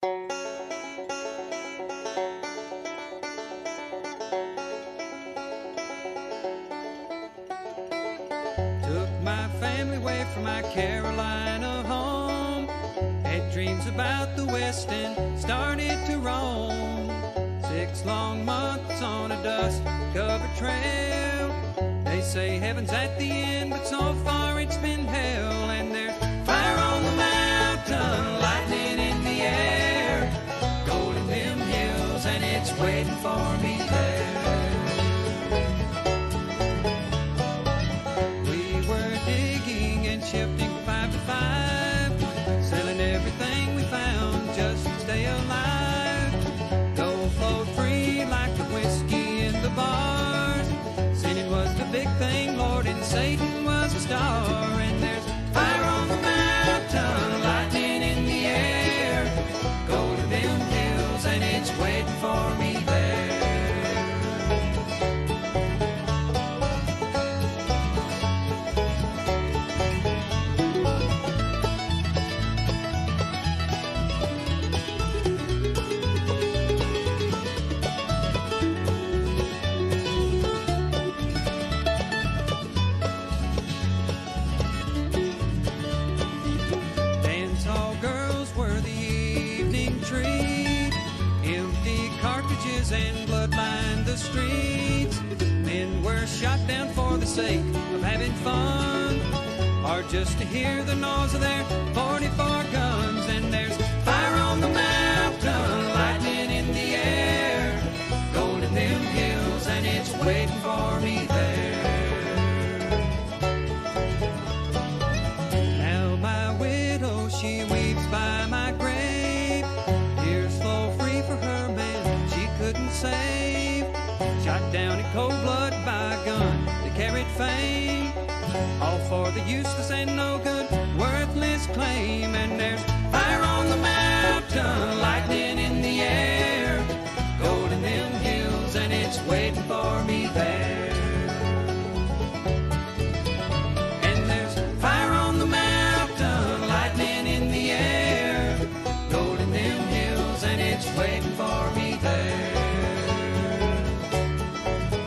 Took my family away from my Carolina home. Had dreams about the West and started to roam. 6 long months on a dust-covered trail. They say heaven's at the end, but so far it's been hell. And there's fire on the mountain, lightning in the air, gold in them hills, and it's waiting for me there. We were digging and shifting 5 to 5, selling everything we found just to stay alive. Gold flowed free like the whiskey in the bars. Sinning was the big thing, Lord, and Satan was a star. And there's fire on the mountain, lightning in the air, gold in them hills, and it's waiting for me there. Dance hall girls were the evening treat. Empty cartridges and blood lined the streets. Men were shot down for the sake of having fun, or just to hear the noise of their 44 guns. And there's fire on the mountain, lightning in the air, gold in them hills, and it's waiting for me there. Now my widow, she weeps by my grave. Tears flow free for her man she couldn't save. Shot down in cold blood by a gun that carried fame, all for the useless and no good, worthless claim. And there's fire on the mountain, lightning in the air, gold in them hills, and it's waiting for me there. And there's fire on the mountain, lightning in the air, gold in them hills, and it's waiting for me there.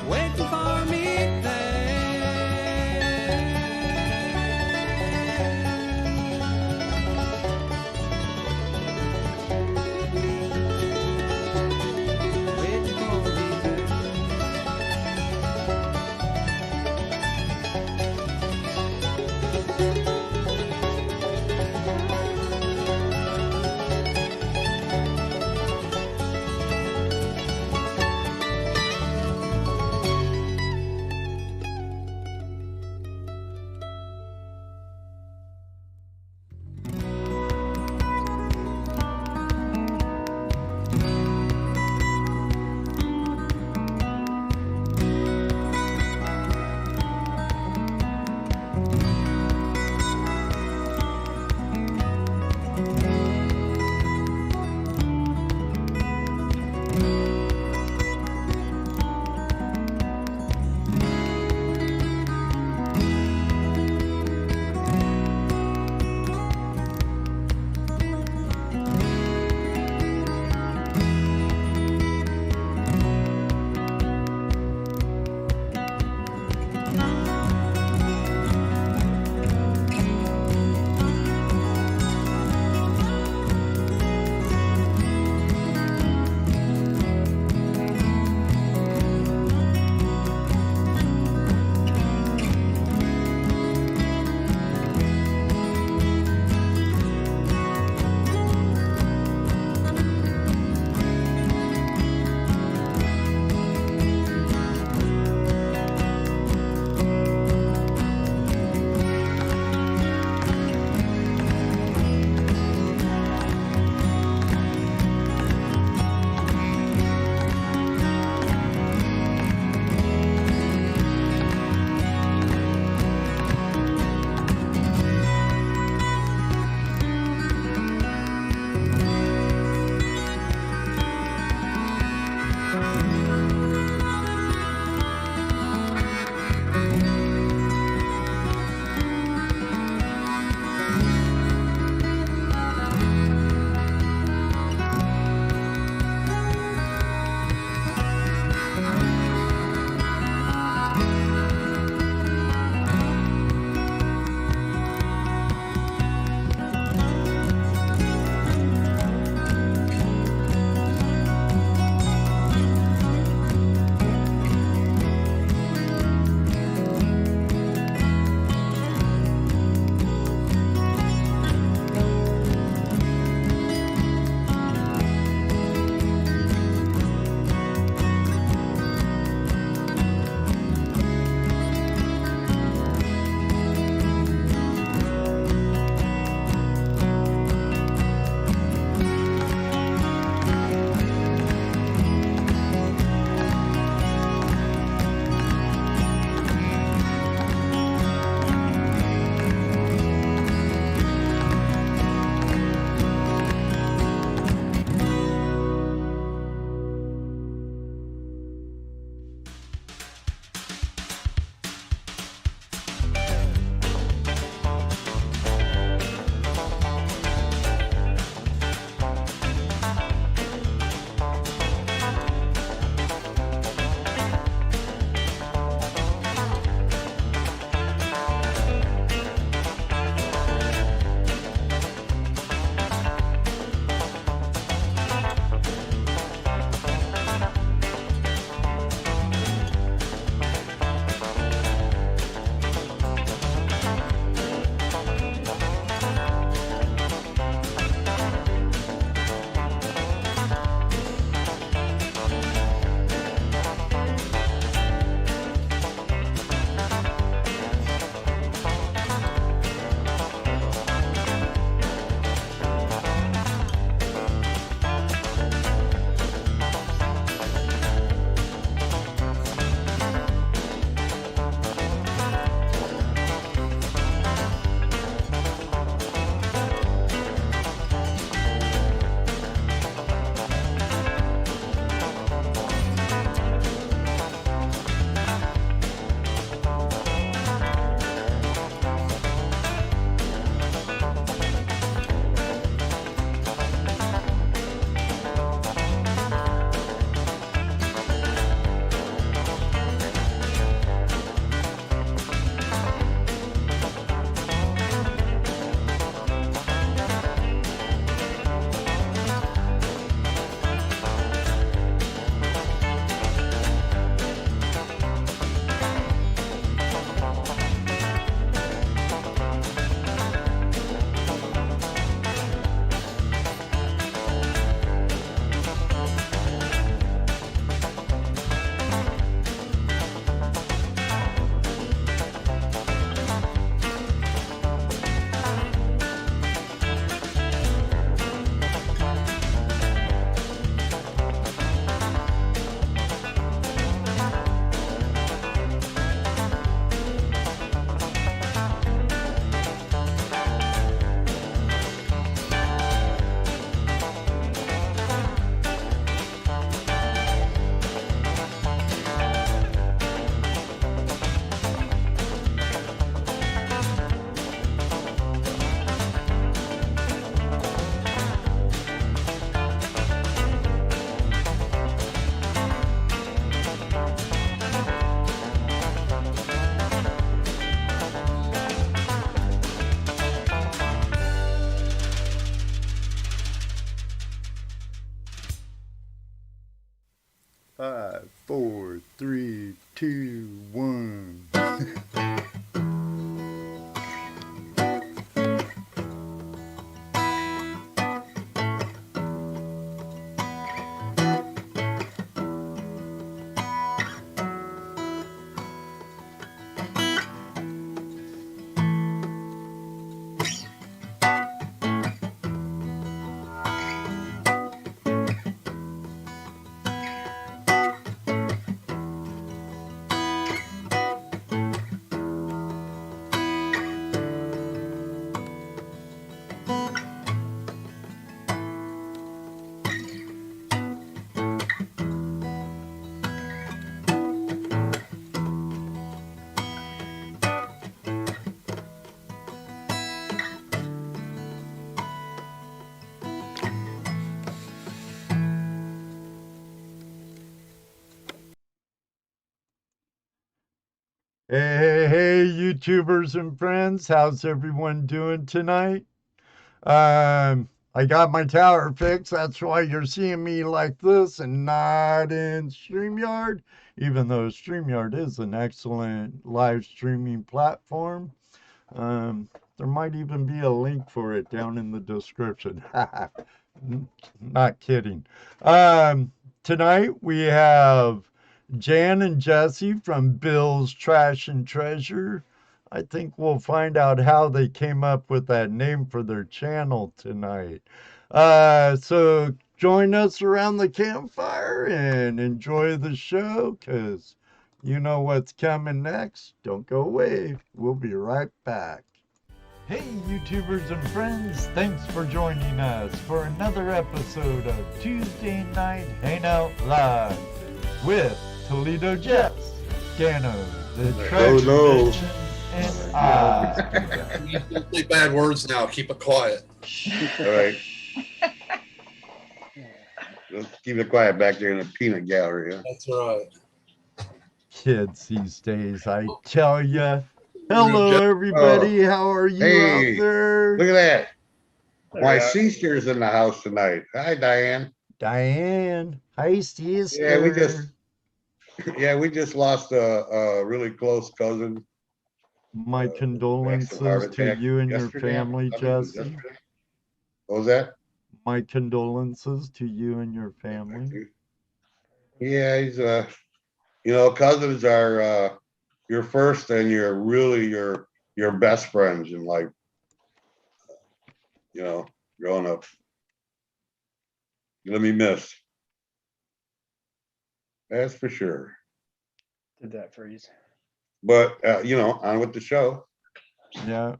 Waiting for me there. 5, 4, 3, 2, 1. Hey, YouTubers and friends, how's everyone doing tonight? I got my tower fixed. That's why you're seeing me like this and not in StreamYard, even though StreamYard is an excellent live streaming platform. There might even be a link for it down in the description. Not kidding. Um, Tonight we have Jan and Jesse from Bill's Trash and Treasure. I think we'll find out how they came up with that name for their channel tonight. So join us around the campfire and enjoy the show, because you know what's coming next. Don't go away. We'll be right back. Hey, YouTubers and friends, thanks for joining us for another episode of Tuesday Night Hangout Live with Toledo Jets, Dano, the Treasure Mission, and I. You don't say bad words now. Keep it quiet. All right. Let's keep it quiet back there in the peanut gallery. Huh? That's right. Kids these days, I tell ya. Hello, everybody. How are you Hey, out there? look at that. My sister's in the house tonight. Hi, Diane. Diane. Hi, sister. We just lost a really close cousin. My condolences to you and your family, Jesse. What was that? My condolences to you and your family. Yeah, he's cousins are your first and you're really your best friends in life. Growing up. You're gonna be missed. That's for sure. Did that freeze? But on with the show. Yeah.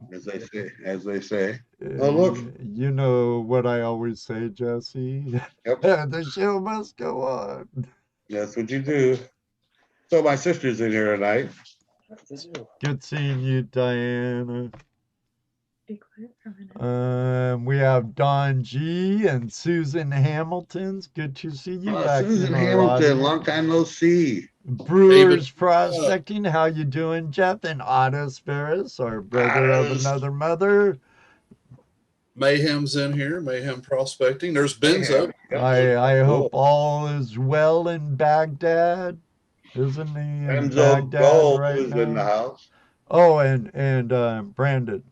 As they say. Oh, look. You know what I always say, Jesse? Yep. The show must go on. That's what you do. So my sister's in here tonight. Good seeing you, Diana. Be quiet for a minute. We have Don G and Susan Hamilton's. Good to see you back. Susan Hamilton, long time no see. Brewers Prospecting, how you doing, Jeff? And Ottis Ferris, our brother of another mother. Mayhem's in here. Mayhem Prospecting. There's Benzo. I hope all is well in Baghdad. Isn't he in Benzo Baghdad Gold right is now? in the house. Oh, and Brandon,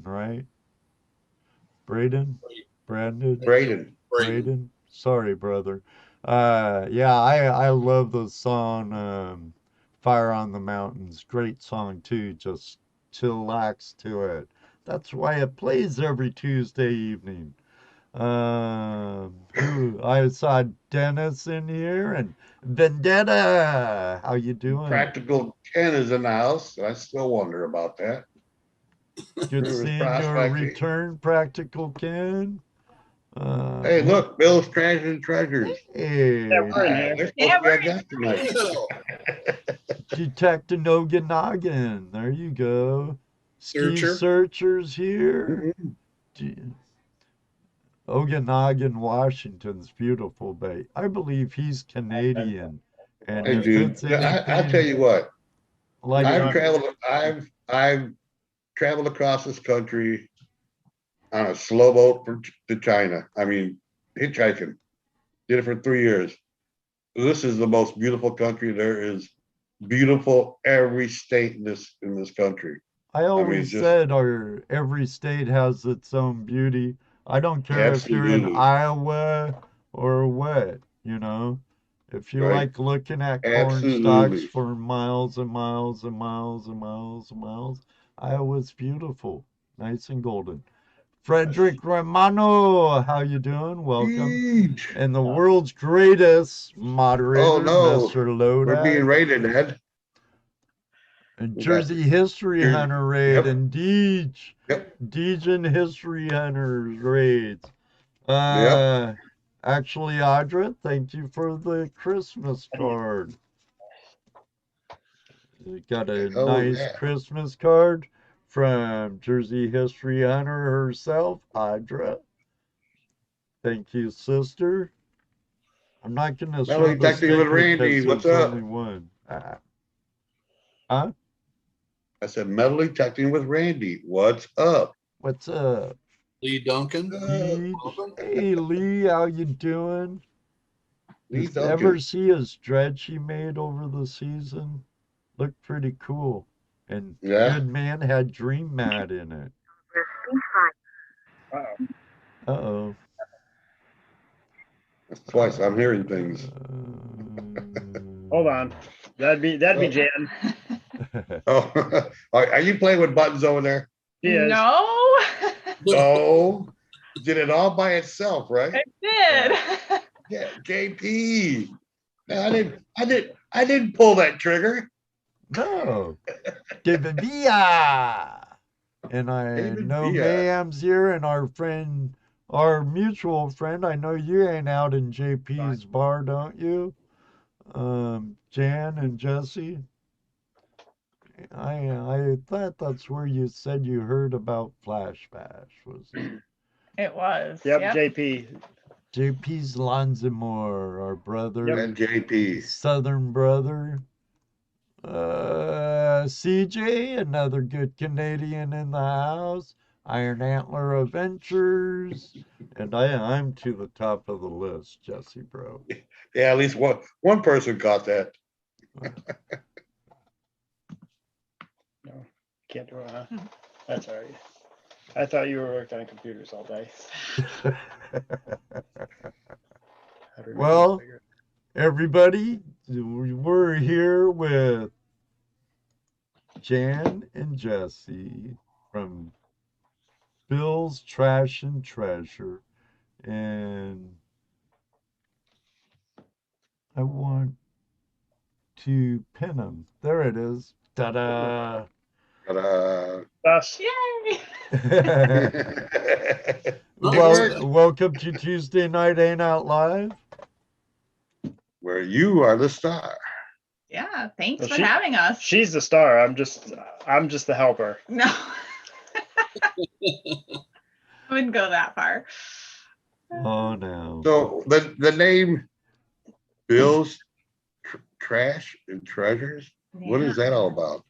right? Braden. Sorry, brother. I love the song Fire on the Mountains. Great song too. Just chillax to it. That's why it plays every Tuesday evening. I saw Dennis in here and Vendetta. How you doing? Practical Ken is in the house. I still wonder about that. Good seeing your return, Practical Ken. Hey, look, Bill's Trash and Treasures. Hey, Detective Noggin. There you go. Ski Searchers here. Okanagan, Washington's beautiful bay. I believe he's Canadian. And hey, dude, I'll tell you what. Like I've traveled across this country on a slow boat to China. I mean, hitchhiking. Did it for 3 years. this is the most beautiful country there is. Beautiful every state in this country. I always just- said every state has its own beauty. I don't care if you're in Absolutely. Iowa or what, you know. If you Right. like looking at corn stalks Absolutely. for miles and miles and miles and miles and miles, Iowa's beautiful, nice and golden. Frederick Romano, how you doing? Welcome. Huge. And the world's greatest moderator, Oh no, Mr. we're being Lodak. rated, Ed. And We got Jersey History Jersey- Hunter raid yep. and Deej. Yep. Deej and History Hunters raids. Yep. Actually, Audra, thank you for the Christmas card. You got a Oh, nice yeah. Christmas card from Jersey History Hunter herself, Audra. Thank you, sister. I'm not going to show Melody the texting sticker with Randy. because What's there's up? only one. Huh? I said, Melody texting with Randy. What's up? What's up? Lee Duncan. Deej? Hey, Lee, how you doing? Lee Did you ever Duncan. see his dredge he made over the season? Looked pretty cool. And Yeah. Good Man had Dream Mat in it. Uh-oh. Uh-oh. That's twice. I'm hearing things. Hold on. That'd be Oh. Jan. Oh, are you playing with buttons over there? She is. No, No. Did it all by itself, right? I did. Yeah, JP. No, I didn't pull that trigger. No. David Villa. And I David know Villa. Mayham's here and our mutual friend. I know you ain't out in JP's bar, don't you? Jan and Jesse. I thought that's where you said you heard about Flash Bash, was it? It was. Yep, Yep. JP. JP's Lanzimore, our brother, And JP. Southern brother. CJ, another good Canadian in the house. Iron Antler Adventures. And I'm to the top of the list, Jesse, bro. Yeah, at least one person caught that. Can't do it, huh? That's all right. I thought you were working on computers all day. Well, everybody, we're here with Jan and Jesse from Bill's Trash and Treasure. And I want to pin them. There it is. Ta-da! Us. Yay! Welcome to Tuesday Night Ain't Out Live. Where you are the star. Yeah. Thanks Well, for having us. She's the star. I'm just the helper. No. I wouldn't go that far. Oh no. So the name Bill's Trash and Treasures. What is that all about?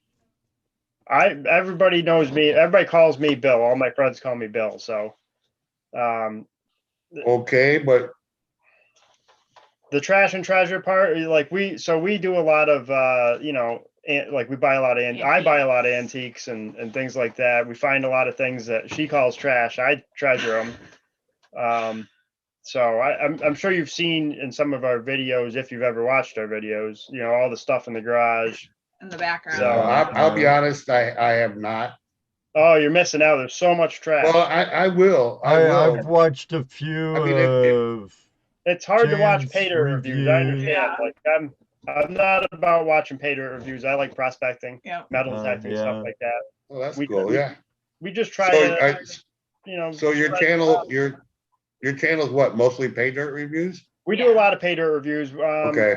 Everybody knows me. Everybody calls me Bill. All my friends call me Bill. So, Okay, but the trash and treasure part, like we do a lot of, like we buy a lot of, I buy a lot of antiques and things like that. We find a lot of things that she calls trash. I treasure them. So I'm sure you've seen in some of our videos, if you've ever watched our videos, all the stuff in the garage. In the background. So I'll be honest, I have not. Oh, you're missing out. There's so much trash. Well, I will. I've watched a few I mean, of. It's hard to watch Jan's pay dirt reviews. I understand. Like I'm not about watching pay dirt reviews. I like prospecting, metal detecting, stuff like that. Well, that's cool. Yeah. We just try to, So your channel's what? Mostly pay dirt reviews? We do a lot of pay dirt reviews. Okay.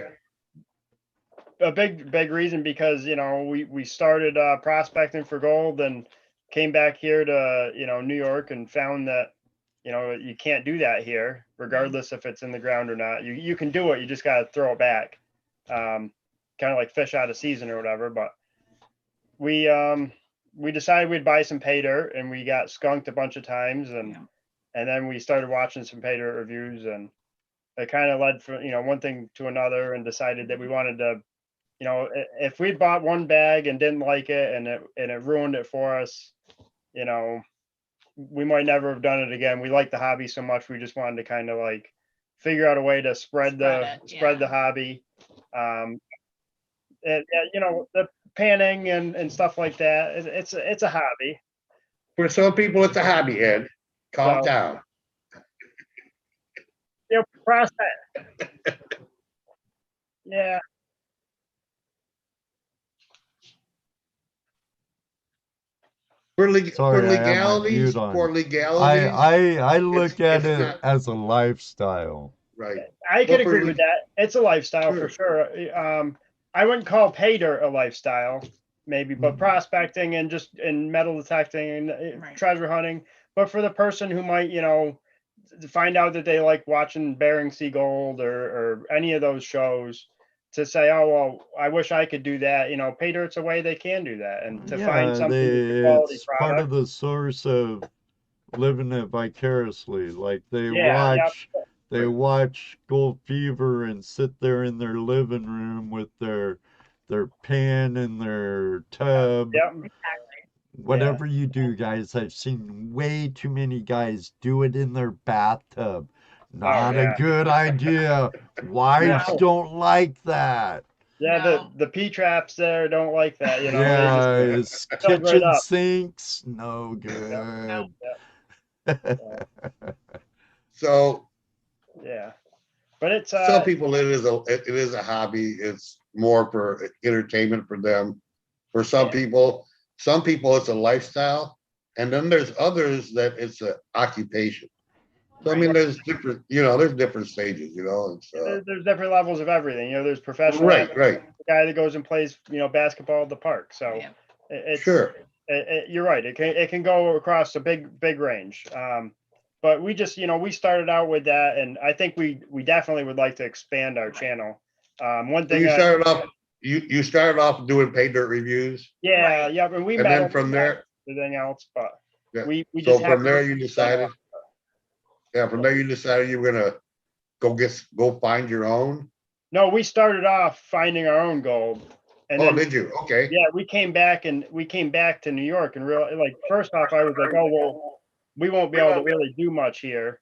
A big reason because we started prospecting for gold and came back here to New York and found that you can't do that here, regardless if it's in the ground or not. You can do it, you just got to throw it back, kind of like fish out of season or whatever. But we decided we'd buy some pay dirt, and we got skunked a bunch of times, and then we started watching some pay dirt reviews, and it kind of led from, one thing to another, and decided that we wanted to, if we bought one bag and didn't like it, and it ruined it for us, we might never have done it again. We like the hobby so much, we just wanted to kind of like figure out a way to spread the hobby. The panning and stuff like that. It's a hobby. For some people, it's a hobby, Ed. Calm So- down. Prospect. Yeah. Sorry, I had my mute on. I look at it's it not- as a lifestyle. Right. I could Well, for agree you- with that. It's a lifestyle for sure. I wouldn't call pay dirt a lifestyle, maybe, but prospecting and just and metal detecting and Right. treasure hunting. But for the person who might, find out that they like watching Bering Sea Gold or any of those shows, to say, oh well, I wish I could do that. Pay dirt's a way they can do that, and to find something that's a quality it's product. part of the source of living it vicariously. Like they Yeah, watch Gold Fever and sit there in their living room with their pen and their tub. Yep. Whatever you do, guys, I've seen way too many guys do it in their bathtub. Not a good idea. Wives No. don't like that. Yeah, No. the P traps there don't like that. Yeah, They it's just fill right kitchen up. sinks, no good. No. So Yeah, but it's some people, it is a hobby. It's more for entertainment for them. For some people, it's a lifestyle, and then there's others that it's an occupation. So I mean, there's different stages, and so there's different levels of everything. There's professional right. the guy that goes and plays basketball at the park. So Yeah. it's Sure. You're right. It can go across a big range. But we just we started out with that, and I think we definitely would like to expand our channel. One So thing you started off doing pay dirt reviews, yeah, Right. and we and met then from there, everything else, but yeah. we So just from there you decided, from there you decided you were gonna go find your own. No, we started off finding our own gold, and then Did you? Okay. yeah, we came back to New York, and really, like, first off, I was like, oh well, we won't be able to really do much here,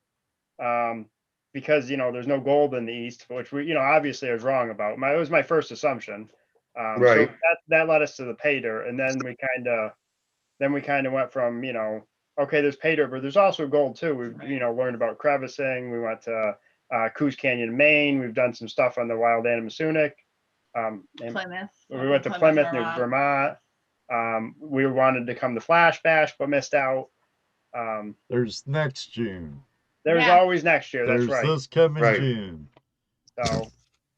because there's no gold in the East, which we obviously I was wrong about. It was my first assumption. Right. So that led us to the pay dirt, and then we kind of went from okay, there's pay dirt, but there's also gold too. We've learned about crevicing. We went to Coos Canyon, Maine. We've done some stuff on the Wild Animasunic. And Plymouth. we went to Plymouth, Vermont. We wanted to come to Flash Bash, but missed out. There's next June. There's Yeah. always next year. That's There's right. this coming Right. June. So,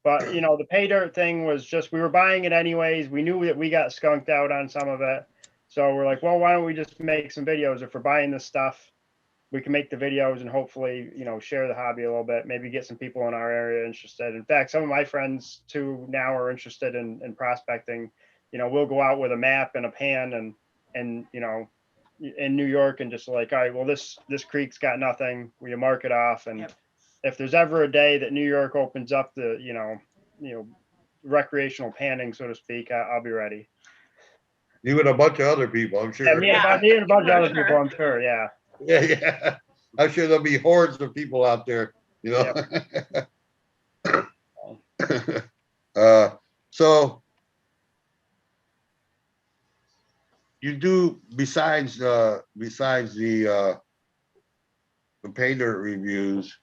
but the pay dirt thing was just, we were buying it anyways. We knew that we got skunked out on some of it. So we're like, well, why don't we just make some videos? If we're buying this stuff, we can make the videos and hopefully, share the hobby a little bit, maybe get some people in our area interested. In fact, some of my friends too now are interested in prospecting. We'll go out with a map and a pan and in New York, and just like, all right, well, this creek's got nothing. We mark it off. And Yep. if there's ever a day that New York opens up the, recreational panning, so to speak, I'll be ready. You and a bunch of other people, I'm sure. Yeah, me and a bunch of for other sure. people, I'm sure. Yeah. Yeah. I'm sure there'll be hordes of people out there, So you do, besides the pay dirt reviews,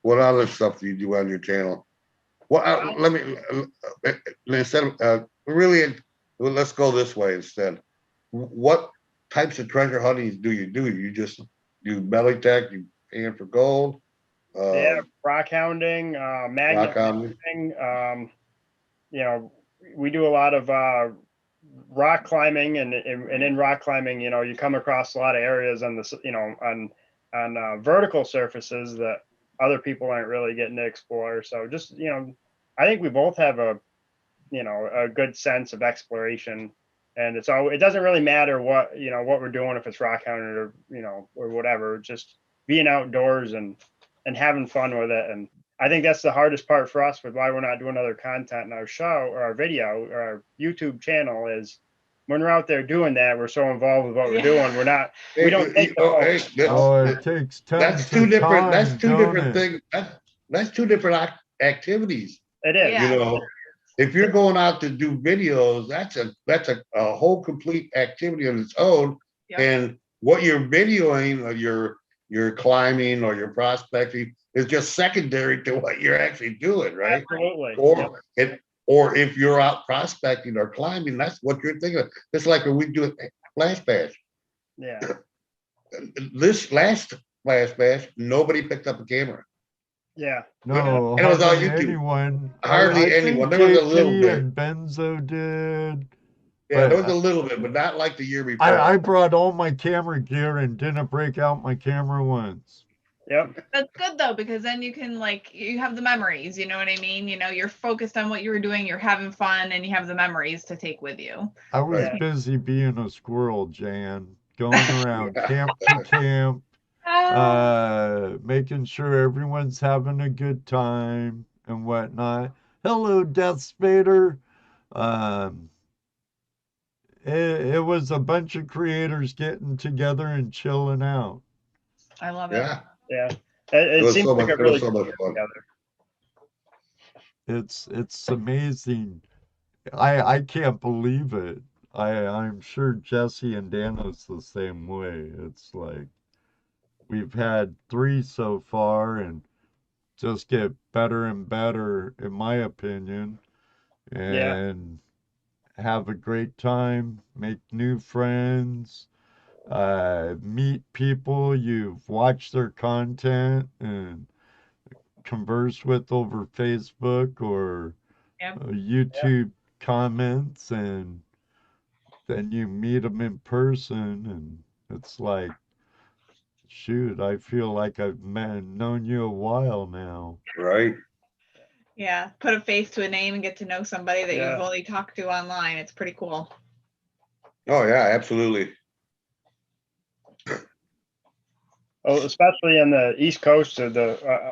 what other stuff do you do on your channel? Well, let's go this way instead. What types of treasure hunting do? You just do belly tech, you pan for gold? Rock hounding, magnet hunting. We do a lot of rock climbing, and in rock climbing, you come across a lot of areas on the on vertical surfaces that other people aren't really getting to explore. So just I think we both have a good sense of exploration, and it doesn't really matter what we're doing, if it's rock hounding or or whatever. Just being outdoors and having fun with it, and I think that's the hardest part for us with why we're not doing other content in our show or our video or our YouTube channel is when we're out there doing that, we're so involved with what we're doing. We're not, we don't take the Hey, focus. Oh, it takes that's tons two of different. time, That's two don't different it? things. That's two different activities. It is. Yeah. You know, if you're going out to do videos, that's a whole complete activity on its own. Yep. And what you're videoing, or your climbing or your prospecting, is just secondary to what you're actually doing, right? Absolutely. Or or if you're out prospecting or climbing, that's what you're thinking of. It's like when we do a flash bash. Yeah. This last flash bash, nobody picked up a camera. Yeah. No, And it was all hardly YouTube. anyone. Hardly I anyone. think There was a little JT bit. and Benzo did. Yeah, there But was a little bit, but not like the year before. I brought all my camera gear and didn't break out my camera once. Yep. That's good though, because then you can you have the memories, you know what I mean? You know, you're focused on what you were doing, you're having fun, and you have the memories to take with you. I was Right. busy being a squirrel, Jan, going around camp to camp, making sure everyone's having a good time and whatnot. Hello, Death Spader. It was a bunch of creators getting together and chilling out. I love it. Yeah, Yeah. it It was seems so like much. a It really was so much good fun. together. It's amazing. I can't believe it. I'm sure Jesse and Dano's the same way. It's like we've had 3 so far and just get better and better, in my opinion, Yeah. and have a great time, make new friends, meet people you've watched their content and converse with over Facebook or Yep. YouTube comments, and then you meet them in person, and it's like, shoot, I feel like I've known you a while now. Right. Yeah. Put a face to a name and get to know somebody that Yeah. you've only talked to online. It's pretty cool. Oh yeah, absolutely. Oh, especially on the East Coast of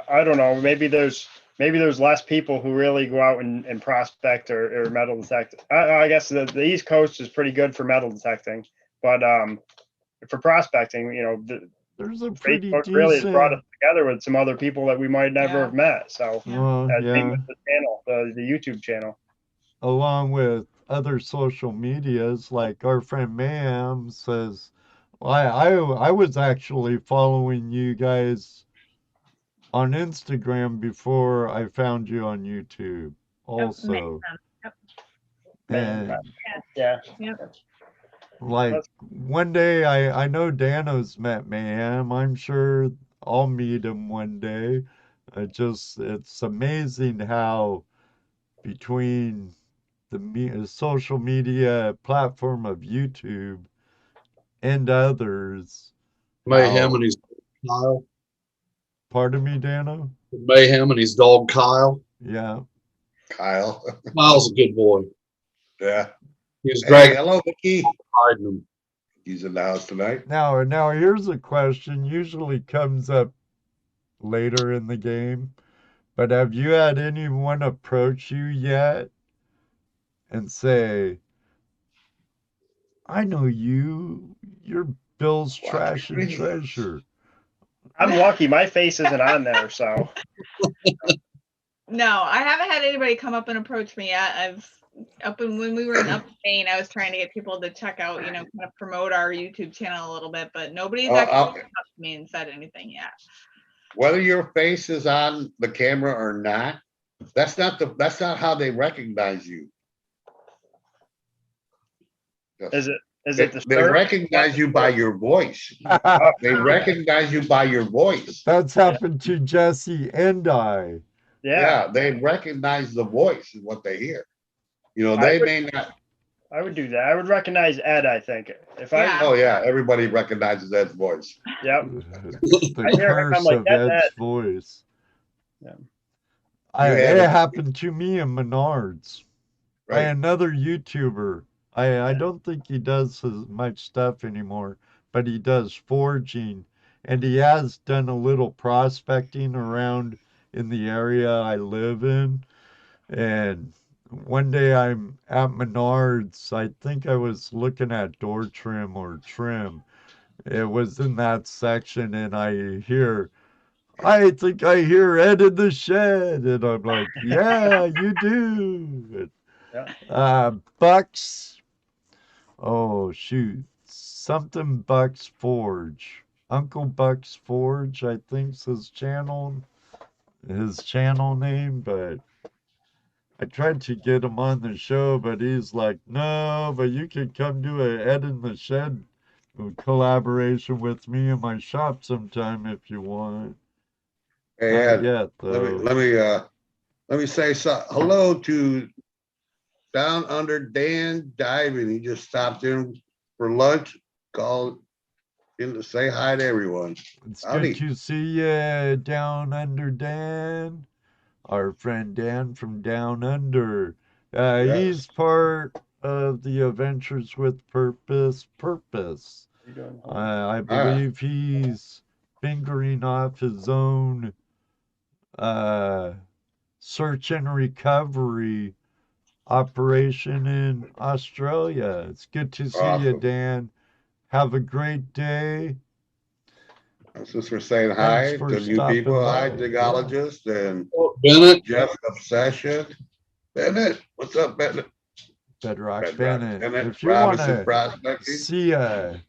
I don't know, maybe there's less people who really go out and prospect or metal detect. I guess the East Coast is pretty good for metal detecting, but for prospecting, you know, There's a pretty Facebook really has brought us decent, together with some other people that we might never Yeah. have met. So same yeah, with the channel, the YouTube channel. along with other social medias, like our friend Mayhem says, I was actually following you guys on Instagram before I found you on YouTube also. Yep. And Yeah. Yep. like one day I know Dano's met Mayhem. I'm sure I'll meet him one day. It's amazing how between the social media platform of YouTube and others, Mayhem how, and his Kyle. pardon me, Dano? Mayhem and his dog Kyle. Yeah. Kyle. Kyle's a good boy. Yeah. He was Hey, dragging hello, Mickey. hiding him. He's in the house tonight. Now here's a question usually comes up later in the game, but have you had anyone approach you yet and say, I know you, you're Bill's Trash and Treasure? I'm lucky. My face isn't on there, so No, I haven't had anybody come up and approach me yet. When we were in Spain, I was trying to get people to check out, kind of promote our YouTube channel a little bit, but nobody's actually come up to me and said anything yet. Whether your face is on the camera or not, that's not how they recognize you. is it the They shirt? recognize you by your voice. They recognize you by your voice. That's happened to Jesse and I. Yeah, They recognize the voice is what they hear. I They would- may not. I would do that. I would recognize Ed, I think. If I, Yeah. Oh yeah, everybody recognizes that voice. yep. The I hear him, curse I'm like, of "That's Ed's Ed." voice. Yeah. It have- happened to me in Menards by Right. another YouTuber. I don't think he does as much stuff anymore, but he does forging, and he has done a little prospecting around in the area I live in. And one day I'm at Menards. I think I was looking at door trim or trim. It was in that section, and I I think I hear Ed in the shed. And I'm like, yeah, you do. Yeah. Bucks, oh shoot, something Bucks Forge. Uncle Bucks Forge, I think's his channel name, but I tried to get him on the show, but he's like, no, but you can come do a Ed in the Shed collaboration with me in my shop sometime if you want. Hey, Not Ed, yet, though. let me say hello to Down Under Dan Diving. He just stopped in for lunch. Called in to say hi to everyone. It's Howdy. good to see you, Down Under Dan. Our friend Dan from Down Under. Yes. He's part of the Adventures with Purpose. You doing? I believe he's fingering off his own search and recovery operation in Australia. It's good to see you, Awesome. Dan. Have a great day. Since we're saying hi Thanks for to new stopping people, hi, by. Digologist and Bennett, Jeff Obsession. Bennett, what's up, Bennett? Bedrock Bennett. Bennett, If you want Robinson to Prospecting. see a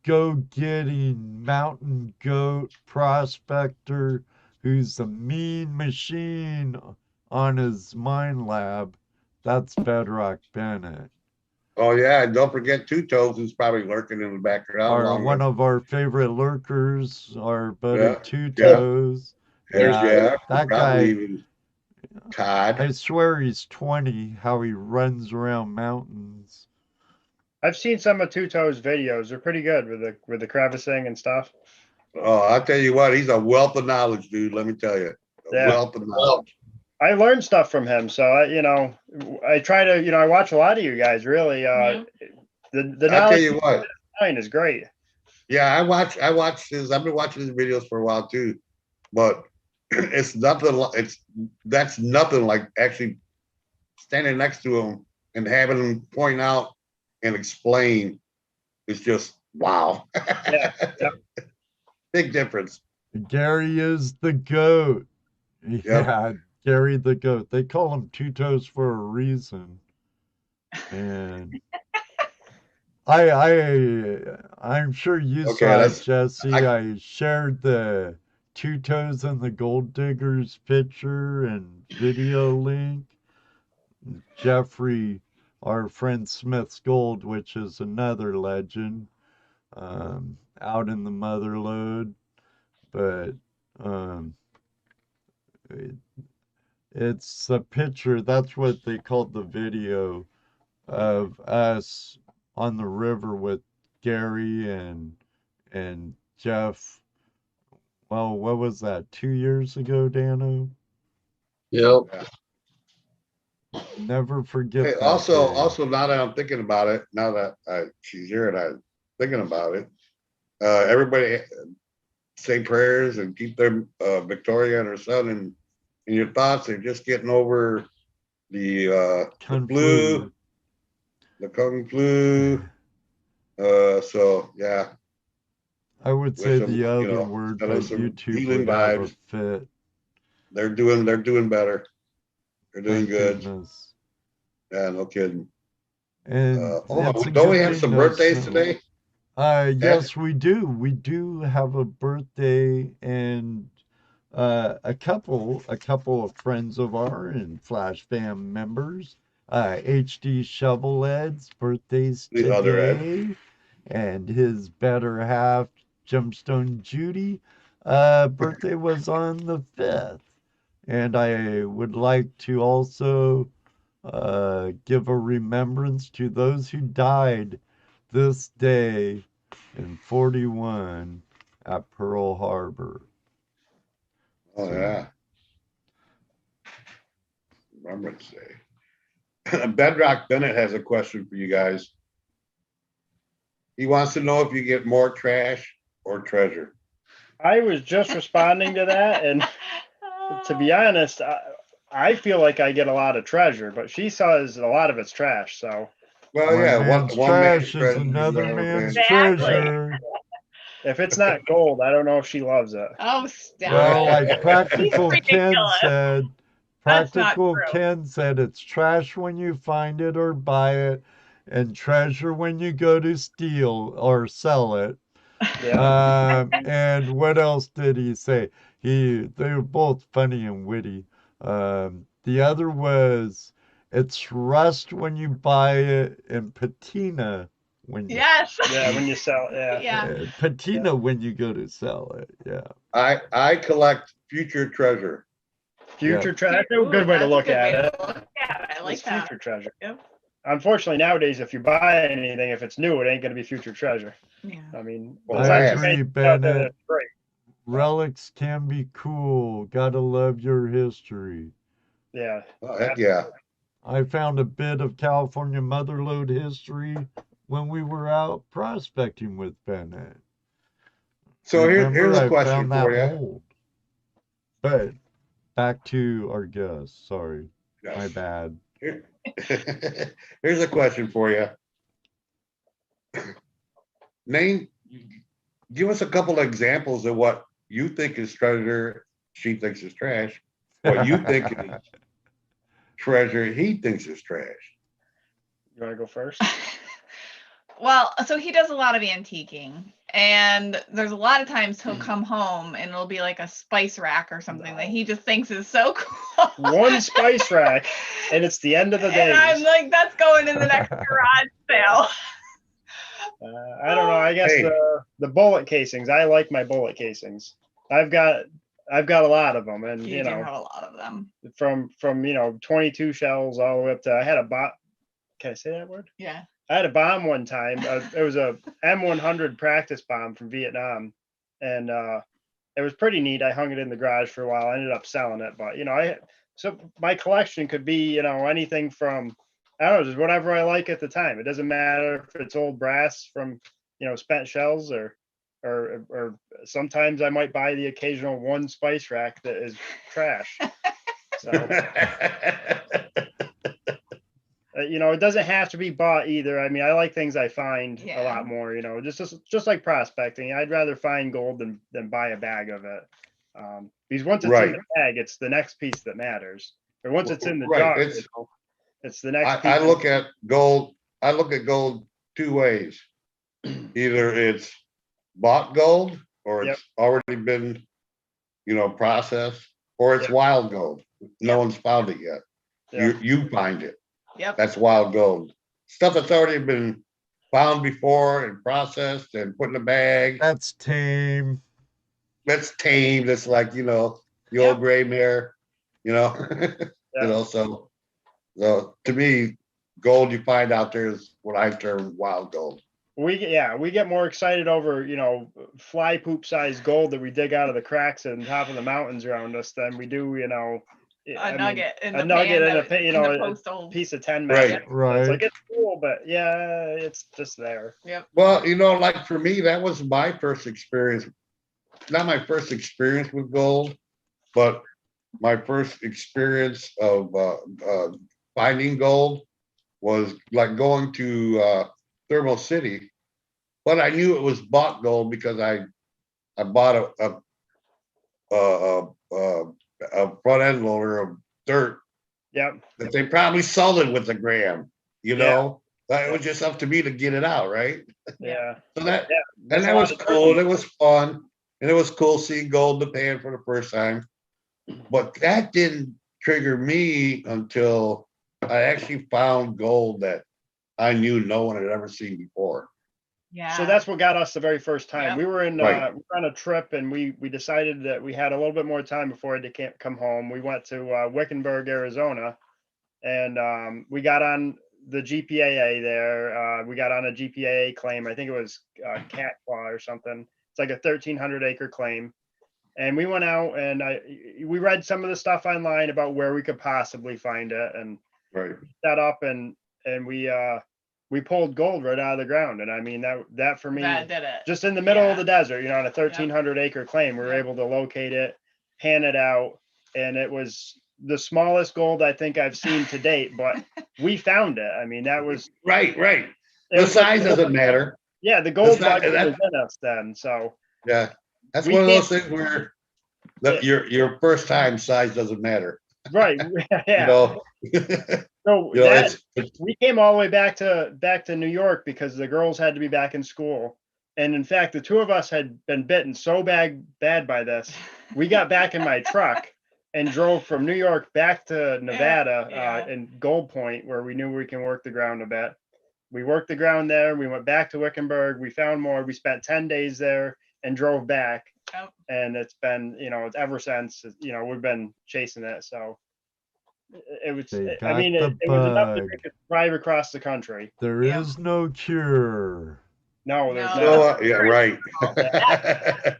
go-getting mountain goat prospector who's a mean machine on his mine lab, that's Bedrock Bennett. Oh yeah, and don't forget Two Toes, who's probably lurking in the background. One of our favorite lurkers, our buddy Yeah, Two yeah. Toes. There's Jeff. that Probably guy. even Todd. I swear he's 20. How he runs around mountains. I've seen some of Two Toes videos. They're pretty good with the crevicing and stuff. Oh, I'll tell you what, he's a wealth of knowledge, dude. Let me tell you, Yeah. wealth of knowledge. I learned stuff from him, so I try to, I watch a lot of you guys. Really, the I'll knowledge tell you what. is great. Yeah, I watch his. I've been watching his videos for a while too, but it's nothing. That's nothing like actually standing next to him and having him point out and explain. It's just wow. Yeah. Big difference. Gary is the goat. Yeah, Gary the goat. They call him Two Toes for a reason. And I'm sure you saw it, Jesse. I shared the Two Toes and the Gold Diggers picture and video link. Jeffrey, our friend Smith's Gold, which is another legend, out in the Motherlode. But it's a picture, that's what they called the video of us on the river with Gary and Jeff. Well, what was that, 2 years ago, Dano? Yep. Never forget Hey, that also, now that I'm thinking about it, now that she's here and I'm thinking about it, everybody say prayers and keep their Victoria and her son in your thoughts. They're just getting over the flu, the Kung flu. So yeah. I would say the other word, but YouTube would have a fit. They're doing better. They're doing good. Goodness. Yeah, no kidding. And don't we have some birthdays today? Yes, we do. We do have a birthday, and a couple of friends of ours and Flash Fam members. HD Shoveled's birthday's today, other Ed. And his better half, Gemstone Judy, birthday was on the 5th. And I would like to also give a remembrance to those who died this day in 41 at Pearl Harbor. Oh, yeah. Remembrance Day. Bedrock Bennett has a question for you guys. He wants to know if you get more trash or treasure. I was just responding to that, and To be honest, I feel like I get a lot of treasure, but she says a lot of it's trash. So Well, yeah, man's one man's trash is treasure another another man's Exactly. treasure. if it's not gold, I don't know if she loves it. Oh, stop. Well, like Practical He's Ken ridiculous. said, That's not Practical true. Ken said it's trash when you find it or buy it, and treasure when you go to steal or sell it. Yeah. And what else did he say? They were both funny and witty. The other was it's rust when you buy it, and patina when you Yes. Yeah, when you sell, yeah. Yeah. patina when you go to sell it. Yeah. I collect future treasure. Future treasure. That's a Ooh, good way to that's a look good at way it. to look at it. I like It's that. future treasure. Yep. Unfortunately, nowadays, if you buy anything, if it's new, it ain't going to be future treasure. Yeah. I mean, Well, I besides that's- agree, anything out there Bennett. that's great. Relics can be cool. Gotta love your history. Yeah. Oh, heck yeah. I found a bit of California motherlode history when we were out prospecting with Bennett. So here's Remember, a I question found that for you. mold. But back to our guest. Sorry, my Yes. bad. Here's a question for you. Give us a couple of examples of what you think is treasure, she thinks is trash. What you think is treasure, he thinks is trash. You want to go first? Well, so he does a lot of antiquing, and there's a lot of times he'll come home and it'll be like a spice rack or something that he just thinks is so cool. One spice rack, and it's the end of the day. And I'm like, that's going in the next garage sale. I don't know. I guess Hey. the bullet casings. I like my bullet casings. I've got a lot of them, and You do have a lot of them. from 22 shells all the way up to I had a bomb. Can I say that word? Yeah. I had a bomb one time. It was a M100 practice bomb from Vietnam, and it was pretty neat. I hung it in the garage for a while. I ended up selling it, but so my collection could be anything from I don't know, just whatever I like at the time. It doesn't matter if it's old brass from spent shells or sometimes I might buy the occasional one spice rack that is trash. So it doesn't have to be bought either. I mean, I like things I find a lot more. Just like prospecting. I'd rather find gold than buy a bag of it. Because once it's in the bag, it's the next piece that matters. Or once it's in the jar, it's the next piece. I look at gold. I look at gold two ways. Either it's bought gold, or it's already been, processed, or it's wild gold. No one's found it yet. Yep. You find it. Yep. That's wild gold. Stuff that's already been found before and processed and put in a bag. That's tame. That's tame. That's like, the old gray mare, so to me, gold you find out there is what I term wild gold. We get more excited over, fly poop size gold that we dig out of the cracks on top of the mountains around us than we do, A nugget in a piece of Tenn. Right. Right. It's like, it's cool, but it's just there. Yep. Well, like for me, that was my first experience. Not my first experience with gold, but my first experience of finding gold was like going to Thermal City, but I knew it was bought gold because I bought a front end loader of dirt. Yep. That they probably sold it with a gram. It was just up to me to get it out, right? Yeah. So that was cool. It was fun, and it was cool seeing gold in the pan for the first time. But that didn't trigger me until I actually found gold that I knew no one had ever seen before. Yeah. So that's what got us the very first time. Yep. We were on a trip, and we decided that we had a little bit more time before I had to come home. We went to Wickenburg, Arizona, and we got on the GPAA there. We got on a GPAA claim. I think it was Cat Claw or something. It's like a 1,300 acre claim. And we went out and we read some of the stuff online about where we could possibly find it, and set up and we pulled gold right out of the ground. And I mean, that for me, that did it. just in the middle of the desert, on a 1,300 acre claim, we were able to locate it, pan it out, and it was the smallest gold I think I've seen to date, but we found it. I mean, that was Right. it The was like size doesn't matter. yeah, the gold not- bug that- was in us then. So Yeah. That's We one of those can't- things where Yeah. your first time size doesn't matter. right, You yeah. know, So you know, that it's we came all the way back to New York because the girls had to be back in school. And in fact, the two of us had been bitten so bad by this. We got back in my truck and drove from New York back to Nevada in Gold Point, where we knew we can work the ground a bit. We worked the ground there. We went back to Wickenburg. We found more. We spent 10 days there and drove back. Oh. And it's been, it's ever since, we've been chasing it. So it was, They I got mean, the it was enough that bug. we could drive across the country. There Yeah. is no cure. No, there's No. not. so, yeah, right.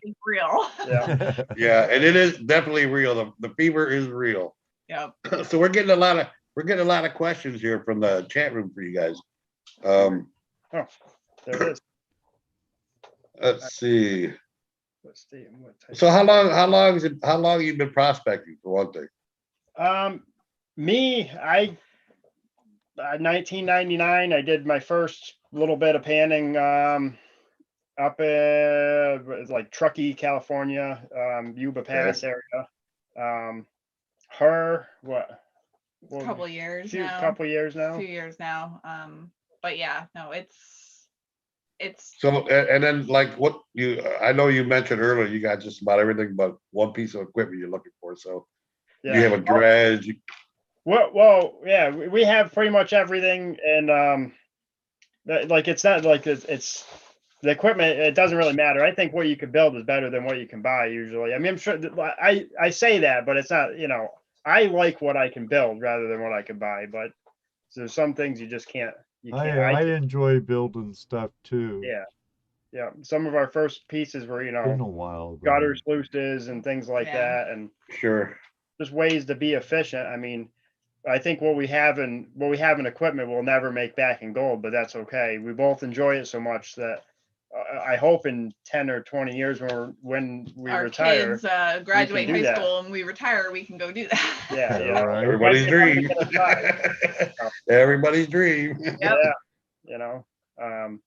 It's real. Yeah. Yeah, and it is definitely real. The fever is real. Yep. So we're getting a lot of questions here from the chat room for you guys. Oh, there it is. Let's see. Let's see. What type So how long you been prospecting, for one thing? Me, 1999, I did my first little bit of panning up like Truckee, California, Yuba Pass area. A couple of years few now. couple years now. Few years now. But yeah, no, it's So and then like what I know you mentioned earlier, you got just about everything but one piece of equipment you're looking for. So you have a dredge. Well, yeah, we have pretty much everything, and like it's not like it's the equipment. It doesn't really matter. I think what you can build is better than what you can buy usually. I mean, I'm sure I say that, but it's not. I like what I can build rather than what I can buy. But there's some things you just can't. You can't. I enjoy building stuff too. Yeah. Some of our first pieces were Been a while. though. gutter sluices and things like Yeah. that, and Sure. just ways to be efficient. I mean, I think what we have in equipment we'll never make back in gold, but that's okay. We both enjoy it so much that I hope in 10 or 20 years when we our retire, kids graduate do high that. school and we retire, we can go do that. yeah, Right. Everybody's Might be dream. something to try. Everybody's dream. Yep. Um,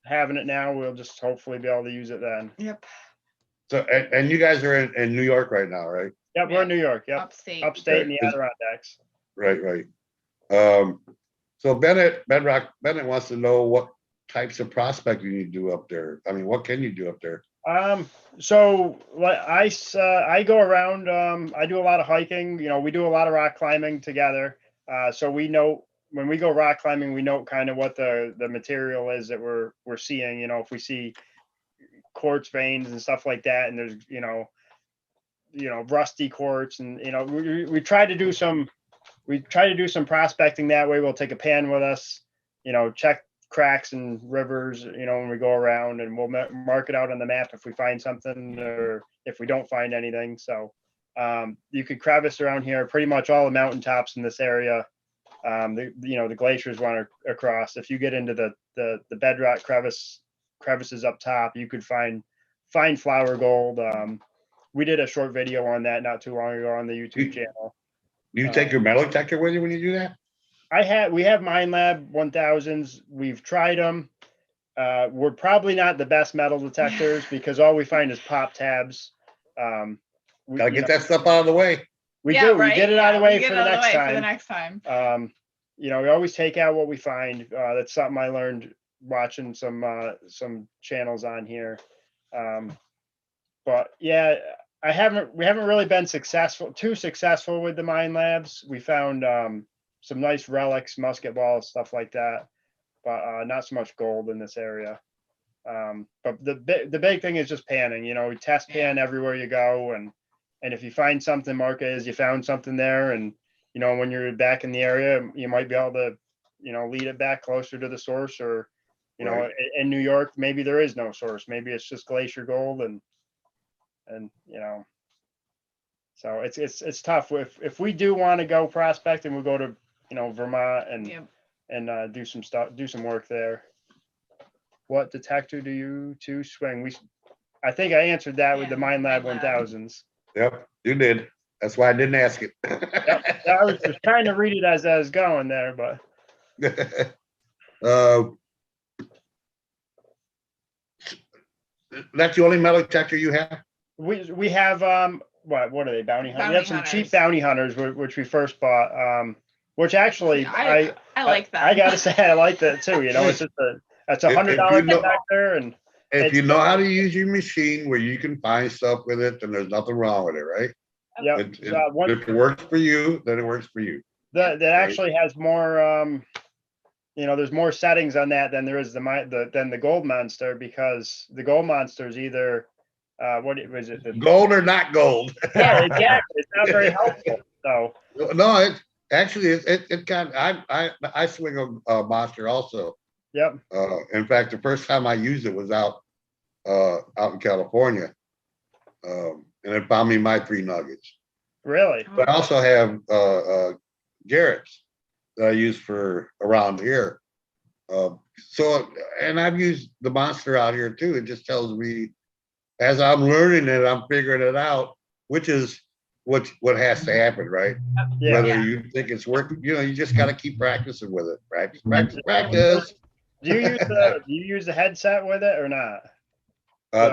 Having it now, we'll just hopefully be able to use it then. Yep. so and you guys are in New York right now, right? Yep, we're in New York. Yep, Upstate. upstate in the Okay. Adirondacks. Right. So Bennett wants to know what types of prospecting you do up there. I mean, what can you do up there? So like I go around, I do a lot of hiking, we do a lot of rock climbing together. So we know when we go rock climbing, we know kind of what the material is that we're seeing, if we see quartz veins and stuff like that, and there's, rusty quartz, and, we try to do some prospecting that way. We'll take a pan with us, check cracks and rivers, when we go around, and we'll mark it out on the map if we find something or if we don't find anything. So you could crevice around here, pretty much all the mountaintops in this area. The glaciers run across. If you get into the bedrock crevices up top, you could find flower gold. We did a short video on that not too long ago on the YouTube channel. You take your metal detector with you when you do that? We have Mine Lab 1000s. We've tried them. We're probably not the best metal detectors because all we find is pop tabs. Gotta get that stuff out of the way. We Yeah, do. right? We get it out of the we way get for it the out of next way for the time. next time. We always take out what we find. That's something I learned watching some channels on here. But yeah, we haven't really been too successful with the Mine Labs. We found some nice relics, musket balls, stuff like that, but not so much gold in this area. But the big thing is just panning. We test pan everywhere you go, and if you find something, mark it as you found something there, and when you're back in the area, you might be able to lead it back closer to the source, or Right. in New York maybe there is no source, maybe it's just glacier gold, and so it's tough. If we do want to go prospecting, we'll go to Vermont and do some work there. What detector do you swing? I think I answered that with the Mine Lab Mine Lab. 1000s. Yep, you did. That's why I didn't ask it. I was just trying to read it as I was going there, but that's the only metal detector you have? we have what are they, bounty hunters? We Bounty have some cheap hunters. bounty hunters which we first bought. Which actually I like that. I gotta say I like that too. You know, it's just it's $100 detector, and if you know how to use your machine where you can find stuff with it, then there's nothing wrong with it, right? yeah. If it works for you, then it works for you. That actually has more there's more settings on that than there is than the Gold Monster, because the Gold Monster is either what was it? Gold or not gold. Yeah, exactly. It's not very helpful. So no, it kind of, I swing a monster also. Yep. In fact, the first time I used it was out in California, and it found me my 3 nuggets. Really? But I also have Garrett's that I use for around here. So, and I've used the monster out here too. It just tells me as I'm learning it, I'm figuring it out, which is what has to happen, right? Yeah. Whether you think it's working, you just got to keep practicing with it. Practice. Do you use the headset with it or not?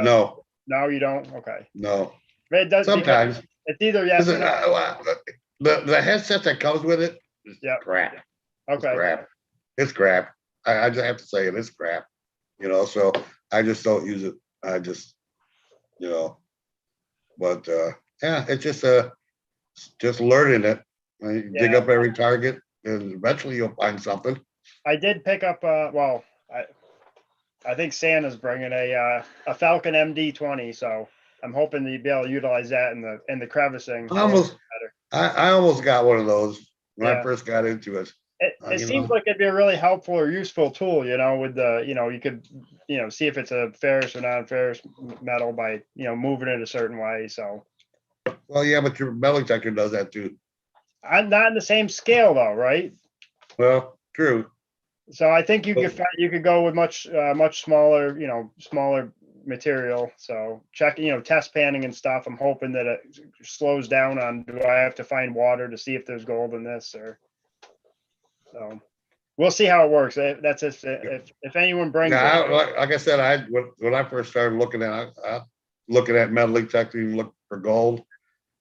No. No, you don't. Okay. No. But it does Sometimes. It's either yes. The headset that comes with it is crap. Okay. It's crap. I just have to say it's crap. So I just don't use it. I just, but yeah, it's just learning it. Dig up every target, and eventually you'll find something. I did pick up. I think Santa's bringing a Falcon MD-20, so I'm hoping that you'll be able to utilize that in the crevicing. I almost got one of those when I first got into it. It seems like it'd be a really helpful or useful tool, with the, you could, see if it's a ferrous or non-ferrous metal by, moving it a certain way. So. Well, yeah, but your metal detector does that too. I'm not in the same scale though, right? Well, true. So I think you could go with much smaller, smaller material. So check, test panning and stuff. I'm hoping that it slows down on, do I have to find water to see if there's gold in this, or so we'll see how it works. That's if anyone brings it. Like I said, when I first started looking at metal detecting, look for gold,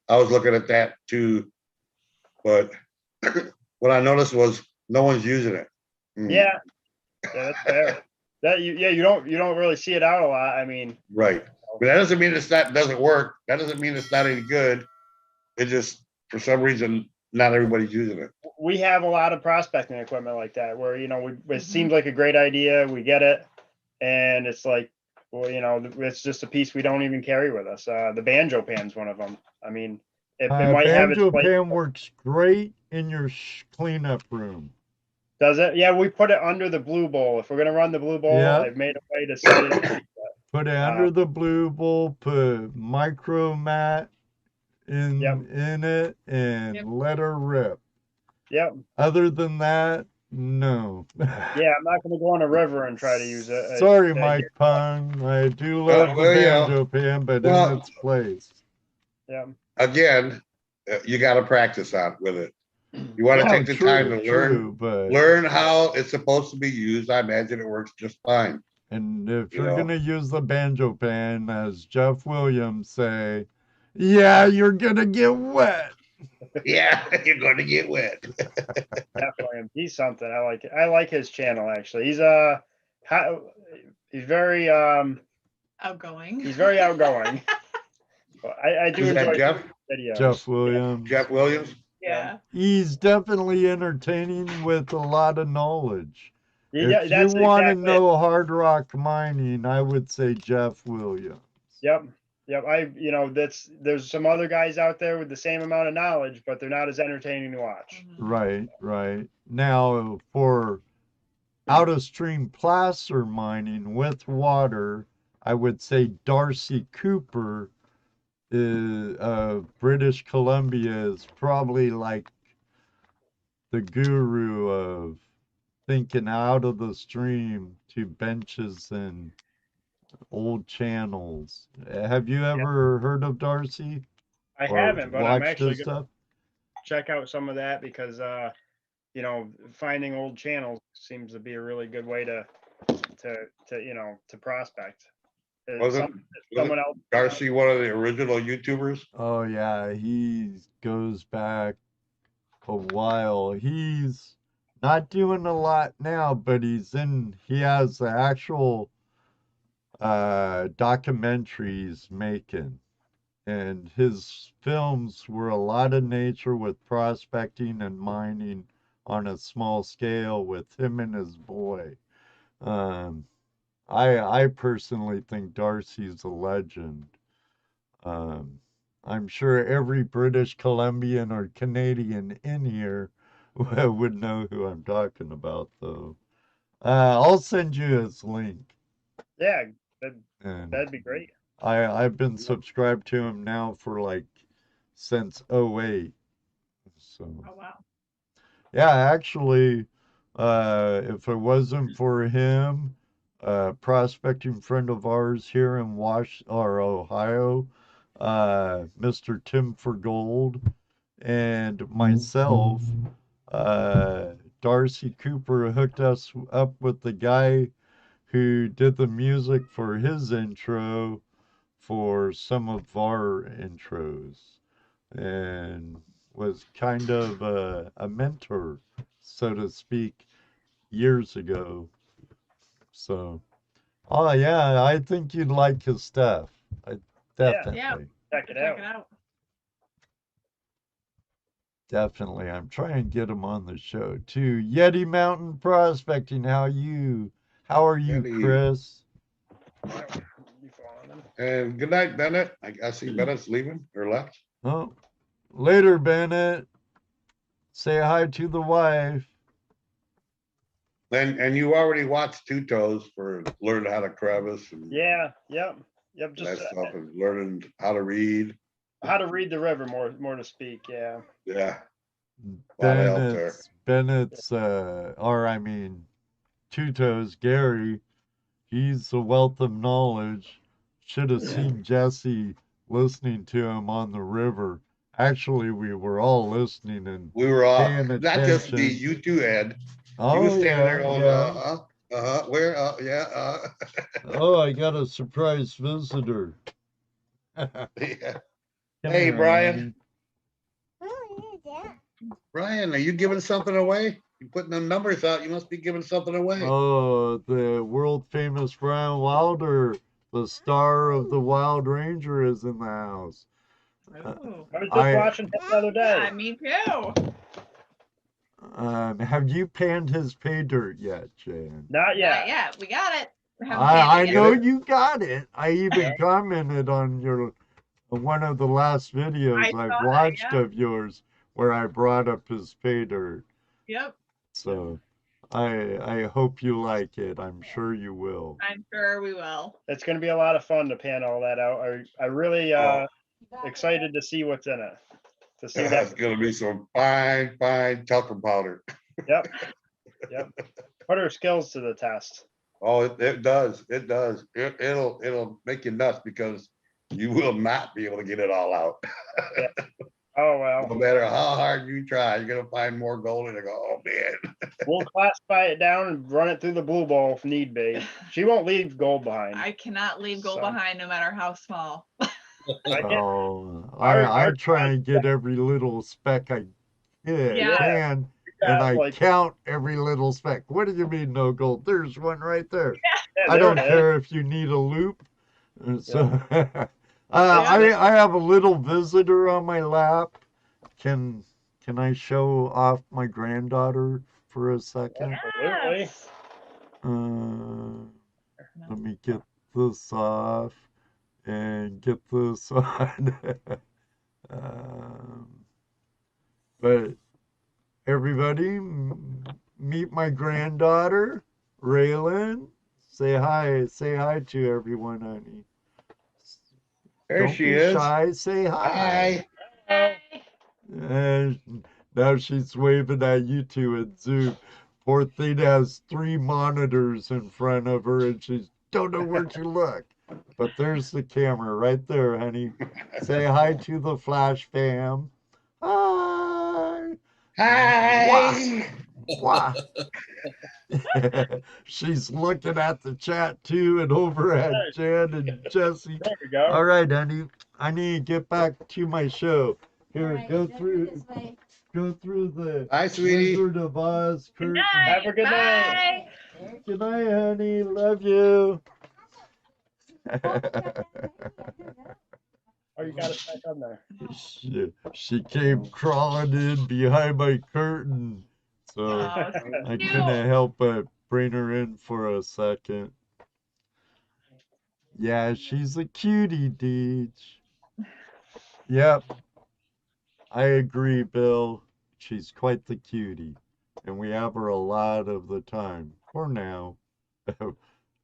I was looking at that too. But what I noticed was no one's using it. Yeah, that's fair. You don't really see it out a lot. I mean, right. But that doesn't mean doesn't work. That doesn't mean it's not any good. It just, for some reason, not everybody's using it. We have a lot of prospecting equipment like that where, it seems like a great idea. We get it. And it's like, well, it's just a piece we don't even carry with us. The banjo pan's one of them. I mean, it might have its place. Banjo pan works great in your cleanup room. Does it? Yeah, we put it under the blue bowl. If we're going to run the blue bowl, I've made a way to set it up. Put it under the blue bowl, put micro mat in it, and let her rip. Yep. Other than that, no. Yeah, I'm not going to go on a river and try to use it. Sorry, Mike Pung. I do love the banjo pan, but in its place. Yeah. Again, you got to practice with it. You want to take the time to learn how it's supposed to be used. I imagine it works just fine. And if you're going to use the banjo pan, as Jeff Williams say, yeah, you're going to get wet. Yeah, you're going to get wet. Definitely. He's something. I like it. I like his channel, actually. He's very outgoing. He's very outgoing. I do enjoy Jeff? videos. Jeff Williams. Jeff Williams? Yeah. He's definitely entertaining with a lot of knowledge. Yeah, if you want to know hard rock mining, I would say Jeff Williams. Yep. There's some other guys out there with the same amount of knowledge, but they're not as entertaining to watch. Right. Now, for out of stream placer mining with water, I would say Darcy Cooper British Columbia is probably like the guru of thinking out of the stream to benches and old channels. Have you ever heard of Darcy? I or haven't, but I'm watched actually his gonna stuff? check out some of that because finding old channels seems to be a really good way to prospect. Wasn't Someone else. Darcy one of the original YouTubers? Oh yeah, he goes back a while. He's not doing a lot now, but he has the actual documentaries making. And his films were a lot of nature with prospecting and mining on a small scale with him and his boy. Um, I personally think Darcy's a legend. Um, I'm sure every British Columbian or Canadian in here would know who I'm talking about, though. I'll send you his link. Yeah, And that'd be great. I've been subscribed to him now for like since '08. So Oh wow. yeah, actually, if it wasn't for him, a prospecting friend of ours here in Ohio, Mr. Tim for Gold, and myself, Darcy Cooper hooked us up with the guy who did the music for his intro for some of our intros and was kind of a mentor, so to speak, years ago. So, oh yeah, I think you'd like his stuff. Definitely. Yeah. Check it Check out. it out. Definitely. I'm trying to get him on the show too. Yeti Mountain Prospecting, how are you, Yeti. Chris? And good night, Bennett. I see Bennett's leaving or left. Oh, later, Bennett. Say hi to the wife. And you already watched Two Toes for learning how to crevice and Yeah, yep. that Just stuff and learning how to read. how to read the river more to speak. Yeah. Yeah. A lot of help there. Bennett's or I mean Two Toes, Gary, he's a wealth of knowledge. Should have seen Jesse listening to him on the river. Actually, we were all listening and We were all, paying not just me, attention. you too, Ed. Oh, You was standing yeah, there going, yeah. where, Oh, I got a surprise visitor. yeah. Come Hey, here, Brian. Oh, Brian, are you giving something away? You putting them numbers out, you must be giving something away. Oh, the world famous Brian Wilder, the star of the Wild Ranger, is in the house. Ooh. I was just watching him the other Yeah, day. me too. Have you panned his pay dirt yet, Jan? Not yet. Yeah, we got it. We haven't I panned it know yet. you got it. I even commented on one of the last videos I I've saw that, watched yeah. of yours where I brought up his pay dirt. Yep. So I hope you like it. I'm sure you will. I'm sure we will. It's going to be a lot of fun to pan all that out. I really excited to see what's in it. To see That's that. gonna be some fine talcum powder. Yep. Yep. Put her skills to the test. Oh, it does. It does. It'll make you nuts because you will not be able to get it all out. Yeah. Oh well. No matter how hard you try, you're gonna find more gold and you go, oh man. We'll classify it down and run it through the blue ball if need be. She won't leave gold behind. I cannot leave gold So. behind no matter how small. I try and get every little speck I Yeah. can, and I count every little speck. What do you mean no gold? There's one right there. Yeah, I don't there it is. care if you need a loop. So I have a little visitor on my lap. Can I show off my granddaughter for a second? Absolutely. Yes. Let me get this off and get this on. But everybody, meet my granddaughter, Raylan. Say hi to everyone, honey. There Don't she be is. shy. Say hi. Hi. And now she's waving at you two at Zoom. Poor thing has 3 monitors in front of her, and she don't know where to look. But there's the camera right there, honey. Say hi to the Flash fam. Hi. Hi. Wah. She's looking at the chat too and over at Jen and Jesse. There we go. All right, honey. I need to get back to my show. Here, Alright, go this through way. the Hi, sweetie. Wizard of Oz Good curtain. night. Have a good night. Bye. Good night, honey. Love you. Oh, you got it back on there. She came crawling in behind my curtain, so Oh, I cute. couldn't help but bring her in for a second. Yeah, she's a cutie, Deej. Yep, I agree, Bill. She's quite the cutie, and we have her a lot of the time. For now.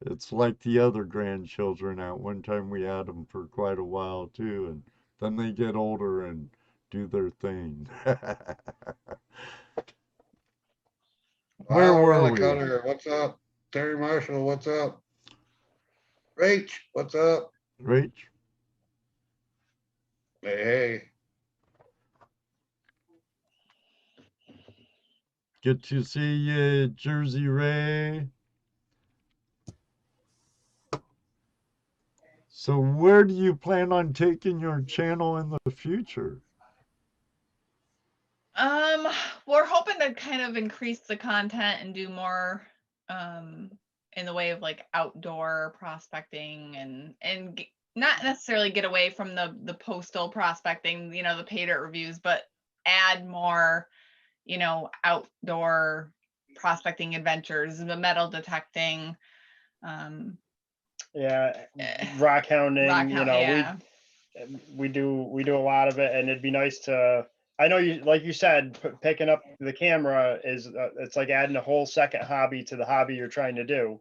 It's like the other grandchildren. At one time we had them for quite a while too, and then they get older and do their thing. Where were we? Cutter, what's up? Terry Marshall, what's up? Rach, what's up? Rach? Hey. Good to see you, Jersey Ray. So where do you plan on taking your channel in the future? We're hoping to kind of increase the content and do more in the way of like outdoor prospecting and not necessarily get away from the postal prospecting, you know, the pay dirt reviews, but add more, you know, outdoor prospecting adventures, the metal detecting, Yeah, rock hounding. You know, yeah. we do a lot of it, and it'd be nice to. I know you, like you said, picking up the camera is it's like adding a whole second hobby to the hobby you're trying to do.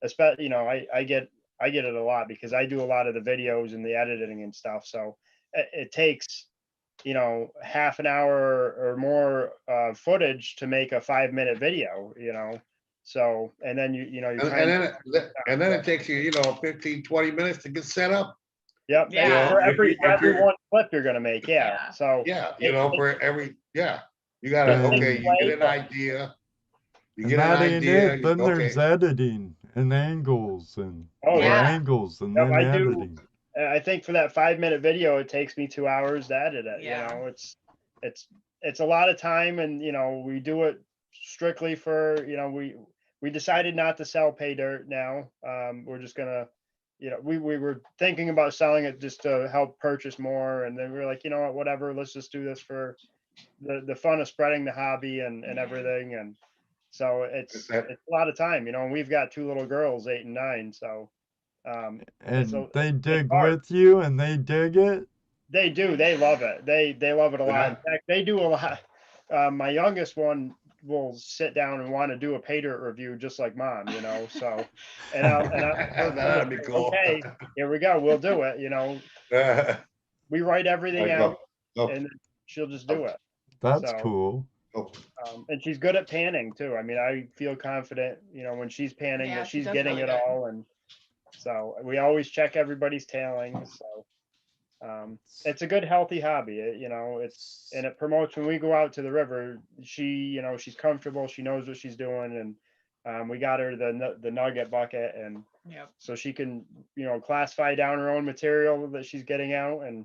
Especially, you know, I get it a lot because I do a lot of the videos and the editing and stuff. So it takes, you know, half an hour or more footage to make a 5-minute video. You know. So, and then you know, and then it takes you, you know, 15, 20 minutes to get set up. Yep. Yeah. For every one clip you're gonna make. Yeah. Yeah. So Yeah, you know, for every, you gotta, okay, you get an idea. You And get that an ain't idea. it. Then okay. there's editing and angles and Oh, yeah. angles and Yep, then I do. editing. I think for that 5-minute video, it takes me 2 hours to edit it. Yeah. You know, it's a lot of time, and you know, we do it strictly for, you know, we decided not to sell pay dirt now. We're just gonna, you know, we were thinking about selling it just to help purchase more, and then we were like, you know what, whatever, let's just do this for the fun of spreading the hobby and everything. And so it's a lot of time, you know, and we've got 2 little girls, 8 and 9. So and they dig with you and they dig it. They do. They love it. They love it a lot. In fact, they do a lot. My youngest one will sit down and want to do a pay dirt review just like mom, you know. So, and that'd be cool. Okay, here we go. We'll do it. You know, we write everything out, and she'll just do it. That's cool. And she's good at panning too. I mean, I feel confident, you know, when she's panning that she's getting really it good. all. And so we always check everybody's tailing. So it's a good, healthy hobby. You know, and it promotes when we go out to the river. You know, she's comfortable. She knows what she's doing, and we got her the nugget bucket, and so she can, you know, classify down her own material that she's getting out. And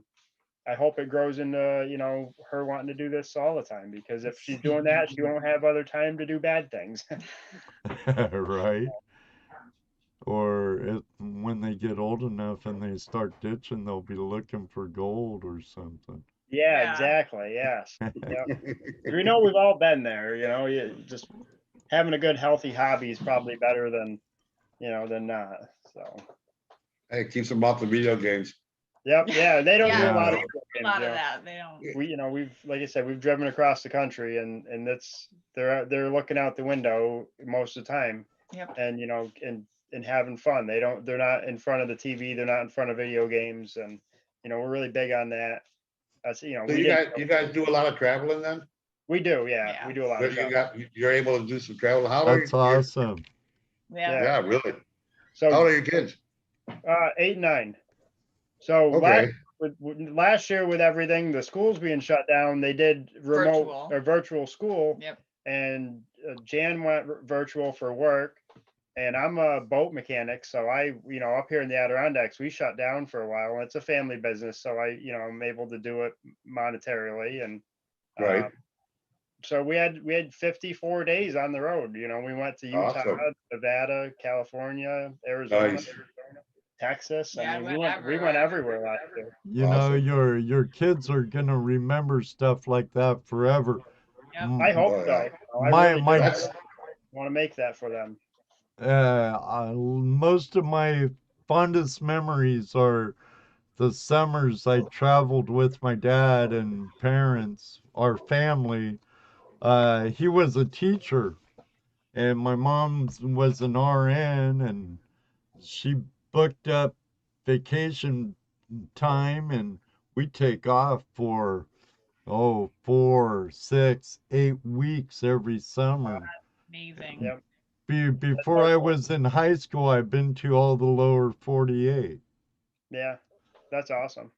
I hope it grows into, you know, her wanting to do this all the time, because if she's doing that, she won't have other time to do bad things. Right. Or when they get old enough and they start ditching, they'll be looking for gold or something. Yeah, exactly. Yes. Yep. We know we've all been there, you know, just having a good, healthy hobby is probably better than, you know, than not. So. Hey, keeps them off the video games. Yep. Yeah. They don't do a lot of games, a lot of that. They don't. We, you know, like I said, we've driven across the country, and they're looking out the window most of the time. Yep. And, you know, and having fun. They're not in front of the TV. They're not in front of video games. And, you know, we're really big on that. That's, you know, so you guys do a lot of traveling then? We do. Yeah. We do a lot of traveling. You're able to do some travel. That's awesome. Yeah. Yeah, really. So how old are your kids? 8 and 9. So Okay. last year with everything, the schools being shut down, they did remote Virtual. or virtual school. Yep. And Jan went virtual for work, and I'm a boat mechanic, so up here in the Adirondacks, we shut down for a while. And it's a family business, so I'm able to do it monetarily, and Right. so we had 54 days on the road. We went to Utah, Awesome. Nevada, California, Arizona, Nice. Texas. Yeah, I mean, we went we went everywhere. everywhere last year. You know, Awesome. your kids are gonna remember stuff like that forever. Yep. M- I hope Oh, so. yeah. I My really do. my I That's want to make that for them. most of my fondest memories are the summers I traveled with my dad and parents, our family. He was a teacher, and my mom was an RN, and she booked up vacation time, and we take off for 4, 6, 8 weeks every summer. Amazing. Yep. Before I was in high school, I've been to all the lower 48. Yeah, that's awesome.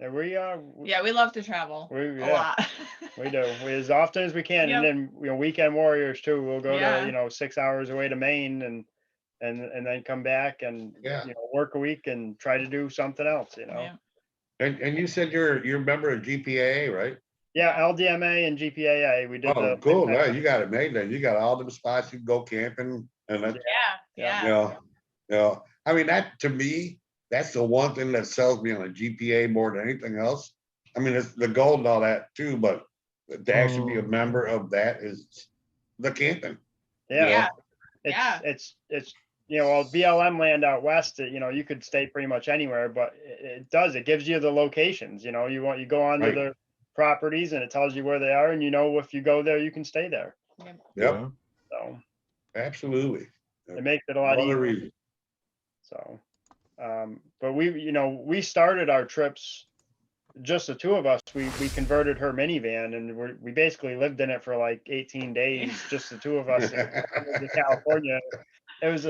And we Yeah, we love to travel we a yeah lot. we do as often as we can, Yep. and then weekend warriors too. We'll go Yeah. to 6 hours away to Maine and then come back and yeah. work a week and try to do something else. Yeah. And you said you're a member of GPA, right? Yeah, LDMA and GPAA. We did Oh, the cool. No, you got it made then. You got all them spots you can go camping and that, Yeah. you know, I mean, that to me, that's the one thing that sells me on a GPA more than anything else. I mean, it's the gold and all that too, but to actually be a member of that is the camping. Yeah. Yeah. It's BLM land out west. You could stay pretty much anywhere, but it gives you the locations. You go onto Right. the properties and it tells you where they are, and if you go there, you can stay there. Yep. Yep, So absolutely. it makes it a lot No other easier. reason. So, but we started our trips just the two of us. We converted her minivan, and we basically lived in it for like 18 days, just the two of us in California. It was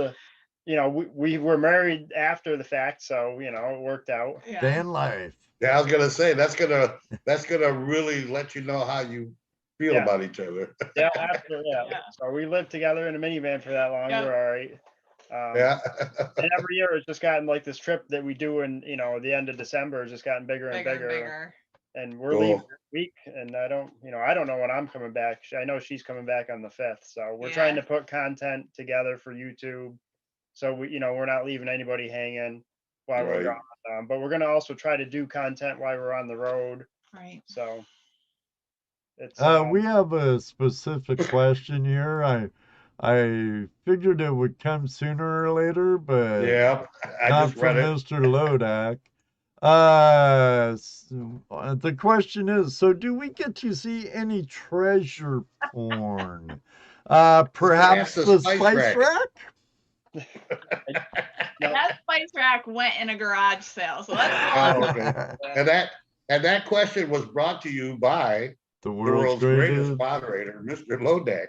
we were married after the fact, so it worked out. Yeah. Van life. Yeah, I was gonna say that's gonna really let you know how you feel Yeah. about each other. Yeah, absolutely. Yeah. Yeah. So we lived together in a minivan for that long. Yep. We're all right. Yeah. And every year it's just gotten like this trip that we do in the end of December has just gotten bigger and Bigger and bigger. bigger. And we're Cool. leaving this week, and I don't know when I'm coming back. I know she's coming back on the 5th, so we're trying to put content together for YouTube, so we're not leaving anybody hanging while we're Right. gone. But we're gonna also try to do content while we're on the road. Right. So it's We have a specific question here. I figured it would come sooner or later, but Yeah, I not just read from it. Mr. Lodak. The question is, so do we get to see any treasure porn? Perhaps the the spice spice rack. rack? That spice rack went in a garage sale, so that's Oh, okay. And that question was brought to you by The the world's world's greatest greatest. moderator, Mr. Lodak.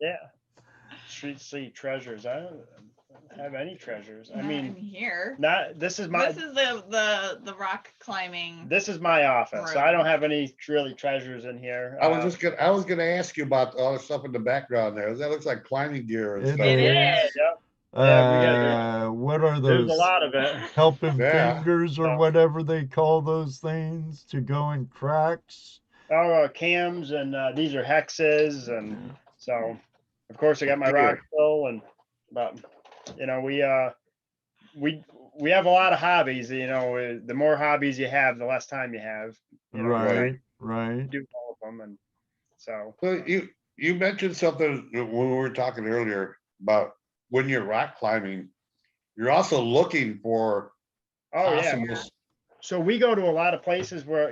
yeah. Street Street treasures. I don't have any treasures. I not mean, in here. this is This is the rock climbing. This is my office. So I don't have any really treasures in here. I was gonna ask you about all the stuff in the background there. That looks like climbing gear and It stuff. It is. is. Yep. Yeah, What are there's those? a lot of it. Helping Yeah. fingers or whatever they call those things to go in cracks. Oh, cams, and these are hexes, and so of course I got my rock fill, but we have a lot of hobbies. The more hobbies you have, the less time you have. Right. Do all of them, and so. So you mentioned something when we were talking earlier about when you're rock climbing, you're also looking for possible. Yeah. So we go to a lot of places where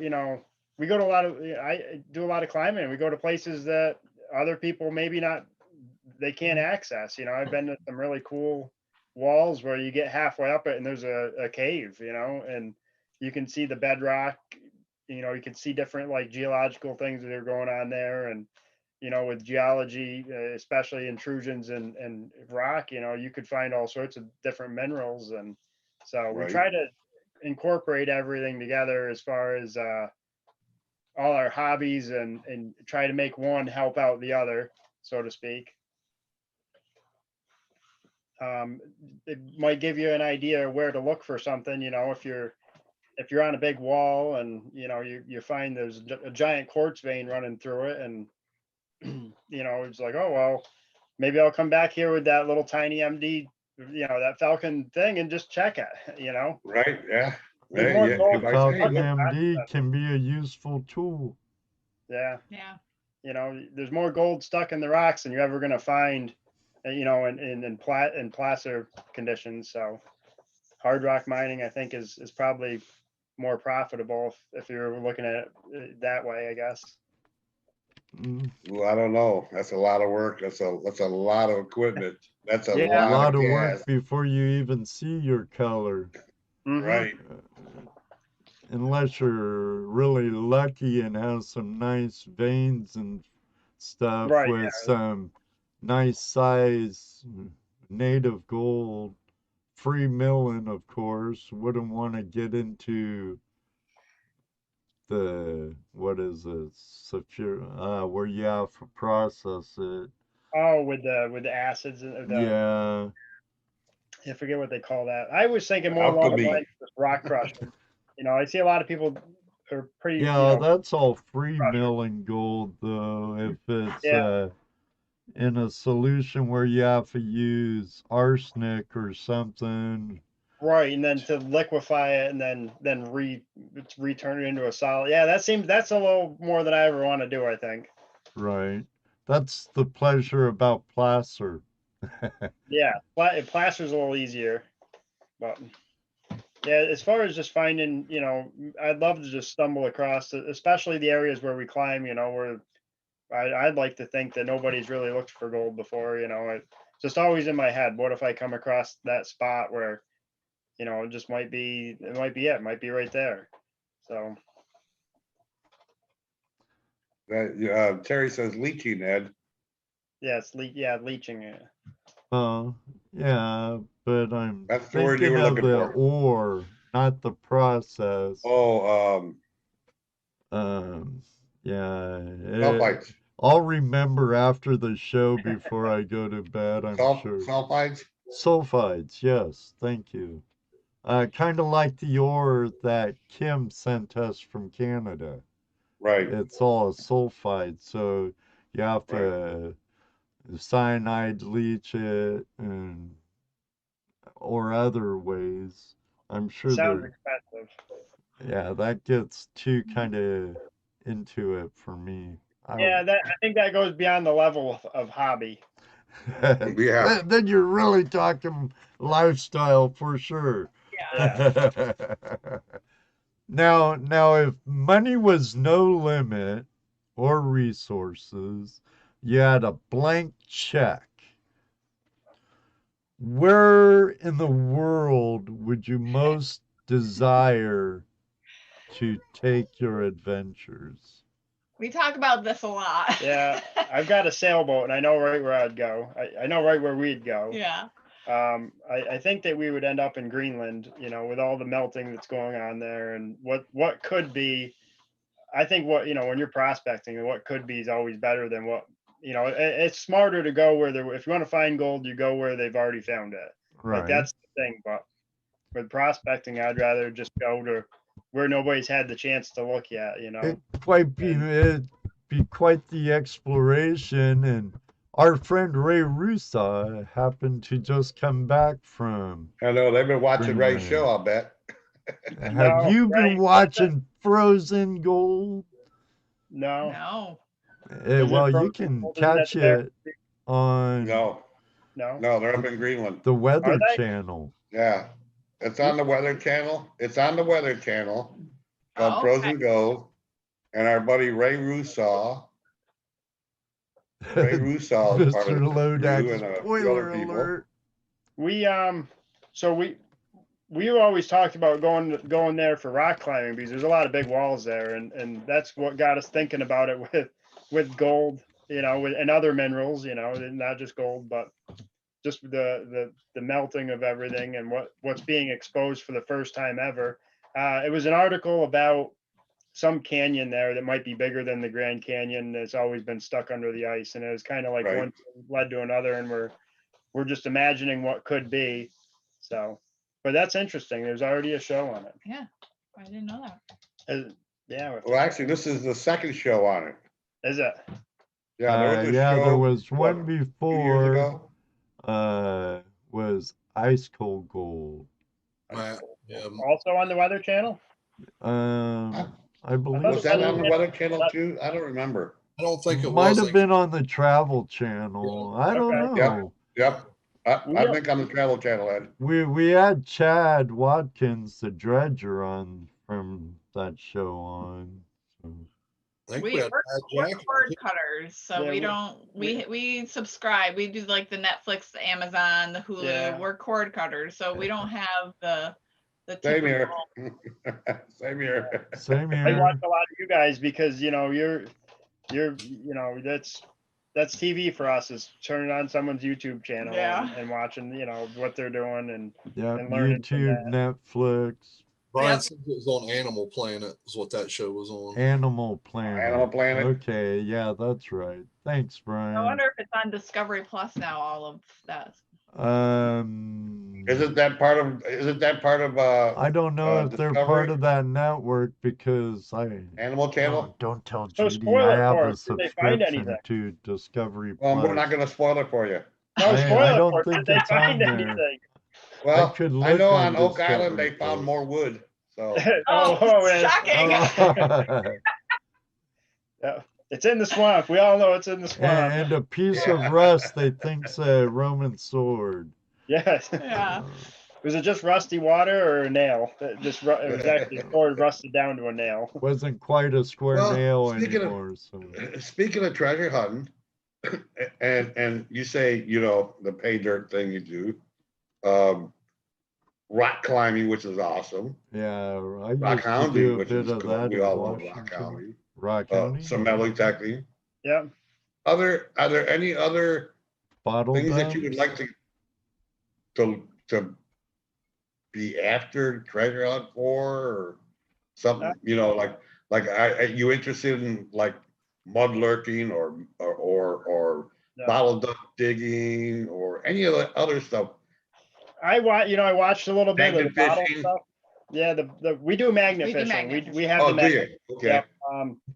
we go to a lot of I do a lot of climbing. We go to places that other people maybe not, they can't access. I've been to some really cool walls where you get halfway up it and there's a cave, and you can see the bedrock. You can see different like geological things that are going on there, and with geology, especially intrusions and rock, you could find all sorts of different minerals. And so we Right. try to incorporate everything together as far as all our hobbies and try to make one help out the other, so to speak. It might give you an idea of where to look for something, if you're on a big wall and you find there's a giant quartz vein running through it, and it's like, oh well, maybe I'll come back here with that little tiny MD, that Falcon thing, and just check it. Right. Yeah. There's Hey, more yeah, gold if I Falcon say, MD can be a useful tool. Yeah, Yeah. there's more gold stuck in the rocks than you're ever going to find, in placer conditions. So hard rock mining, I think, is probably more profitable if you're looking at it that way, I guess. well, I don't know. That's a lot of work. That's a lot of equipment. That's a Yeah. A lot lot of of gas. work before you even see your color. Mhm. Right. Unless you're really lucky and have some nice veins and stuff Right, with some nice size native gold. Free milling, of course. Wouldn't want to get into the, what is it, where you have to process it. Oh, with the acids and Yeah. I forget what they call that. I was thinking more along the Alchemy. lines of rock crushing. I see a lot of people are pretty, Yeah, that's all free milling gold, though. If it's Yeah. in a solution where you have to use arsenic or something. right, and then to liquefy it and then return it into a solid. Yeah, that's a little more than I ever want to do, I think. Right. That's the pleasure about placer. Yeah, plaster's a little easier, but yeah, as far as just finding, I'd love to just stumble across, especially the areas where we climb, where I'd like to think that nobody's really looked for gold before. It's just always in my head. What if I come across that spot where, it just might be right there. So That Terry says leaching, Ed. yeah, leaching it. Yeah, but I'm That's the word you thinking were of looking the for. ore, not the process. Oh, Yeah. sulfides. I'll remember after the show before I go to bed, I'm sure. Sulfides. Sulfides, yes, thank you. Kind of like the ore that Kim sent us from Canada. Right. It's all sulfide, so you have to cyanide leach it or other ways. I'm sure Sounds there. expensive. Yeah, that gets too kind of into it for me. Yeah, I think that goes beyond the level of hobby. Yeah. Then you're really talking lifestyle for sure. Yeah. Now, if money was no limit or resources, you had a blank check. Where in the world would you most desire to take your adventures? We talk about this a lot. Yeah, I've got a sailboat, and I know right where I'd go. I know right where we'd go. Yeah. I think that we would end up in Greenland, with all the melting that's going on there, and what could be. I think when you're prospecting, what could be is always better than what it's smarter to go where if you want to find gold, you go where they've already found it. Right. Like that's the thing. But with prospecting, I'd rather just go to where nobody's had the chance to look yet. It'd be quite the exploration, and our friend Ray Russa happened to just come back from. I know they've been watching Ray's Greenland. show, I'll bet. Have you been Ray, watching Frozen Gold? No. No. Well, you Frozen can Gold? Isn't catch that there? it on No. No, they're up in Greenland. the Weather Are they? Channel. Yeah. It's on the Weather Channel. It's on the Weather Channel called Oh, okay. Frozen Gold. And our buddy Ray Russo. Ray Russo is part of Mr. the crew Lodak, and a few spoiler other people. alert. We always talked about going there for rock climbing because there's a lot of big walls there, and that's what got us thinking about it with gold. you know, and other minerals, you know, not just gold, but just the melting of everything and what's being exposed for the first time ever. It was an article about some canyon there that might be bigger than the Grand Canyon that's always been stuck under the ice, and it was kind of like Right. one thing led to another, and we're just imagining what could be. So, but that's interesting. There's already a show on it. Yeah, I didn't know that. Yeah. Well, actually, this is the second show on it. Is it? Yeah, there was a Yeah, show. there was what, one 2 years before. ago? Was Ice Cold Gold. Yeah. Also on the Weather Channel? I believe Was that on the so. Weather Channel too? I don't remember. I don't think it Might was. have been on the Travel Channel. I don't Okay. know. Yep. I think on the Travel Channel, Ed. We had Chad Watkins, the dredger, on from that show on. So. I think We're we had Jack. cord cutters, so Yeah, we subscribe. We do like the Netflix, the Amazon, the Hulu. Yeah. We're cord cutters, so we don't have the Same here. typical. Same here. Same I here. watch a lot of you guys because, you know, you're you know, that's TV for us, is turning on someone's YouTube channel and watching, you know, what they're doing and learning from YouTube, that. Netflix. Brian Yep. said it was on Animal Planet, is what that show was on. Animal Planet. Animal Planet. Okay, yeah, that's right. Thanks, Brian. I wonder if it's on Discovery Plus now. All of that. Isn't that part of I don't know if they're part Discovery? of that network because Animal Channel? don't tell So Judy spoil I it have for a us. Did they find subscription anything? to Discovery Well, Plus. we're not going to spoil it for you. No, I spoil it don't for us. think Did they it's on find there. anything? Well, could I look know on on Oak Island they Discovery found Plus. more wood. So Shocking. Yeah. It's in the swamp. We all know it's in the swamp. and a piece of rust they think's a Roman sword. Yes. Yeah. Was it just rusty water or a nail? It was actually a sword rusted down to a nail. Wasn't quite a square Well, nail speaking of- anymore. So speaking of treasure hunting, and you say, you know, the pay dirt thing you do, rock climbing, which is awesome. yeah, I Rock used to hounding, do a which bit is of cool. that We in all love Washington. rock hounding. Rock hounding. Some metal technique. Yeah. Are there any other Bottle things that you would dumps? like to be after treasure hunt for, or something? You know, like you interested in like mud lurking or No. bottle dump digging or any of the other stuff? I watched a little bit of the Magnet bottle fishing? stuff. Yeah, we do magnet We do fishing. magnet We have Oh, the do magnet. you? Okay. Yeah.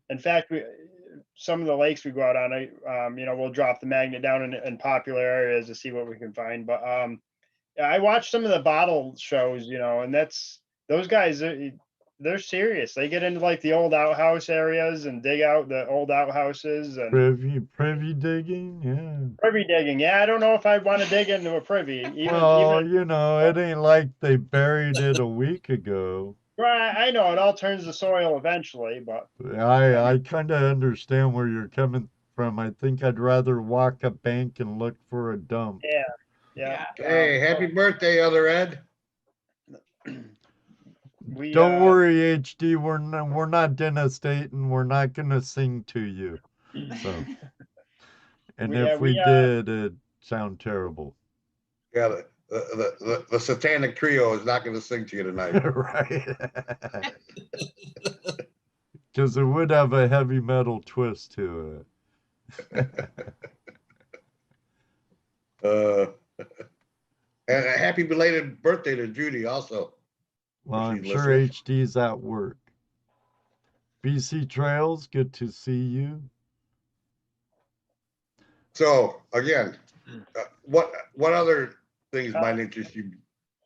In fact, some of the lakes we go out on, you know, we'll drop the magnet down in popular areas to see what we can find. But I watched some of the bottle shows, you know, and those guys, they're serious. They get into like the old outhouse areas and dig out the old outhouses and Privy digging, yeah. privy digging. Yeah, I don't know if I'd want to dig into a privy. Well, you know, it ain't like they buried it a week ago. Right, I know it all turns to soil eventually, but I kind of understand where you're coming from. I think I'd rather walk a bank and look for a dump. yeah. Hey, happy birthday, other Ed. Don't worry, HD. We're not devastating. We're not gonna sing to you. So, and if we did, it'd sound terrible. Yeah, the satanic trio is not going to sing to you tonight. Right. Because it would have a heavy metal twist to it. And a happy belated birthday to Judy also. Well, I'm she's sure listening. HD's at work. BC Trails, good to see you. So again, what other things might interest you?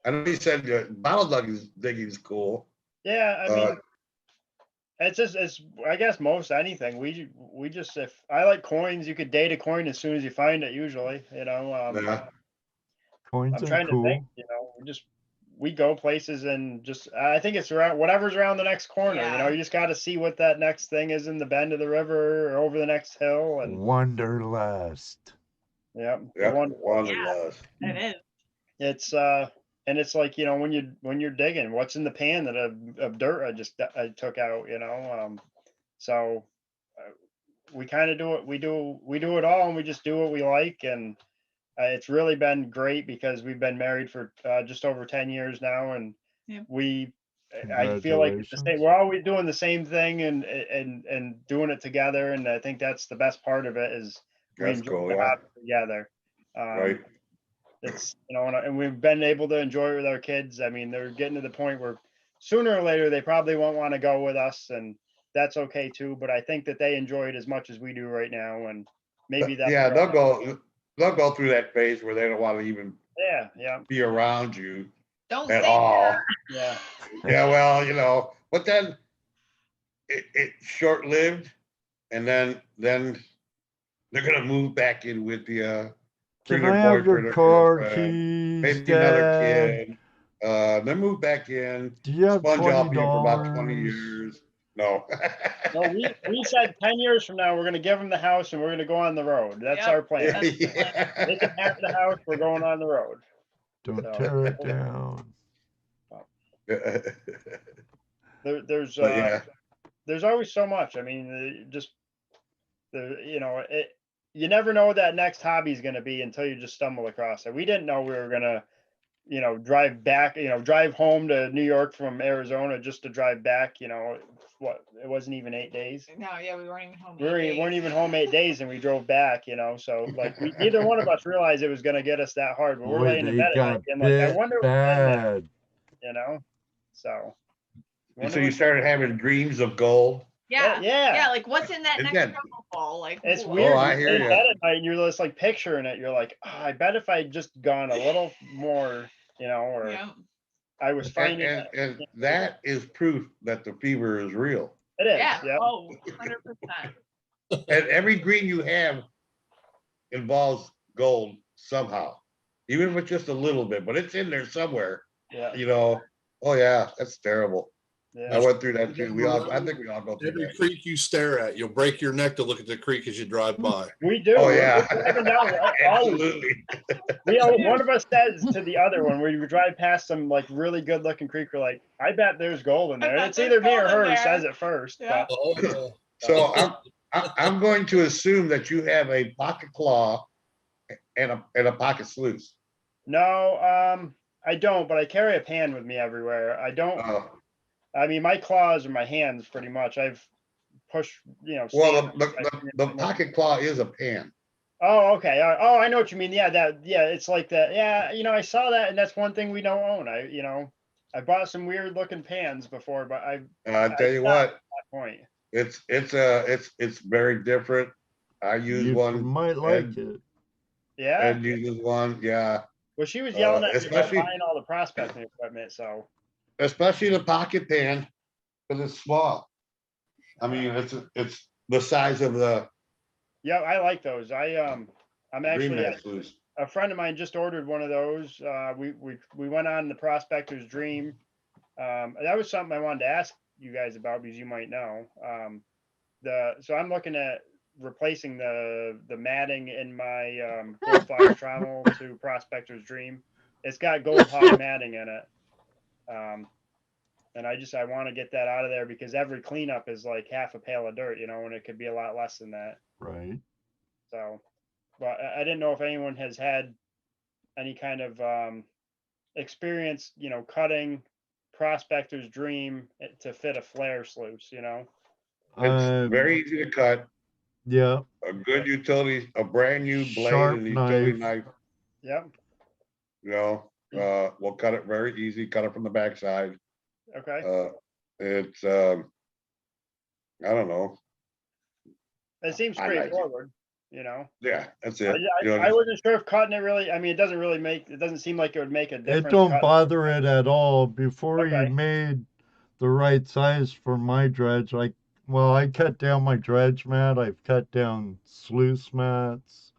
I know you said bottle digging is cool. Yeah, I mean, it's I guess most anything. We just, if I like coins, you could date a coin as soon as you find it. Usually, you know. Yeah. Coins I'm are trying cool. to think. You know, we go places and just I think it's around whatever's around the next corner. You know, you just got to see what that next thing is in the bend of the river or over the next hill and Wanderlust. yeah, Wanderlust. It is. It's and it's like, you know, when you're digging, what's in the pan of dirt I took out, you know, so we kind of do it. We do it all, and we just do what we like. And it's really been great because we've been married for just over 10 years now, and Yep. I feel like it's the same. We're always doing the same thing and doing it together. And I think that's the best part of it is we enjoy the hobby together. Right. It's, and we've been able to enjoy it with our kids. I mean, they're getting to the point where sooner or later they probably won't want to go with us, and that's okay too. But I think that they enjoy it as much as we do right now, and maybe that. Yeah, they'll go through that phase where they don't want to even be around you. Don't at say all. that. Yeah, well, but then it's short-lived, and then they're gonna move back in with the Can bring I their have boyfriend your or car girlfriend, keys, maybe another Dad? kid. Then move back in, Do you have sponge off you for about $20? 20 years. No. No, we said 10 years from now we're gonna give them the house and we're gonna go on the road. That's our plan. That's the plan. They can have the house. We're going on the road. Don't So, tear it down. There's But yeah. there's always so much. I mean, you never know what that next hobby is going to be until you just stumble across it. We didn't know we were going to, drive home to New York from Arizona just to drive back, it wasn't even 8 days. No, yeah, we weren't even home. We weren't even home 8 days and we drove back, so like neither one of us realized it was going to get us that hard, but we're laying in bed at night and like, I wonder bad. So. And so you started having dreams of gold. Yeah. Like what's in that next Again, struggle ball? Like it's weird. I hear you. At night and you're just like picturing it. You're like, I bet if I'd just gone a little more, or I was finding and that is proof that the fever is real. It is. Yeah. Oh, 100%. And every green you have involves gold somehow, even if it's just a little bit, but it's in there somewhere. Yeah. Oh yeah, that's terrible. Yeah. I went through that too. I think we all go through Every that. creek you stare at, you'll break your neck to look at the creek as you drive by. We do. Oh yeah. Absolutely. One of us says to the other one, where you drive past some like really good looking creek, we're like, I bet there's gold in there. And it's either me or her who says it first. Yeah. But, So I'm going to assume that you have a pocket claw and a pocket sluice. No, I don't, but I carry a pan with me everywhere. I don't. I mean, my claws are my hands pretty much. I've pushed, Well, the pocket claw is a pan. Oh, okay. Oh, I know what you mean. Yeah, it's like that. Yeah, I saw that, and that's one thing we don't own. I bought some weird looking pans before, but I tell you what, at that point. It's very different. I use one. You might like it. Yeah. And uses one. Yeah. Well, she was yelling at me about especially- buying all the prospecting equipment, so. Especially the pocket pan, because it's small. I mean, it's the size of the. Yeah, I like those. I'm actually sluice. a friend of mine just ordered one of those. We went on the Prospector's Dream. That was something I wanted to ask you guys about because you might know. So I'm looking at replacing the matting in my Gold Fire Travel to Prospector's Dream. It's got gold hog matting in it. And I want to get that out of there because every cleanup is like half a pail of dirt, and it could be a lot less than that. Right. So, but I didn't know if anyone has had any kind of experience, Prospector's Prospector's Dream to fit a flare sluice, It's very easy to cut. Yeah. A good utility, a brand new blade Sharp and utility knife. Yep. We'll cut it very easy. Cut it from the backside. Okay. It's I don't know. It seems I like it. straightforward, Yeah, that's it. I wasn't sure if cutting it really. I mean, it doesn't seem like it would make a difference. It don't bother it at all. Before Okay. you made the right size for my dredge, I cut down my dredge mat. I've cut down sluice mats.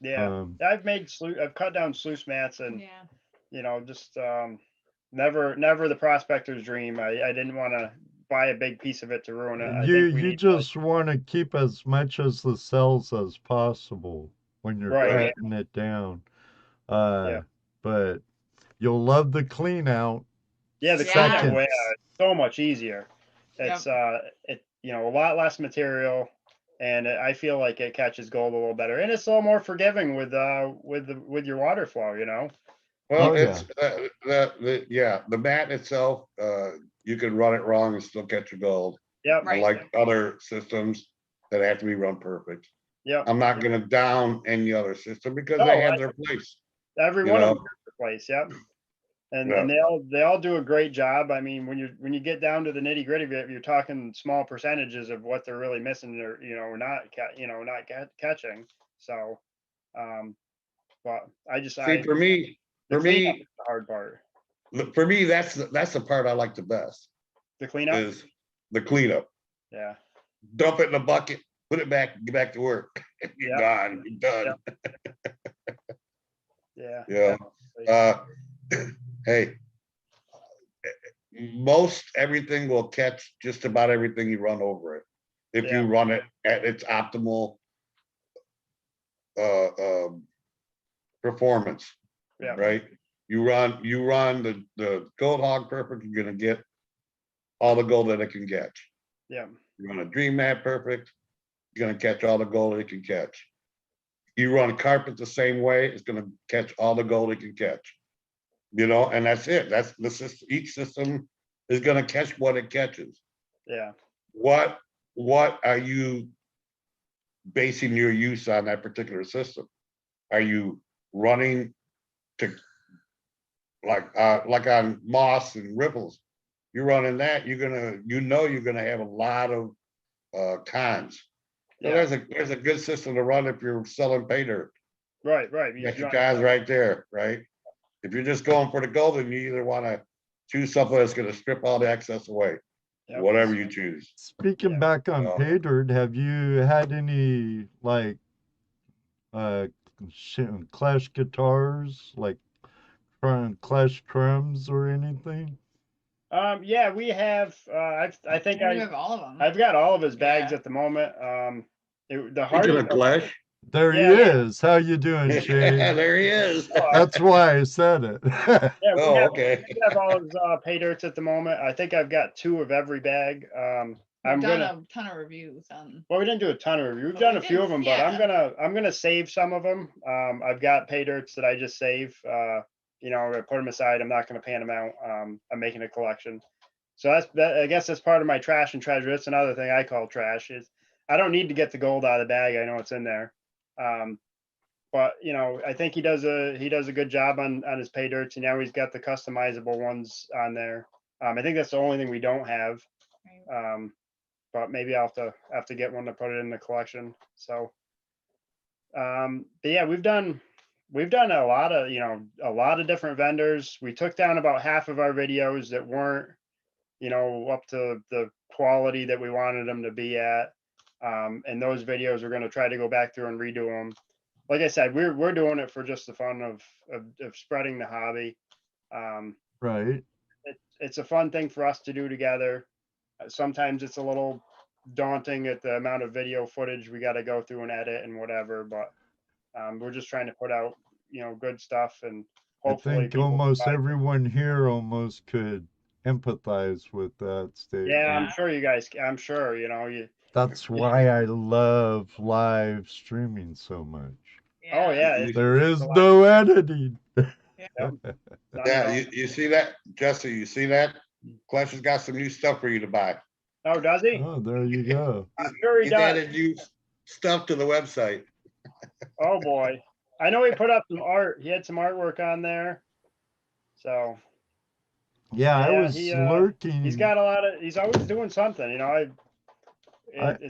Yeah, I've cut down sluice mats and just never the Prospector's Dream. I didn't want to buy a big piece of it to ruin it. You just want to keep as much as the cells as possible when you're cutting it down. But you'll love the clean out. Yeah, the clean out way so much easier. It's a lot less material. and I feel like it catches gold a little better, and it's a little more forgiving with your water flow, you know. Well, Oh, it's the mat itself, you can run it wrong and still catch your gold. Yep. Right. Unlike other systems that have to be run perfect. Yep. I'm not gonna down any other system because No, they have their place. Every you one of know? them has their place. Yep. And Yeah. and they all do a great job. I mean, when you get down to the nitty gritty of it, you're talking small percentages of what they're really missing, or not catching. So, but See, for me, the cleanup is the hard part. that's the part I like the best The cleanup. is the cleanup. Yeah. Dump it in the bucket, put it back, get back to work. You're gone. You're done. Yeah. Yeah. Hey, most everything will catch just about everything you run over it. If you run it at its optimal performance, Yeah. right? You run the gold hog perfect, you're gonna get all the gold that it can catch. Yeah. You run a dream mat perfect, you're gonna catch all the gold it can catch. You run carpet the same way, it's gonna catch all the gold it can catch. And that's it. That's the system. Each system is gonna catch what it catches. Yeah. What are you basing your use on that particular system? Are you running to like on moss and ripples? You're running that, you're gonna have a lot of cons. So there's a good system to run if you're selling pay dirt. Right. You got your guys right there, right? If you're just going for the gold, then you either want to choose something that's going to strip all the excess away, whatever you choose. Speaking back on pay dirt, have you had any like Clash guitars, like Clash drums or anything? Yeah, we have. I think I have all of them. I've got all of his bags at the moment. The hardest. Clash. There he is. How you doing, Shane? Yeah, there he is. That's why I said it. Yeah, okay. we have all his pay dirts at the moment. I think I've got 2 of every bag. We've done a ton of reviews on. Well, we didn't do a ton of reviews. We've done a few of them, but I'm gonna save some of them. I've got pay dirts that I just save. I put them aside. I'm not gonna pan them out. I'm making a collection. So I guess that's part of my trash and treasure. That's another thing I call trash. Is I don't need to get the gold out of the bag. I know it's in there. But I think he does a good job on his pay dirts, and now he's got the customizable ones on there. I think that's the only thing we don't have. But maybe I'll have to get one to put it in the collection. So, but yeah, we've done a lot of different vendors. We took down about half of our videos that weren't, up to the quality that we wanted them to be at. And those videos we're going to try to go back through and redo them. Like I said, we're doing it for just the fun of spreading the hobby. Right. It's a fun thing for us to do together. Sometimes it's a little daunting at the amount of video footage we got to go through and edit and whatever, but we're just trying to put out, good stuff, and hopefully I think almost everyone here almost could empathize with that statement. Yeah, I'm sure you guys. I'm sure That's why I love live streaming so much. Yeah. Oh yeah, There is no editing. Yeah, you see that, Jesse? You see that? Clash has got some new stuff for you to buy. Oh, does he? Oh, there you go. I'm sure he He's does. added new stuff to the website. Oh boy, I know he put up some art. He had some artwork on there. So. Yeah, I was lurking. He's got a lot of. He's always doing something. It's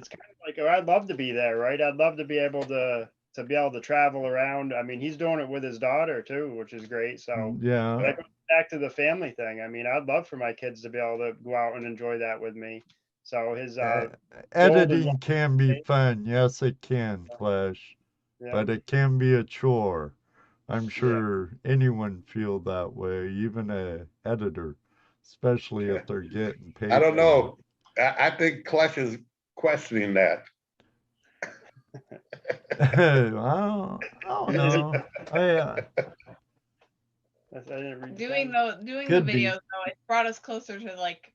kind of like I'd love to be there, right? I'd love to be able to travel around. I mean, he's doing it with his daughter too, which is great. So yeah, that goes back to the family thing. I mean, I'd love for my kids to be able to go out and enjoy that with me. So his editing can be fun. Yes, it can, Clash, but it can be a chore. I'm sure anyone feel that way, even a editor, especially if they're getting paid. I don't know. I think Clash is questioning that. I don't know. Doing the videos though, it brought us closer to like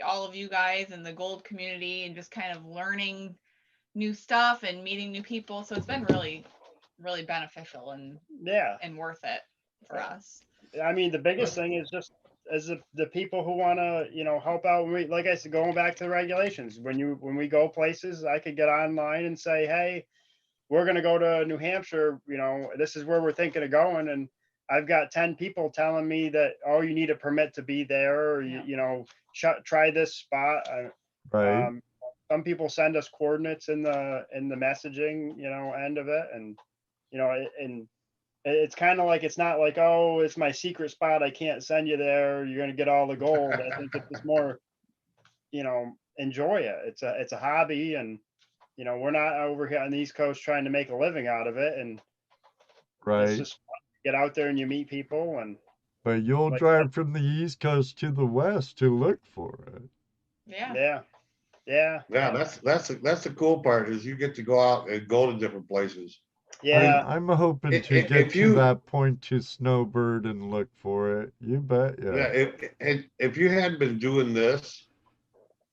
all of you guys and the gold community, and just kind of learning new stuff and meeting new people. So it's been really, really beneficial and Yeah. worth it for us. I mean, the biggest thing is just as the people who want to, you know, help out. Like I said, going back to the regulations, when we go places, I could get online and say, hey, we're going to go to New Hampshire. You know, this is where we're thinking of going. And I've got 10 people telling me that, oh, you need a permit to be there. Or, you know, try this spot. Right. Some people send us coordinates in the messaging, you know, end of it. And, you know, and it's kind of like, it's not like, oh, it's my secret spot, I can't send you there, you're going to get all the gold. I think it's just more, you know, enjoy it. It's a hobby, and you know, we're not over here on the East Coast trying to make a living out of it, and it's Right. just fun. Get out there and you meet people, and But you'll like drive from the East Coast to the West to look for it. Yeah. yeah. that's the cool part is you get to go out and go to different places. Yeah. I'm hoping to If get to you- that point to snowbird and look for it. You bet. Yeah, Yeah. if you hadn't been doing this,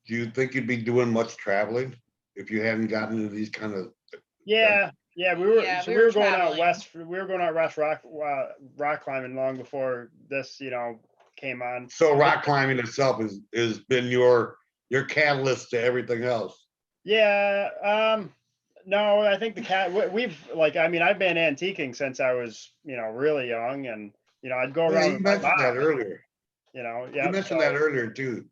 do you think you'd be doing much traveling if you hadn't gotten into these kind of? Yeah, we were. Yeah, So we we were were going out traveling. west. We were going out west rock climbing long before this, you know, came on. So rock climbing itself is been your catalyst to everything else. Yeah. No, I think we've like, I mean, I've been antiquing since I was, you know, really young, and you know, I'd go Oh, around yeah, you with my mentioned that mom, earlier. you know. You Yeah. mentioned that earlier too.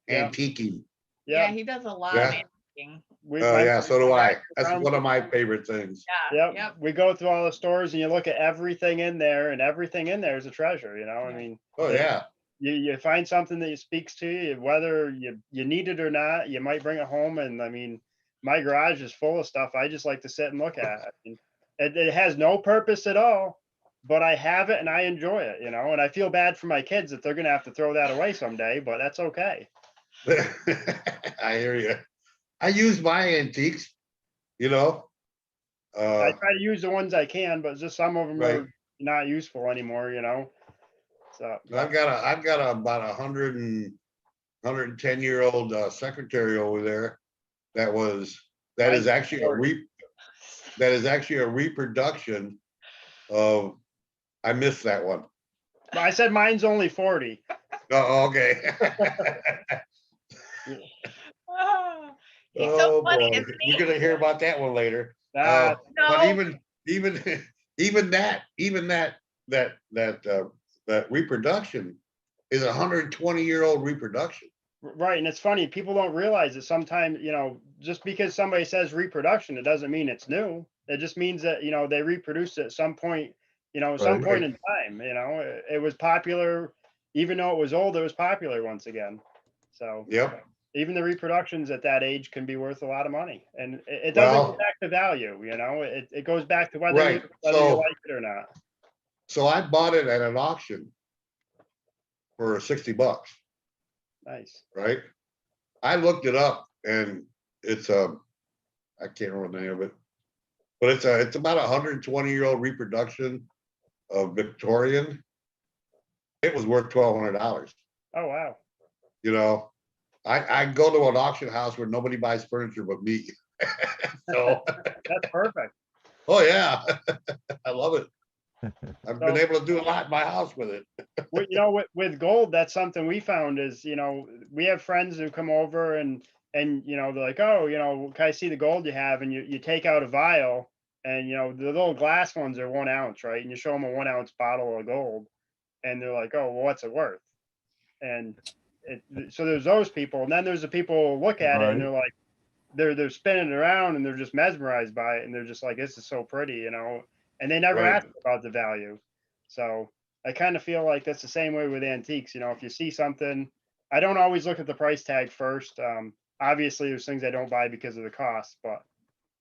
Yeah. Antiquing. Yeah, Yeah. he does a lot Yeah. of antiquing. Oh yeah, so do I. That's around one of with- my favorite things. Yeah. Yep. We go through all the stores and you look at everything in there, and everything in there is a treasure, you know. I Yeah. mean, Oh yeah. you find something that speaks to you, whether you need it or not, you might bring it home. And I mean, my garage is full of stuff I just like to sit and look at. I mean, it has no purpose at all, but I have it and I enjoy it, you know. And I feel bad for my kids that they're gonna have to throw that away someday, but that's okay. I hear you. I use my antiques, you know. I try to use the ones I can, but just some of them Right. are not useful anymore, you know. So I've got about 110-year-old secretary over there that is actually a reproduction of. I missed that one. I said mine's only 40. Oh, okay. Ah, he's Oh so funny, boy, isn't he? you're gonna hear about that one later. Ah, But No. even that reproduction is a 120-year-old reproduction. right. And it's funny, people don't realize that sometimes, you know, just because somebody says reproduction, it doesn't mean it's new. It just means that, you know, they reproduced it at some point, you know, some Right. point in time, you know, it was popular, even though it was old, it was popular once again. So Yep. even the reproductions at that age can be worth a lot of money. And it doesn't Well- go back to value, you know, it goes back to whether, Right. you So- like it or not. So I bought it at an auction for $60, Nice. right? I looked it up and it's I can't remember the name of it, but it's about a 120-year-old reproduction of Victorian. It was worth $1,200. Oh, wow. You know, I go to an auction house where nobody buys furniture but me. So, That's perfect. oh yeah, I love it. I've been So- able to do a lot in my house with it. You know, with gold, that's something we found is, you know, we have friends who come over and you know, they're like, oh, you know, can I see the gold you have? And you take out a vial, and you know, the little glass ones are 1 ounce, right? And you show them a 1 ounce bottle of gold, and they're like, oh, well, what's it worth? And so there's those people, and then there's the people who look at it and they're like, they're spinning around and they're just mesmerized by it, and they're just like, this is so pretty, you know, and they never Right. ask about the value. So I kind of feel like that's the same way with antiques. You know, if you see something, I don't always look at the price tag first. Obviously, there's things I don't buy because of the cost, but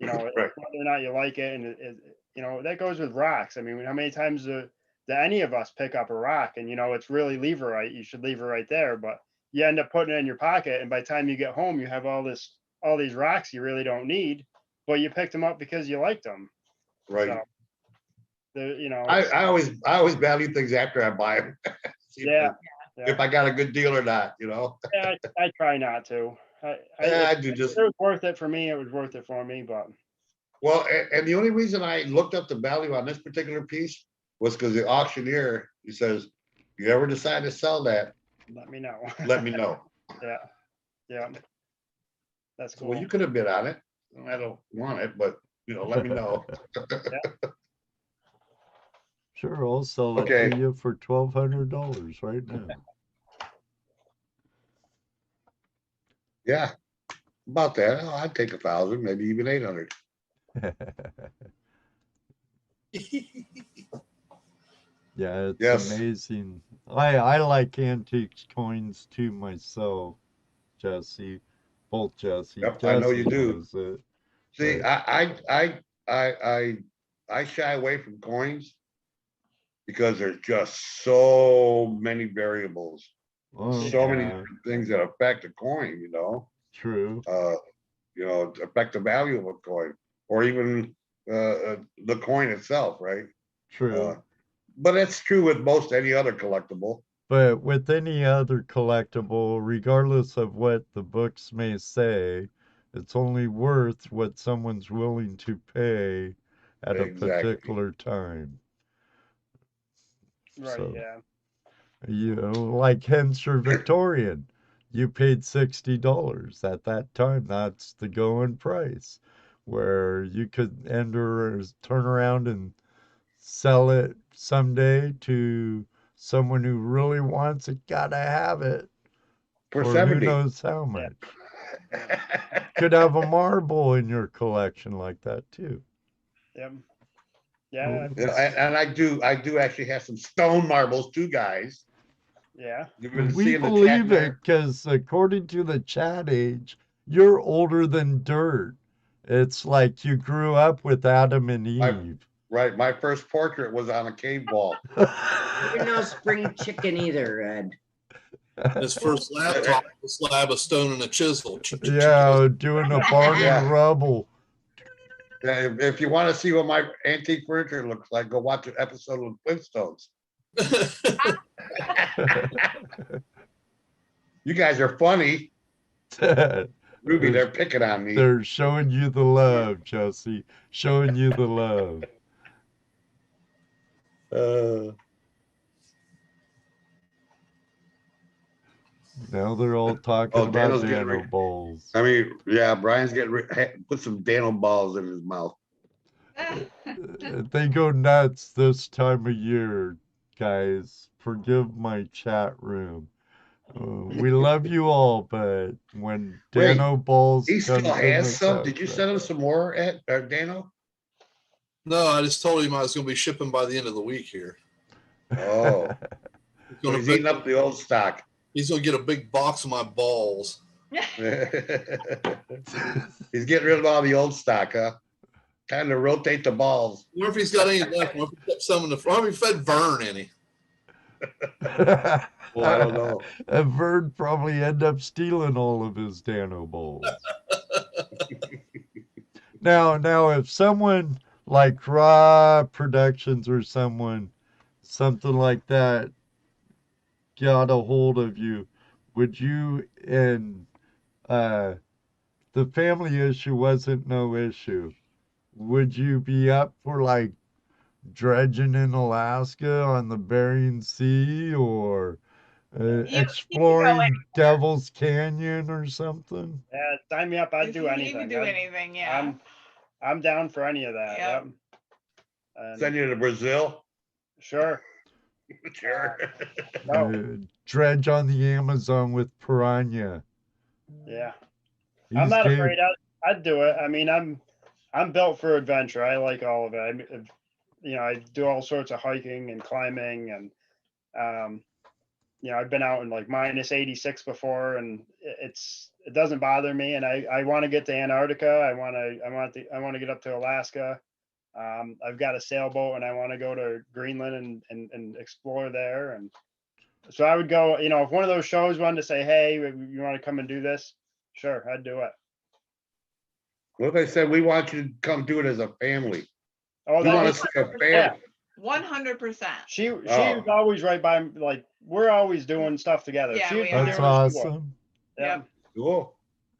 you know, Right. whether or not you like it, and you know, that goes with rocks. I mean, how many times do any of us pick up a rock and you know it's really leverite? You should leave it right there, but you end up putting it in your pocket, and by the time you get home, you have all these rocks you really don't need, but you picked them up because you liked them. Right. So, you know, I always value things after I buy them. Yeah. If I got a good deal or not, you know. yeah, I try not to. I do just. It was worth it for me. It was worth it for me, but. Well, and the only reason I looked up the value on this particular piece was because the auctioneer, he says, you ever decide to sell that, Let me know. let me know. Yeah. That's cool. Well, you could have bid on it. I don't want it, but let me know. Sure, I'll sell it Okay. to you for $1,200 right now. Yeah, about that. Oh, I'd take 1,000, maybe even 800. Yeah, it's Yes. amazing. I like antique coins too myself, Jesse. Both Jesse. Yep, Jesse I know you do. knows it. See, but- I shy away from coins because there's just so many variables, Oh, so many yeah, different things that affect a coin. true. Affect the value of a coin, or even the coin itself, right? True. But that's true with most any other collectible. But with any other collectible, regardless of what the books may say, it's only worth what someone's willing to pay at a Exactly. particular time. Right. So, Yeah. like Hensher Victorian, you paid $60 at that time. That's the going price, where you could turn around and sell it someday to someone who really wants it, gotta have it For who 70. knows how much. Could have a marble in your collection like that too. Yep. Yeah. And I do actually have some stone marbles too, guys. Yeah. You've been We seeing the believe chat it there. because according to the chat age, you're older than dirt. It's like you grew up with Adam and Eve. Right. My first portrait was on a cave wall. You're no spring chicken either, Ed. His first laptop was a slab of stone and a chisel. Yeah, doing a barn Yeah. and rubble. Yeah, if you want to see what my antique furniture looks like, go watch an episode of Flintstones. You guys are funny. Ruby, they're picking on me. They're showing you the love, Jesse. Showing you the love. Now they're all talking about Daniel's getting nano balls. I mean, yeah, Brian's put some Dano balls in his mouth. They go nuts this time of year, guys. Forgive my chat room. We love you all, but when Dano balls He still comes in has the some. Did you subject- send him some more, Dano? No, I just told him I was going to be shipping by the end of the week here. Oh, so he's eating up the old stock. He's going to get a big box of my balls. He's getting rid of all the old stock, huh? Time to rotate the balls. I wonder if he's got any left. I wonder if he kept some in the front. I wonder if he fed Vern any. Well, I don't know. And Vern probably end up stealing all of his Dano balls. Now, if someone like Raw Productions or something like that got a hold of you, would you, and the family issue wasn't no issue, would you be up for like dredging in Alaska on the Bering Sea or exploring Devil's Canyon or something? Yeah. Sign me up. I'd do You anything. can do anything. Yeah. I'm down for any of that. Yep. Yep. And Send you to Brazil? sure. Sure. No. Dredge on the Amazon with piranha. Yeah. He's I'm not game- afraid. I'd do it. I mean, I'm built for adventure. I like all of it. I do all sorts of hiking and climbing, and I've been out in like minus 86 before, and it doesn't bother me. And I want to get to Antarctica. I want to get up to Alaska. I've got a sailboat, and I want to go to Greenland and explore there. And so I would go. If one of those shows wanted to say, "Hey, you want to come and do this?" Sure, I'd do it. What if they said, we want you to come do it as a family? Oh, We want to that's see a family. 100%. she was always right by, like, we're always doing stuff together. Yeah, She would we be are. That's there when she was. awesome. Yeah. Cool.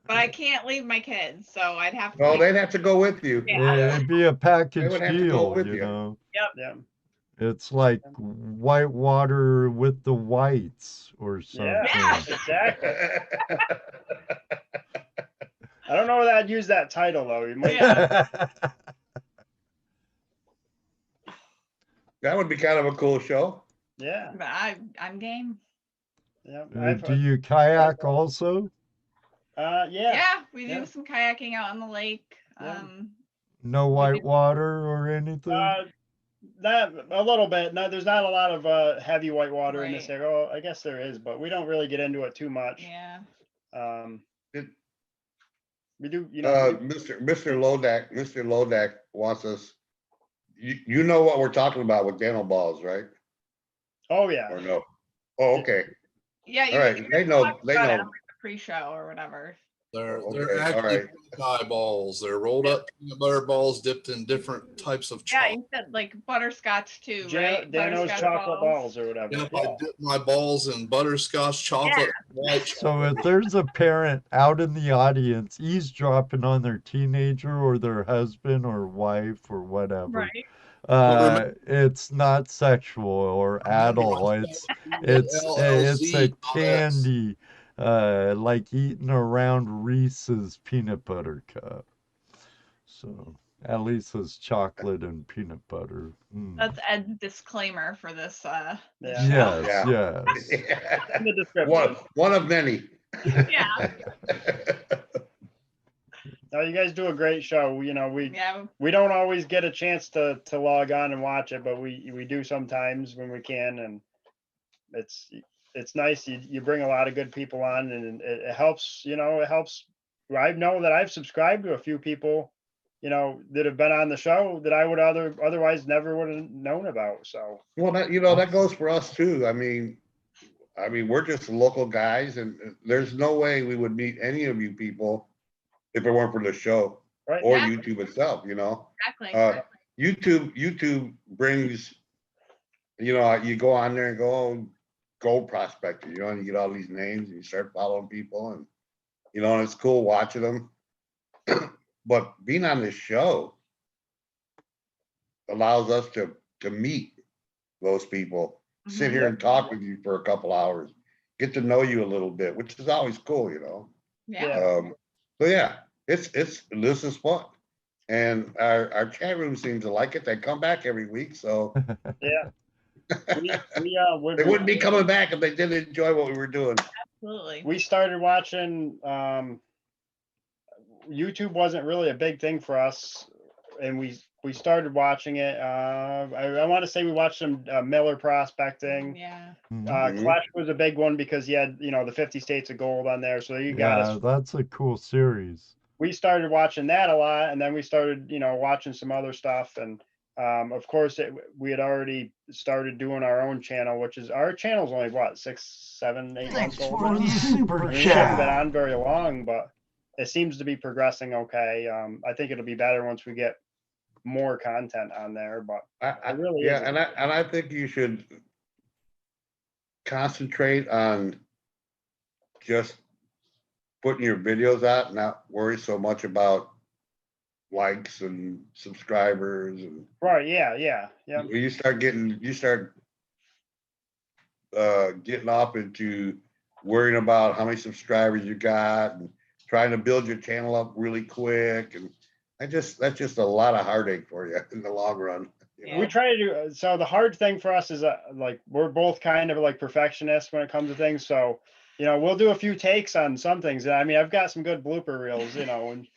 but I can't leave my kids, so I'd have to. Oh, leave- they'd have to go with you. Yeah. It'd be a package would have to go deal, with you you. know. Yeah. It's like whitewater with the whites or something. Yeah. Exactly. I don't know that I'd use that title though. You might. Yeah. That would be kind of a cool show. Yeah. But I'm game. Yeah. Do you kayak also? Yeah. Yeah, we do Yeah. some kayaking out on the lake. Yeah. No whitewater or anything? That a little bit. No, there's not a lot of heavy whitewater in this Right. area. Oh, I guess there is, but we don't really get into it too much. Yeah. We do, you know. Mr. Lodak wants us. You know what we're talking about with dental balls, right? Oh yeah. Or no? Oh, okay. Yeah, All right. They know. They about it know. on the pre-show or whatever. They're Okay, they're all actually right. pie balls. They're rolled up peanut butter balls dipped in different types of Yeah, chocolate. you said like butterscotch too, right? Dano's Butterscotch chocolate balls or whatever. Yep, I dip my balls in butterscotch chocolate, white So if chocolate. there's a parent out in the audience eavesdropping on their teenager or their husband or wife or whatever, Right. it's not sexual or adult. It's a candy, like eating around Reese's peanut butter cup. So at least it's chocolate and peanut butter. That's Ed's disclaimer for this. Yeah. show. Yes. In the description. One of many. Yeah. No, you guys do a great show. You know, Yeah. we don't always get a chance to log on and watch it, but we do sometimes when we can, and it's nice. You bring a lot of good people on, and it helps. You know, it helps. I know that I've subscribed to a few people, you know, that have been on the show that I would otherwise never would have known about. So Well, that goes for us too. I mean, we're just local guys, and there's no way we would meet any of you people if it weren't for the show right. or Yeah. YouTube itself. You know, Exactly. YouTube brings, you know, you go on there and go, oh, Gold Prospector, you know, and you get all these names and you start following people, and you know, and it's cool watching them. But being on this show allows us to meet those people, sit here and talk with you for a couple hours, get to know you a little bit, which is always cool, you know. Yeah. So yeah, this is fun, and our chat room seems to like it. They come back every week, so Yeah. they wouldn't be coming back if they didn't enjoy what we were doing. Absolutely. We started watching. YouTube wasn't really a big thing for us, and we started watching it. I want to say we watched some Miller prospecting. Yeah. Clash was a big one because he had, you know, the 50 States of Gold on there. So you got us. That's a cool series. We started watching that a lot, and then we started, you know, watching some other stuff. And of course, we had already started doing our own channel, which is our channel's only what 6, 7, 8 months old. for the super We haven't been chat. on very long, but it seems to be progressing okay. I think it'll be better once we get more content on there, but I it really yeah, is. and I think you should concentrate on just putting your videos out, not worry so much about likes and subscribers, and Right, yeah. you start getting off into worrying about how many subscribers you got and trying to build your channel up really quick, and that's just a lot of heartache for you in the long run. You know? We try to do, so the hard thing for us is like, we're both kind of like perfectionists when it comes to things. So, you know, we'll do a few takes on some things. I mean, I've got some good blooper reels, you know, and,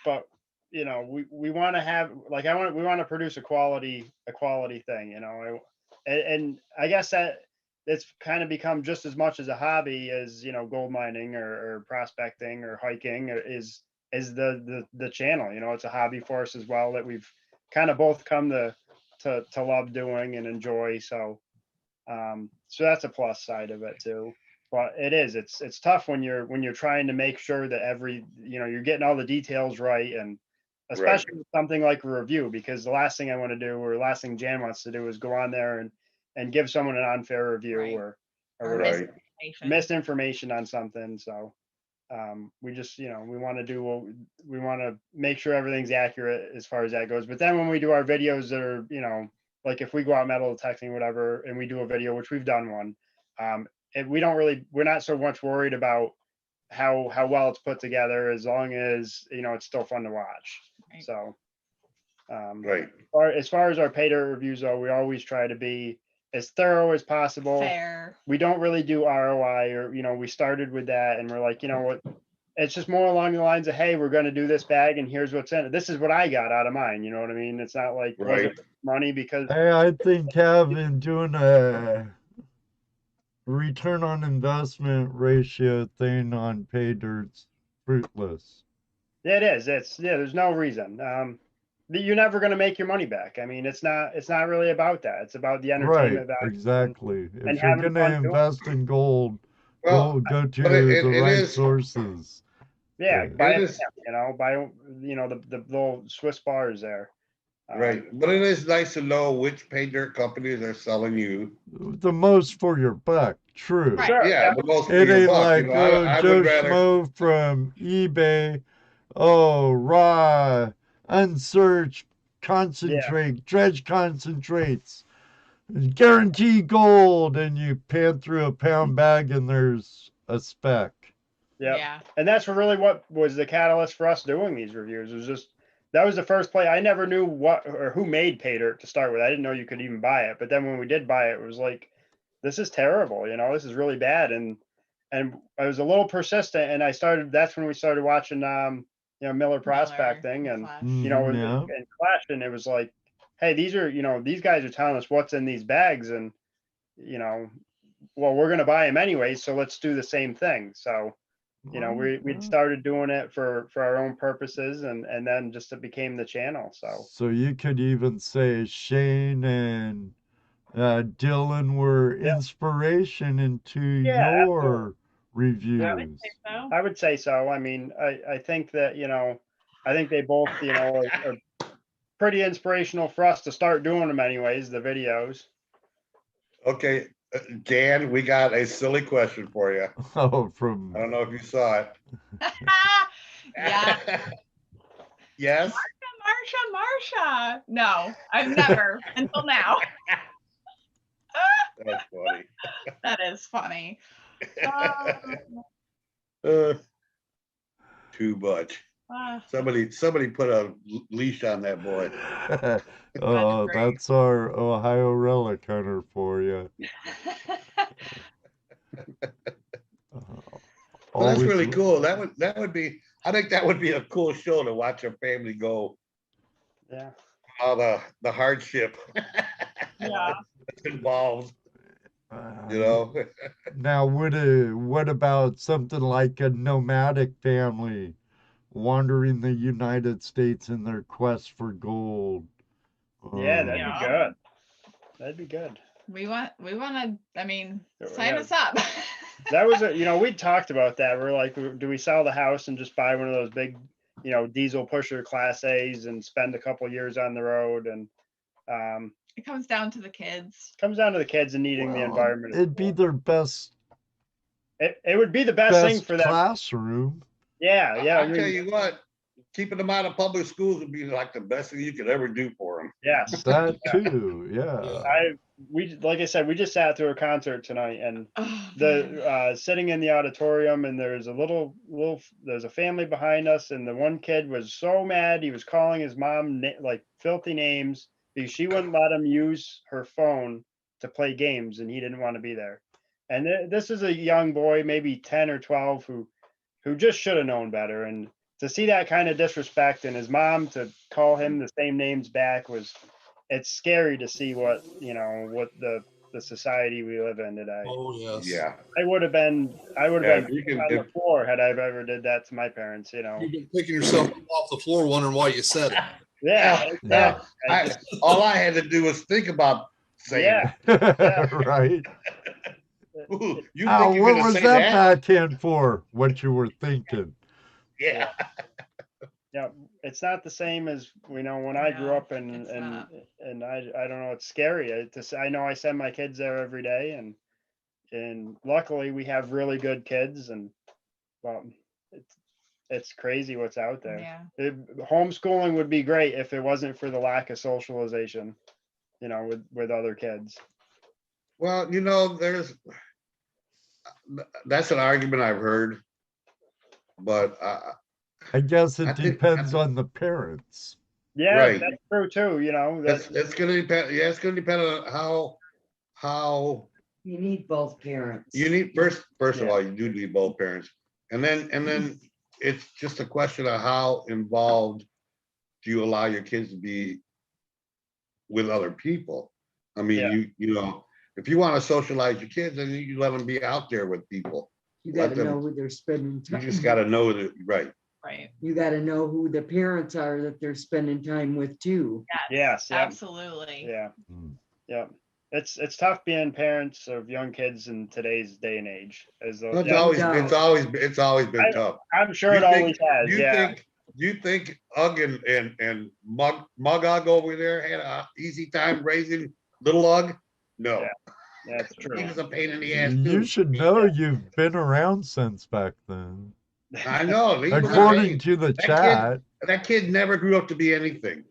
but you know, we want to have, like, we want to produce a quality thing, you know, and I guess that it's kind of become just as much as a hobby as, you know, gold mining or prospecting or hiking is the channel. You know, it's a hobby for us as well that we've kind of both come to love doing and enjoy. So so that's a plus side of it too. But it's tough when you're trying to make sure that you're getting all the details right, and especially with something like a review, because the last thing I want to do, or the last thing Jan wants to do, is go on there and give someone an unfair review Right. or Or Right. misinformation. misinformation on something. So We just, we want to do what we want to make sure everything's accurate as far as that goes. But then when we do our videos that are, like if we go out metal detecting, whatever, and we do a video, which we've done one, and we're not so much worried about how well it's put together, as long as, it's still fun to watch. Right. So, Right. as far as our pay dirt reviews, though, we always try to be as thorough as possible. Fair. We don't really do ROI, or, we started with that, and we're like, what, it's just more along the lines of, hey, we're going to do this bag and here's what's in it. This is what I got out of mine. You know what I mean? It's not like Right. money, because Hey, I think doing a return on investment ratio thing on pay dirt's fruitless. yeah, it is. There's no reason. You're never going to make your money back. I mean, it's not really about that. It's about the Right, entertainment value. exactly. and If you're having gonna fun doing it. invest in gold, Well, go to but it the right is- sources. Yeah, Yeah. buy It a is- pen, buy, the little Swiss bars there. Right. But it is nice to know which pay dirt companies are selling you. The most for your buck, true. Right. Sure, Yeah, the most for It your ain't buck. like, I Joe would rather. Schmo from eBay, raw, unsearched, concentrate, dredge concentrates, guarantee gold, and you pan through a pound bag and there's a speck. Yep. Yeah. And that's what was the catalyst for us doing these reviews. It was just, that was the first play. I never knew what or who made pay dirt to start with. I didn't know you could even buy it. But then when we did buy it, it was like, this is terrible. This is really bad. And I was a little persistent, and that's when we started watching, Miller Prospecting, and, Flash. Yeah. and Clash. And it was like, hey, these guys are telling us what's in these bags. And, well, we're going to buy them anyway. So let's do the same thing. So, we'd started doing it for our own purposes, and then just it became the channel. So you could even say Shane and Dylan were Yeah. inspiration into Yeah, your reviews. I would say so. I would say so. I mean, I think that, I think they both, are pretty inspirational for us to start doing them anyways, the videos. Okay, Dan, we got a silly question for you. Oh, from I don't know if you saw it. Yeah. Yes. Marsha. No, I've never until now. That's funny. That is funny. Too much. Uh, Somebody put a leash on that boy. oh, great. that's our Ohio relic hunter for you. Well, that's really cool. That would be. I think that would be a cool show to watch a family go. Yeah. All the hardship yeah. that's involved. Now, what about something like a nomadic family wandering the United States in their quest for gold? Yeah, that'd Yeah. be good. That'd be good. We want to, I mean, Yeah. sign us up. That was we talked about that. We're like, do we sell the house and just buy one of those big, diesel pusher Class A's and spend a couple years on the road? And It comes down to the kids. comes down to the kids and needing the environment. It'd be their best It would be the best thing for them. classroom. Yeah, yeah. I'll tell you what, keeping them out of public schools would be like the best thing you could ever do for them. Yes. That too, yeah. Like I said, we just sat through a concert tonight, and Oh, man. sitting in the auditorium, and there's there's a family behind us, and the one kid was so mad he was calling his mom like filthy names because she wouldn't let him use her phone to play games, and he didn't want to be there. And this is a young boy, maybe 10 or 12, who just should have known better. And to see that kind of disrespect, and his mom to call him the same names back, it's scary to see what the society we live in today. Oh yes. Yeah. I would have been on the floor had I ever did that to my parents. You've been picking yourself off the floor, wondering why you said it. Yeah. Yeah. All I had to do was think about saying Yeah. Right. Ooh, you Al, think you're what gonna was say that backhand for? What you were thinking? Yeah. Yeah. It's not the same as when I grew up, and it's not. I don't know. It's scary. I know I send my kids there every day, and luckily we have really good kids, and well, It's crazy what's out there. Yeah. Homeschooling would be great if it wasn't for the lack of socialization, with other kids. Well, that's an argument I've heard, but I guess I it think- depends on the parents. Yeah, Right. that's true too. it's going to depend. Yeah, it's going to depend on how You need both parents. you need first of Yeah. all, you do need both parents, and then it's just a question of how involved do you allow your kids to be with other people. I mean, Yeah. you know, if you want to socialize your kids, then you let them be out there with people. You Let gotta them- know who they're spending You time. just got to know that, right? Right. You gotta know who the parents are that they're spending time with too. Yes, yeah. Absolutely. Yeah. Mm. Yeah. It's tough being parents of young kids in today's day and age. It's It's yeah, always been tough. I'm sure You it think- always has. Yeah. You think Ugg and Mug Ugg over there had a easy time raising little Ugg? No, That's he true. was a pain in the ass You too. should know you've been around since back then. I know. He was a According pain. to the kid- chat. That kid never grew up to be anything.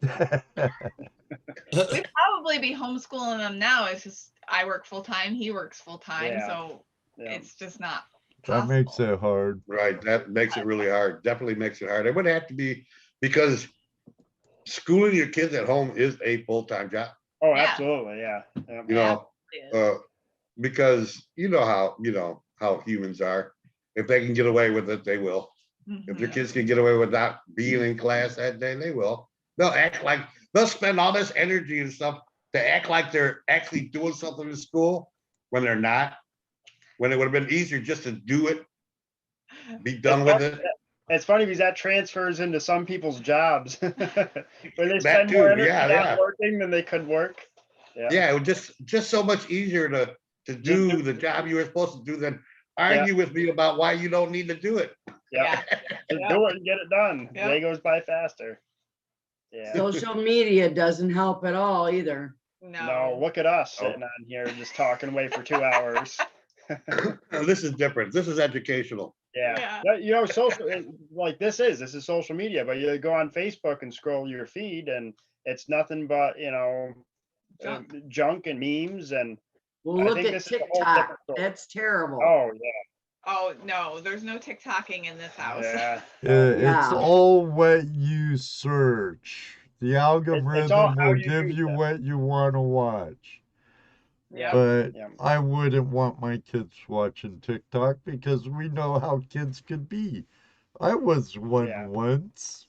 We'd probably be homeschooling them now. It's just I work full time, he works full time, Yeah. so Yeah. it's just not That makes possible. it hard. Right. That makes it really hard. Definitely makes it hard. It would have to be because schooling your kids at home is a full-time job. Oh, Yeah. absolutely. Yeah. Yeah. You know, It is. because you know how humans are. If they can get away with it, they will. If your Mhm. kids can get away with not being in class that day, they will. They'll spend all this energy and stuff to act like they're actually doing something in school when they're not. When it would have been easier just to do it, be done with it. It's funny because that transfers into some people's jobs where they That spend too, more energy yeah, not yeah. working than they could work. Yeah. Yeah, it was just so much easier to do the job you were supposed to do than argue with me about why you don't need to do it. Yeah. Just do it and get it done. Yeah. Day goes by faster. Yeah. Social media doesn't help at all either. No, look at us sitting on here just talking away for 2 hours. This is different. This is educational. Yeah. Social like this is social media, but you go on Facebook and scroll your feed and it's nothing but, junk and memes and Well, I look think at this is a whole TikTok. different story. That's terrible. oh yeah. Oh no, there's no TikToking in this house. Yeah. It's Yeah. all what you search. The all algorithm how will you give use you it. what you want to watch. Yeah. But Yeah. I wouldn't want my kids watching TikTok because we know how kids could be. I was one Yeah. once.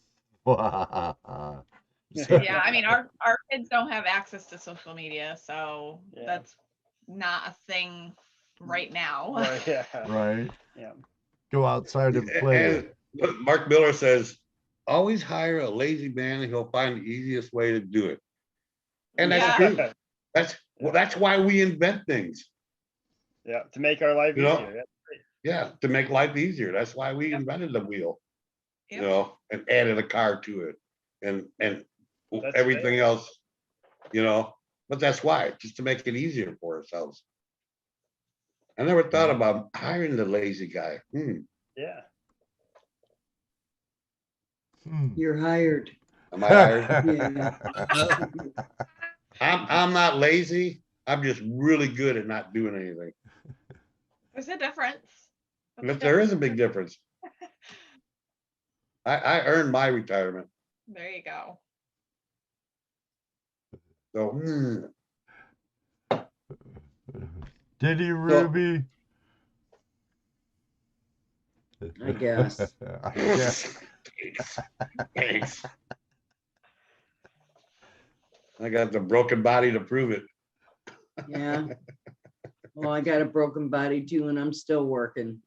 Yeah, I mean our kids don't have access to social media, so Yeah. that's not a thing right now. Right, yeah. Right? Yeah. Go outside and play. And look, Mark Miller says, always hire a lazy man and he'll find the easiest way to do it. And that's Yeah. true. That's why we invent things. Yeah, to make our life You know? easier. Yeah, to make life easier. That's why we invented the wheel, Yep. and added a car to it and That's everything else, but that's why, just to make it easier for ourselves. I never thought about hiring the lazy guy. Yeah. You're hired. Am I hired? Yeah. I'm not lazy. I'm just really good at not doing anything. There's a difference. But there is a big difference. I earned my retirement. There you go. So Did he, Ruby? I guess. I guess. thanks. I got the broken body to prove it. Yeah. Well, I got a broken body too, and I'm still working.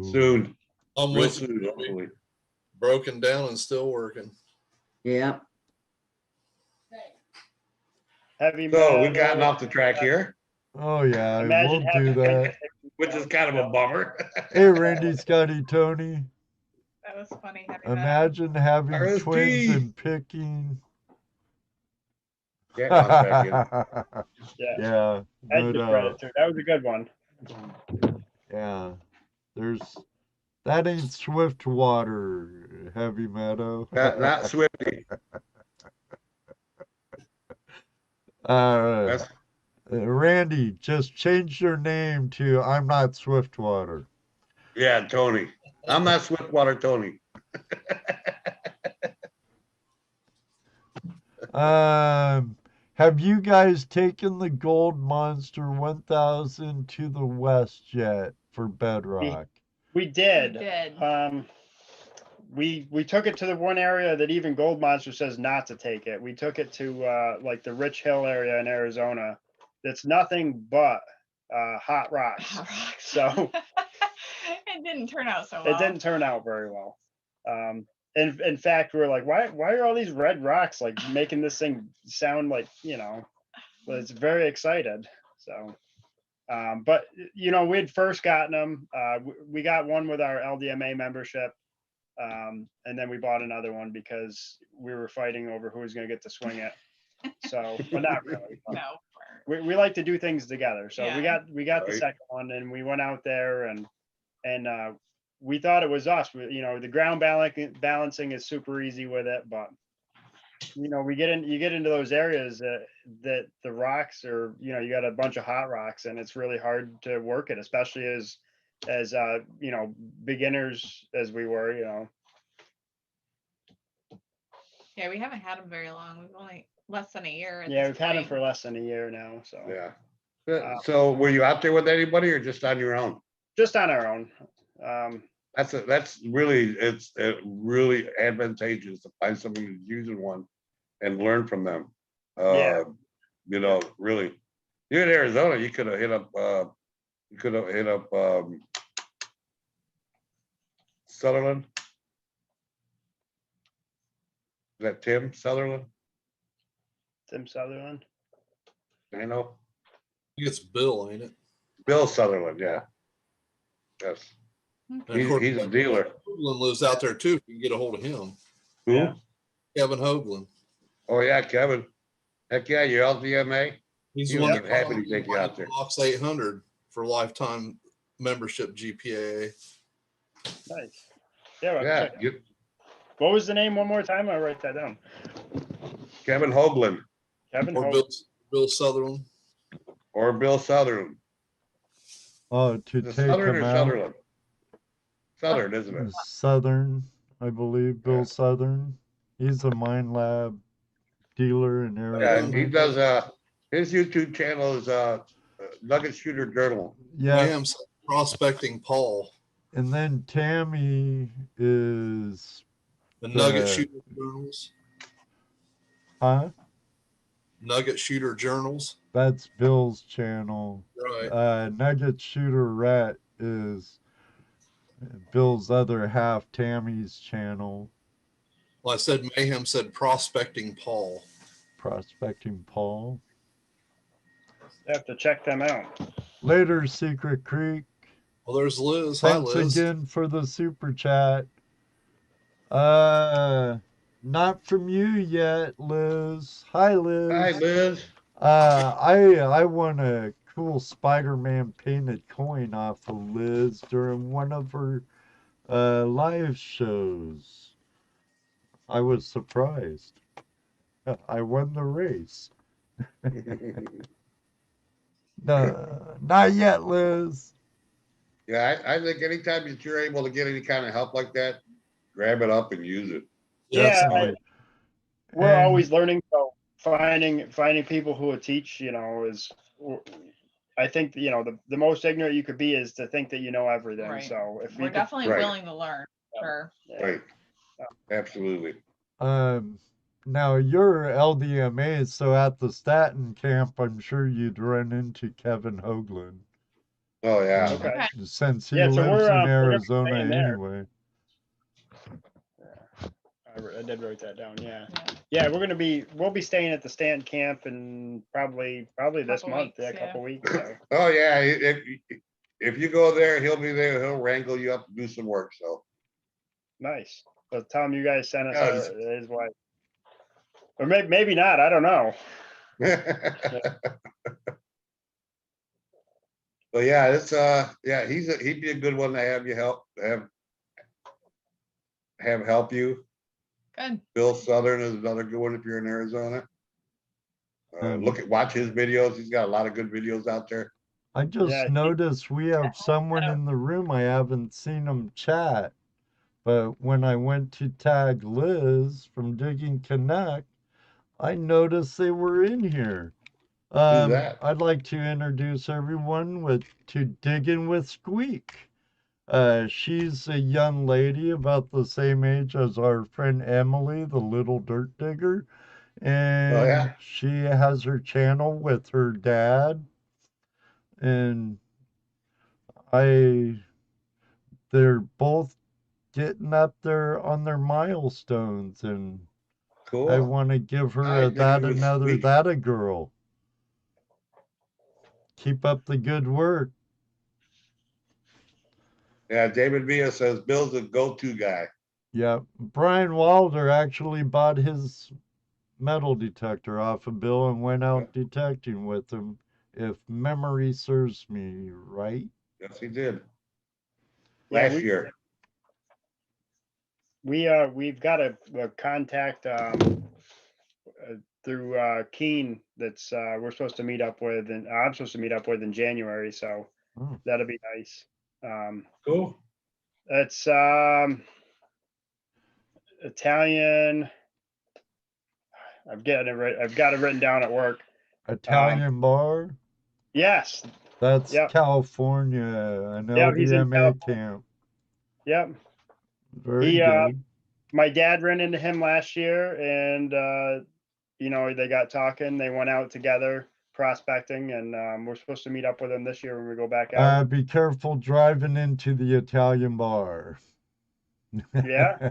Soon. I'm Real with soon, you. hopefully. Broken down and still working. Yeah. Heavy So we've metal, gotten off the track here, Oh yeah, Imagine we'll having do that. which is kind of a bummer. Hey, Randy, Scotty, Tony. That was funny having that. Imagine having RSG. twins and picking. Yeah, I'll back in. Yeah. Yeah, That's but the credit too. That was a good one. yeah, there's That ain't Swiftwater, Heavy Meadow. Not Swifty. Uh, That's Randy, just change your name to I'm not Swiftwater. yeah, Tony. I'm not Swiftwater Tony. Have you guys taken the Gold Monster 1000 to the west yet for Bedrock? We did. We did. We took it to the one area that even Gold Monster says not to take it. We took it to like the Rich Hill area in Arizona. That's nothing but hot rocks. Hot rocks. So it didn't turn out so well. it didn't turn out very well. In fact, we were like, why are all these red rocks like making this thing sound like, but it's very excited. So, but we had first gotten them. We got one with our LDMA membership. And then we bought another one because we were fighting over who was going to get to swing it. So, but not really. No. We like to do things together. So Yeah. we got the Right. second one, and we went out there and we thought it was us. The ground balancing is super easy with it, but you get into those areas that the rocks are, you got a bunch of hot rocks, and it's really hard to work it, especially as beginners as we were. Yeah, we haven't had them very long. We've only less than a year. at Yeah, this we've had them point. for less than a year now. So Yeah. So were you out there with anybody or just on your own? just on our own. That's really really advantageous to find somebody who's using one and learn from them. Yeah. Really. You're in Arizona, you could have hit up Sutherland. Is that Tim Sutherland? Tim Sutherland. I know. I think it's Bill, ain't it? Bill Sutherland, yeah. Yes. And of course, He's a dealer. Hoagland lives out there too. If you can get a hold of him. Who? Yeah. Kevin Hoagland. Oh yeah, Kevin. Heck yeah, you're LDMA. He's He the one was that happy to take you out there. Box 800 for lifetime membership GPAA. Nice. Yeah. Yeah, What was the name one more time? I'll write that down. Kevin Hoagland Kevin Or Holt. Bill Sutherland. or Bill Sutherland. Oh, to Is it take Southern or them out. Sutherland? Southern, isn't it? Southern, I believe, Bill Yeah. Southern. He's a Mine Lab dealer in Yeah, Arizona. he does. His YouTube channel is Nugget Shooter Journal. Yeah, Mayhem's Prospecting Paul. and then Tammy is, The Nugget The- Shooter Journals. huh? Nugget Shooter Journals. That's Bill's channel. Right. Nugget Shooter Rat is Bill's other half, Tammy's channel. Well, I said Mayhem said Prospecting Paul. Prospecting Paul. Have to check them out. Later, Secret Creek. Well, there's Liz. Hi, Thanks Liz. again for the super chat. Not from you yet, Liz. Hi, Liz. Hi, Liz. I won a cool Spider-Man painted coin off of Liz during one of her live shows. I was surprised. I won the race. No, not yet, Liz. Yeah, I think anytime that you're able to get any kind of help like that, grab it up and use it. Yeah, Definitely. we're And- always learning. So finding people who will teach, is. I think the most ignorant you could be is to think that you know everything. Right. So if We're you could, definitely right. willing to learn. Sure. yeah. Right. Absolutely. Now you're LDMA, so at the Staten camp, I'm sure you'd run into Kevin Hoagland. Oh yeah. Okay. Okay. Since he Yeah, so lives we're in gonna be Arizona staying there. anyway. I did write that down. Yeah. Yeah. Yeah, we'll be staying at the Stanton camp and probably this Couple month. weeks, Yeah, a yeah. couple weeks. So. Oh yeah. If you go there, he'll be there. He'll wrangle you up and do some work. So Nice. So tell him you guys sent us Yeah, his wife. Or maybe not. I don't know. But yeah, it's he'd be a good one to have you help have have help you. Good. Bill Southern is another good one if you're in Arizona. Watch his videos. He's got a lot of good videos out there. I just Yeah, noticed we have someone in the room. I haven't seen them chat, but when I went to tag Liz from Digging Connect, I noticed they were in here. Who's that? I'd like to introduce everyone to Digging with Squeak. She's a young lady about the same age as our friend Emily, the little dirt digger. And yeah? she has her channel with her dad. And they're both getting up there on their milestones. And Cool. I want to give her Hi, Digging with Squeak. that a girl. Keep up the good work. Yeah, David Villa says Bill's a go-to guy. Yeah, Brian Wilder actually bought his metal detector off of Bill and went out detecting with him, if memory serves me right. Yes, he did. Yeah, Last year. We've got a contact through Keen that's we're supposed to meet up with, and I'm supposed to meet up with in January, so that'll be nice. Cool. It's Italian. I've got it written down at work. Italian bar? Yes. That's California, an he's in LDMA camp. Yep. Very good. My dad ran into him last year, and they got talking. They went out together prospecting, and we're supposed to meet up with him this year when we go back out. Be careful driving into the Italian bar. Yeah.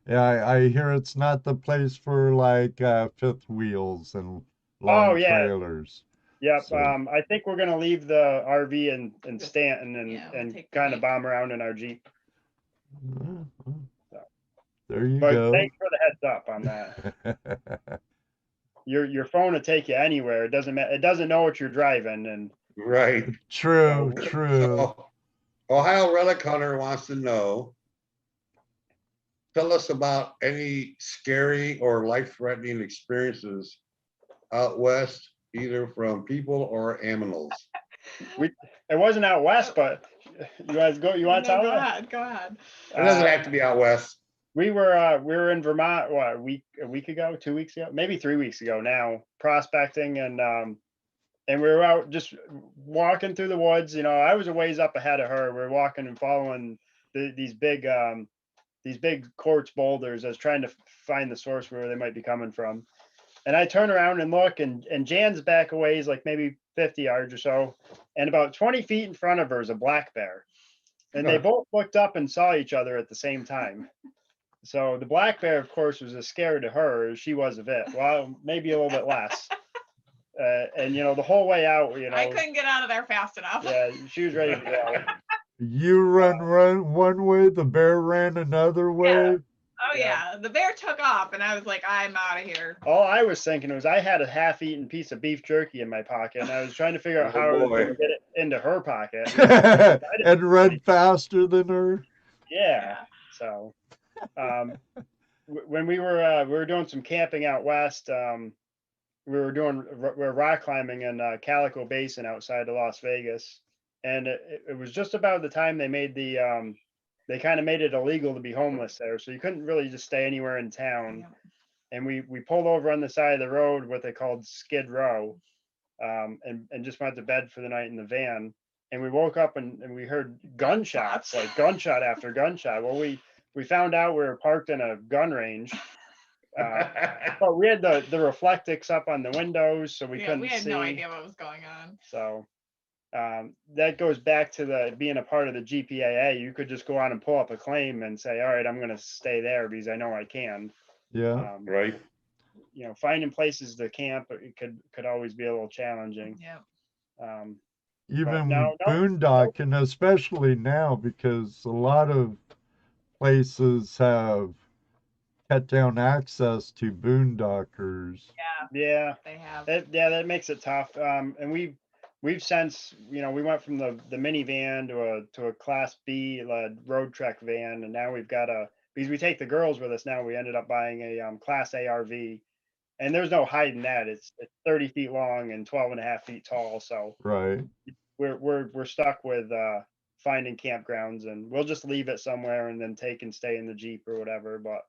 Yeah, I hear it's not the place for like fifth wheels and long trailers. Yep. So. I think we're gonna leave the RV in Stanton and kind of bomb around in our Jeep. There you but go. Thanks for the heads up on that. Your phone will take you anywhere. It doesn't matter. It doesn't know what you're driving, and right. True. So, Ohio Relic Hunter wants to know. Tell us about any scary or life-threatening experiences out west, either from people or animals. It wasn't out west, but you guys go. You want to tell us? Go ahead. It doesn't have to be out west. We were in Vermont a week ago, 2 weeks ago, maybe 3 weeks ago now, prospecting, and we were out just walking through the woods. I was a ways up ahead of her. We were walking and following these big quartz boulders. I was trying to find the source where they might be coming from. And I turn around and look, and Jan's back a ways, like maybe 50 yards or so. And about 20 feet in front of her is a black bear. And they both looked up and saw each other at the same time. So the black bear, of course, was as scared of her as she was of it. Well, maybe a little bit less. And the whole way out, I couldn't get out of there fast enough. Yeah, she was ready to go. You run one way, the bear ran another way. Yeah. Oh yeah, the bear took off, and I was like, I'm out of here. All I was thinking was I had a half-eaten piece of beef jerky in my pocket, and I was trying to figure out how I was going to get it into her pocket. And run faster than her. Yeah. So, when we were doing some camping out west, we were rock climbing in Calico Basin outside of Las Vegas, and it was just about the time they made they kind of made it illegal to be homeless there, so you couldn't really just stay anywhere in town. Yeah. And we pulled over on the side of the road, what they called Skid Row, and just went to bed for the night in the van. And we woke up and we heard gunshots, like gunshot after gunshot. Well, we found out we were parked in a gun range. But we had the reflectix up on the windows, so we couldn't see. We had no idea what was going on. So that goes back to being a part of the GPAA. You could just go on and pull up a claim and say, all right, I'm going to stay there because I know I can. Yeah. Right. Finding places to camp, it could always be a little challenging. Yeah. Even boondocking, especially now, because a lot of places have cut down access to boondockers. Yeah. They have. That makes it tough. And we've since, we went from the minivan to a Class B road trek van, and now we've got a because we take the girls with us now. We ended up buying a Class A RV, and there's no hiding that. It's 30 feet long and 12.5 feet tall. So Right. we're stuck with finding campgrounds, and we'll just leave it somewhere and then take and stay in the Jeep or whatever. But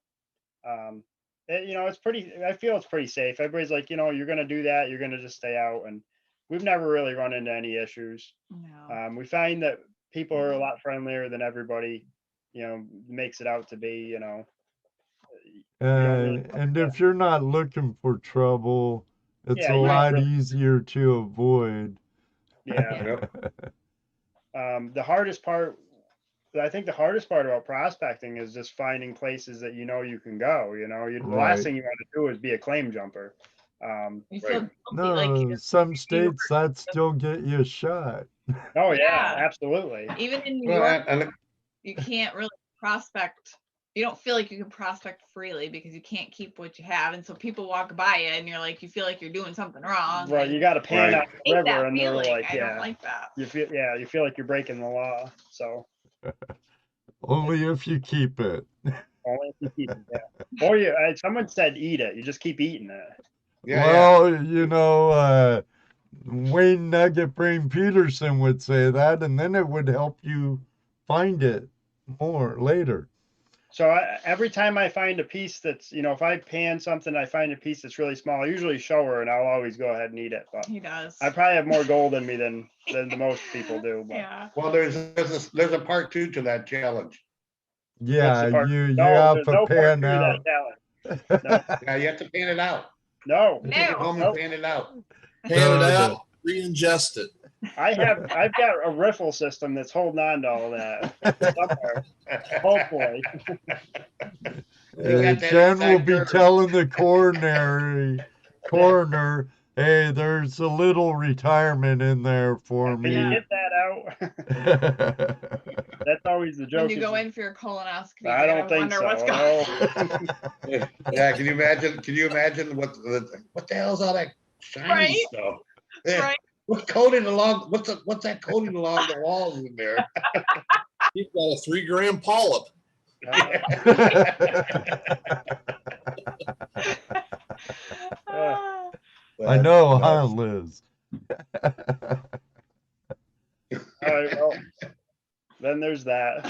it's pretty. I feel it's pretty safe. Everybody's like, you're gonna do that, you're gonna just stay out, and we've never really run into any issues. No. We find that people are a lot friendlier than everybody, makes it out to be. And if you're not looking for trouble, it's Yeah, a you don't lot really- easier to avoid. Yeah. Yep. The hardest part, I think the hardest part about prospecting is just finding places that you can go. The Right. last thing you want to do is be a claim jumper. You feel Right. guilty, like No, some states that still get you a shot. Oh Yeah. absolutely. even in New Well, York, and you can't really prospect. You don't feel like you can prospect freely because you can't keep what you have, and so people walk by you, and you're like, you feel like you're doing something wrong. Right, and you got to pan Right. out I the hate river, that and they're feeling. like, I don't like that. you feel like you're breaking the law. So Only if you keep it. only if you keep it. Yeah. Or someone said eat it. You just keep eating it. yeah, Well, Wayne Nugget Brain Peterson would say that, and then it would help you find it more later. So every time I find a piece that's, if I pan something, I find a piece that's really small, I usually show her, and I'll always go ahead and eat it. But He does. I probably have more gold in me than the most people do. But Yeah. Well, there's a part 2 to that challenge. Yeah, What's the part- you no, have there's to no part pan 2 to out. that challenge. Yeah, you have to pan it out. No, Take it home and Nope. pan it out. Pan it No, out, re-ingest it. I've got a riffle system that's holding on to all that somewhere. Hopefully. You got that Jen will inside be turtle. telling the coroner, hey, there's a little retirement in there for Can you me. get that out? That's always the joke. When you is go in for your colonoscopy, I you're don't gonna think wonder so. what's going No. Yeah, can you imagine what the hell's all that shiny Right? stuff? Yeah. Right. What's that coating along the walls in there? You've got a 3-gram polyp. Ah. I know, That's huh, nuts. Liz? All right, well, then there's that.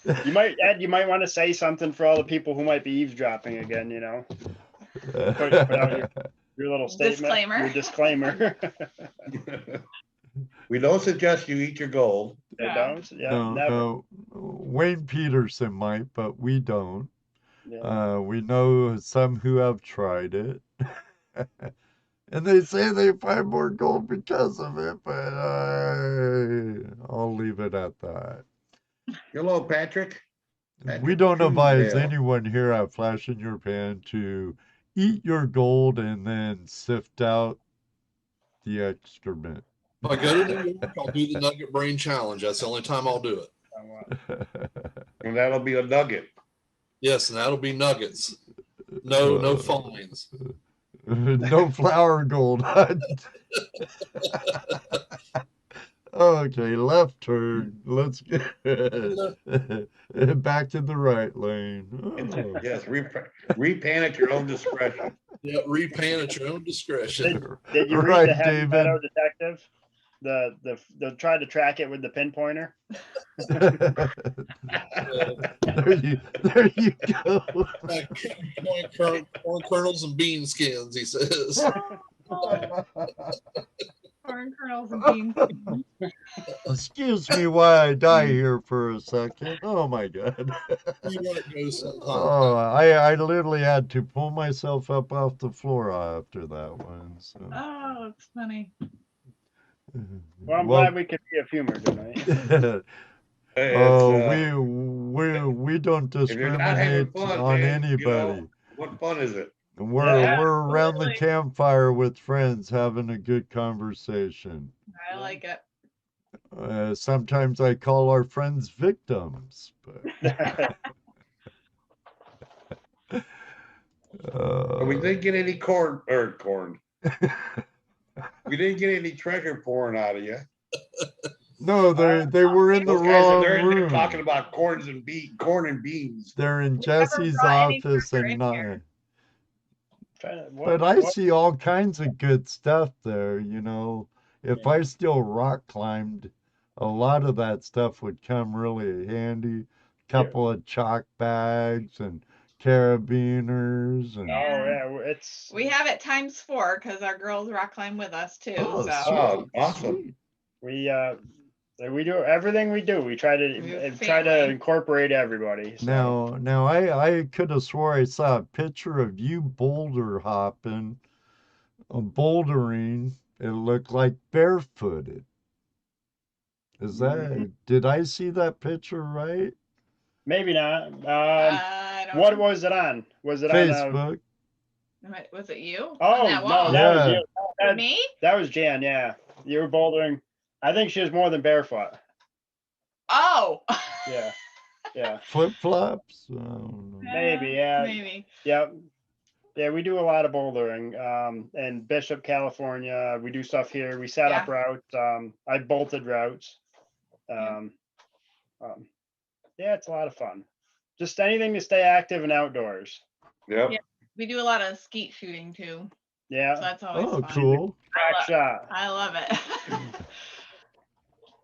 Ed, you might want to say something for all the people who might be eavesdropping again, Put out your little statement. Disclaimer. Your disclaimer. We don't suggest you eat your gold. They Yeah. don't? Yeah, No, never. no. Wayne Peterson might, but we don't. Yeah. We know some who have tried it. And they say they find more gold because of it, but I'll leave it at that. Hello, Patrick. We don't advise Truesdale. anyone here at Flash in Your Pan to eat your gold and then sift out the excrement. If I go to New York, I'll do the Nugget Brain Challenge. That's the only time I'll do it. And that'll be a nugget. Yes, and that'll be nuggets. No fines. No flour gold hunt. Okay, left turn. Let's get back to the right lane. Oh. Yes, repan at your own discretion. Yeah, repan at your own discretion. Did you read Right, the Heavy David. Meadow Detective? The try to track it with the pinpointer. There you go. Corn kernels and bean skins, he says. Corn kernels and beans. Excuse me while I die here for a second. Oh my God. You want to go sometime. Oh, I literally had to pull myself up off the floor after that one. So. Oh, it's funny. Well, I'm glad we could be of humor tonight. We don't if you're not having discriminate fun, on man, anybody. what fun is it? We're Yeah, around the absolutely. campfire with friends having a good conversation. I like it. Sometimes I call our friends victims, but We didn't get any corn. We didn't get any treasure pouring out of you. No, they were in the Those guys wrong are in there room. talking about corn and beans. They're in We never Jesse's brought any office sugar and in not. here. But I see all kinds of good stuff there, you know. If I still rock climbed, a lot of that stuff would come really handy. Couple of chalk bags and carabiners and it's We have it ×4 because our girls rock climb with us too. oh, So Oh, awesome. sweet. we do everything we do. We try to family. incorporate everybody. So. Now I could have swore I saw a picture of you boulder hopping, bouldering. It looked like barefooted. Is that, did I see that picture right? Maybe not. I don't What know. was it on? Was it on? Facebook. Was it you? Oh, On that no, wall? that was Yeah. you. For me? That was Jan. Yeah, you were bouldering. I think she was more than barefoot. Oh. Yeah, yeah. Flip flops. I don't know. Maybe, yeah. Maybe. Yeah, yeah. We do a lot of bouldering. In Bishop, California. We do stuff here. We set up routes. I bolted routes. Yeah, it's a lot of fun. Just anything to stay active and outdoors. Yep. Yeah. We do a lot of skeet shooting too. Yeah. So that's always Oh, fun. cool. Crack shot. I love it.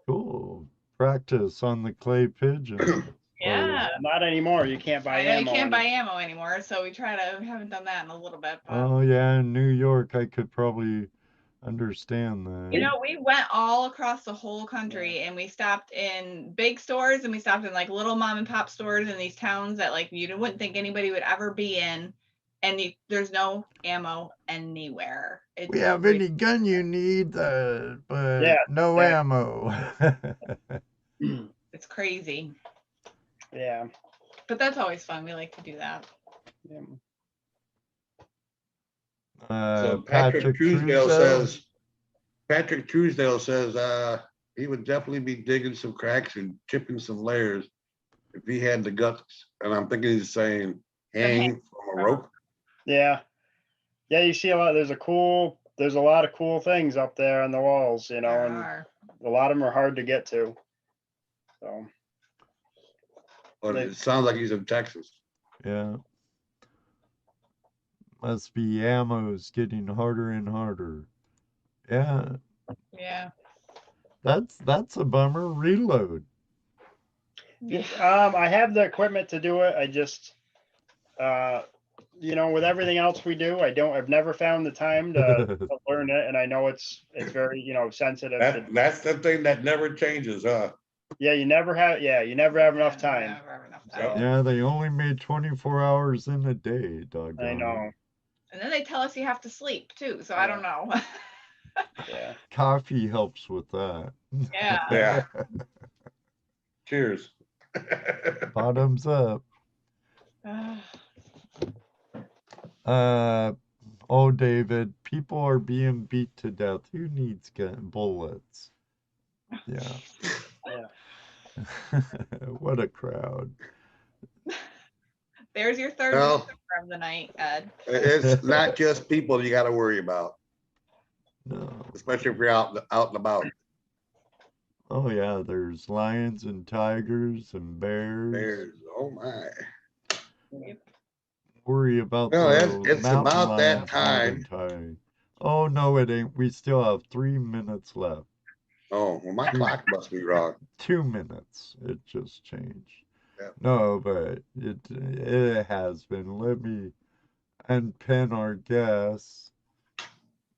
Cool. Practice on the clay pigeon. Yeah. Not anymore. You can't buy I know ammo. you can't buy anymore. ammo anymore, so we haven't done that in a little bit. But, Oh yeah, in New York I could probably understand that. you know, we went all across the whole country and we stopped in big stores and we stopped in like little mom and pop stores in these towns that like you wouldn't think anybody would ever be in, and there's no ammo anywhere. We have any gun you need, but no ammo. It's crazy. Yeah. But that's always fun. We like to do that. Yeah. So Patrick Truesdale says he would definitely be digging some cracks and chipping some layers if he had the guts. And I'm thinking he's saying hang from a rope. Yeah. Yeah, you see a lot. There's a lot of cool things up there on the walls, you know, and a lot of them are hard to get to. So. But it sounds like he's in Texas. Yeah. Must be ammo's getting harder and harder. Yeah. Yeah. That's a bummer. Reload. Yeah. I have the equipment to do it. I just you know, with everything else we do, I've never found the time to learn it, and I know it's very, you know, sensitive. That's the thing that never changes, huh? Yeah, you never have enough time. Yeah, they only made 24 hours in a day, doggone. I know. And then they tell us you have to sleep too, so I don't know. Yeah. Coffee helps with that. Yeah. Yeah. Cheers. Bottoms up. Oh, David, people are being beat to death. Who needs bullets? Yeah. Yeah. What a crowd. There's your third Well, of the night, Ed. It's not just people you got to worry about. No. Especially if you're out and about. Oh yeah, there's lions and tigers and bears. Bears. Oh my. Worry about No, the it's mountain about that lions more than tigers. Oh no, it ain't. We still have 3 minutes left. Oh, well, my clock must be wrong. 2 minutes. It just changed. Yeah. No, but it has been. Let me unpin our guests.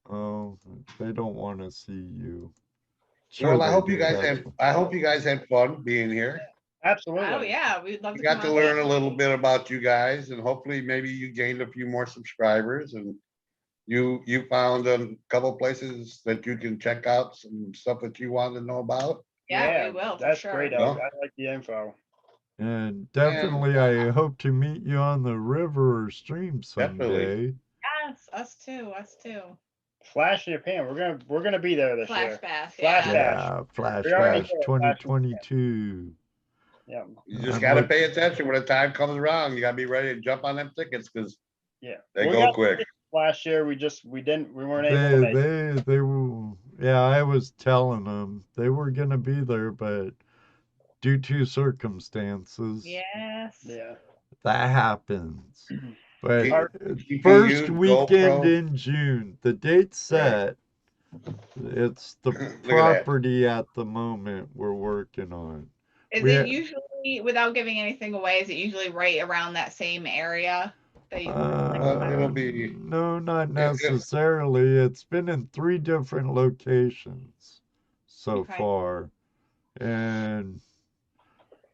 Oh, they don't want to see you. Sure, Well, I hope they you do. guys had fun being here. Absolutely. Oh yeah, we'd love to. You got come to on. learn a little bit about you guys, and hopefully maybe you gained a few more subscribers, and you found a couple places that you can check out some stuff that you want to know about. Yeah, we will. That's for sure. great. I like the info. And definitely, I hope to meet you on the river or stream someday. Yes, us too. Us too. Flash in your pan. We're gonna be there this Flash year. Bash. Flash Yeah. Bash. Yeah, Flash We already Bash did Flash 2022. Yeah. You just got to pay attention when the time comes around. You got to be ready to jump on them tickets because Yeah. they We go got quick. last year we weren't able to make it. They were, Yeah, I was telling them they were gonna be there, but due to circumstances, Yes. Yeah. that happens. But Keep- first GPU, weekend GoPro. in June, the date's set. It's the Look at that. property at the moment we're working on. Is We- it usually, without giving anything away, is it usually right around that same area? That you, It'll be- No, not necessarily. It's been in 3 different locations so Okay. far. And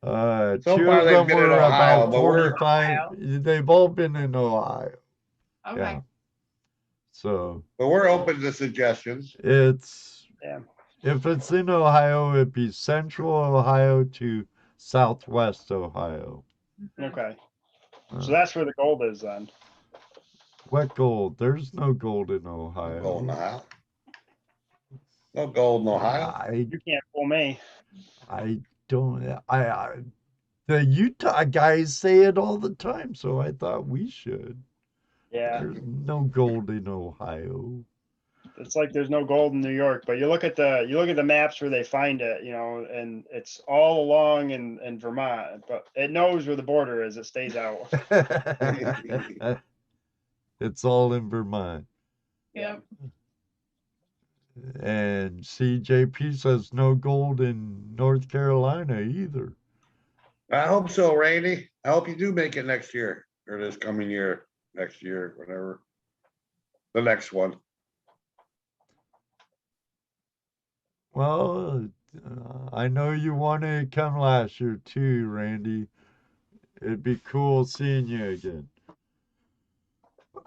So 2 far of they've them been in were Ohio, about but we're- 45. They've all been in Ohio. okay. Yeah. So But we're open to suggestions. it's, Yeah. if it's in Ohio, it'd be central Ohio to southwest Ohio. Okay. Uh, So that's where the gold is then. What gold? There's no gold in Ohio. Gold in Ohio. No gold in Ohio. You can't fool me. I don't. The Utah guys say it all the time, so I thought we should. Yeah. There's no gold in Ohio. It's like there's no gold in New York, but you look at the maps where they find it, you know, and it's all along in Vermont, but it knows where the border is. It stays out. It's all in Vermont. Yep. And CJP says no gold in North Carolina either. I hope so, Randy. I hope you do make it next year or this coming year, next year, whatever. The next one. Well, I know you wanted to come last year too, Randy. It'd be cool seeing you again.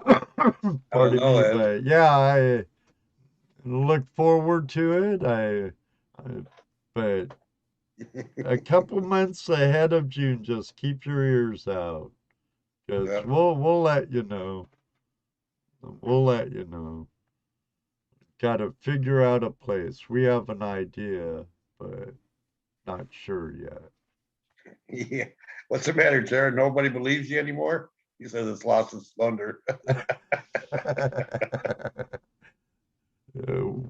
Pardon know, me, Ed. but yeah, I look forward to it. But a couple months ahead of June, just keep your ears out, because Yep. we'll let you know. We'll let you know. Got to figure out a place. We have an idea, but not sure yet. Yeah. What's the matter, Jared? Nobody believes you anymore? He says it's lost its thunder.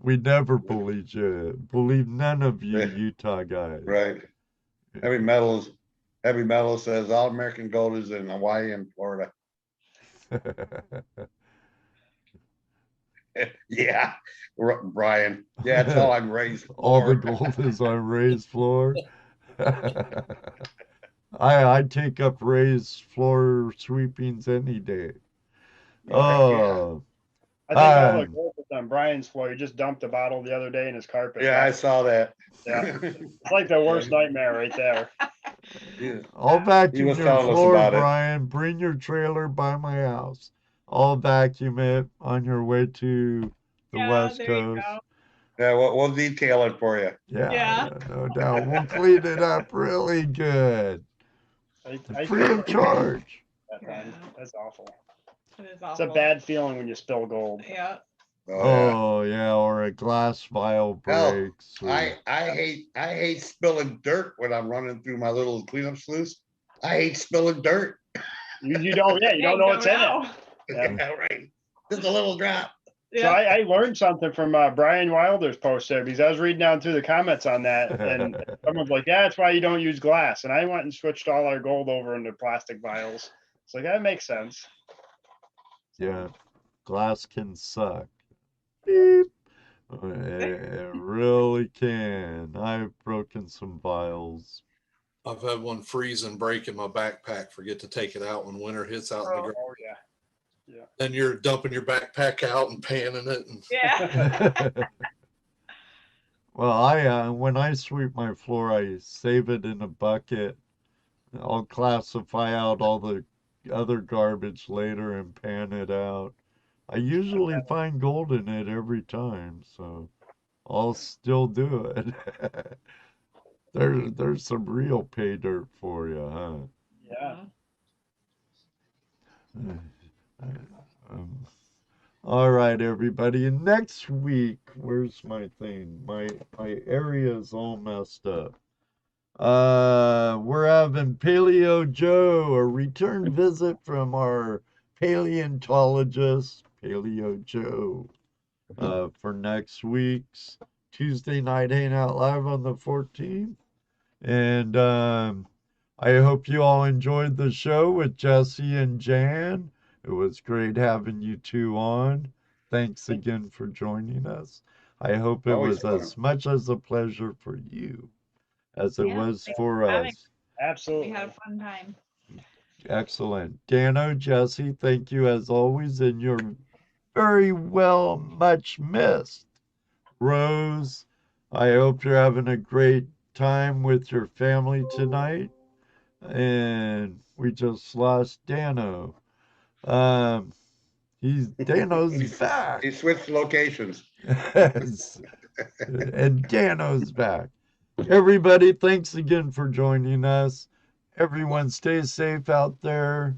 We never believe you. Believe none of you Utah guys. Right. Heavy metal says all American gold is in Hawaii and Florida. Yeah, Brian. Yeah, it's all on raised floor. All the gold is on raised floor. I take up raised floor sweepings any day. Oh, I think all the gold is on Brian's floor. He just dumped a bottle the other day in his carpet. Yeah, I saw that. Yeah. It's like the worst nightmare right there. I'll vacuum was your telling us floor, about it. Brian. Bring your trailer by my house. I'll vacuum it on your way to the West there you Coast. go. Yeah, we'll detail it for you. Yeah, no doubt. We'll clean it up really good. I Free of charge. that time. That's awful. It is It's awful. a bad feeling when you spill gold. Yeah. Oh yeah, or a glass vial Hell, breaks. or- I hate spilling dirt when I'm running through my little cleanup sluice. I hate spilling dirt. You don't, yeah, you don't know what's in it. Yeah. Yeah, right. Just a little drop. So I learned something from Brian Wilder's post there, because I was reading down through the comments on that, and someone's like, "Yeah, that's why you don't use glass." And I went and switched all our gold over into plastic vials. It's like, that makes sense. Yeah, glass can suck. Beep. It really can. I've broken some vials. I've had one freeze and break in my backpack. Forget to take it out when winter hits out in the ground. Oh yeah. Then you're dumping your backpack out and panning it. And Yeah. Well, when I sweep my floor, I save it in a bucket. I'll classify out all the other garbage later and pan it out. I usually find gold in it every time, so I'll still do it. There's some real pay dirt for you, huh? Yeah. All right, everybody. And next week, where's my thing? My area is all messed up. We're having Paleo Joe, a return visit from our paleontologist, Paleo Joe. for next week's Tuesday Night Hangout Live on the 14th. And I hope you all enjoyed the show with Jesse and Jan. It was great having you two on. Thanks again for joining us. I hope it Always was fun. as much as a pleasure for you as it Yeah, was thanks for for having us. We Absolutely. had a fun time. Excellent. Dano, Jesse, thank you as always, and you're very well much missed. Rose, I hope you're having a great time with your family tonight. And we just lost Dano. Dano's back. He switched locations. And Dano's back. Everybody, thanks again for joining us. Everyone, stay safe out there.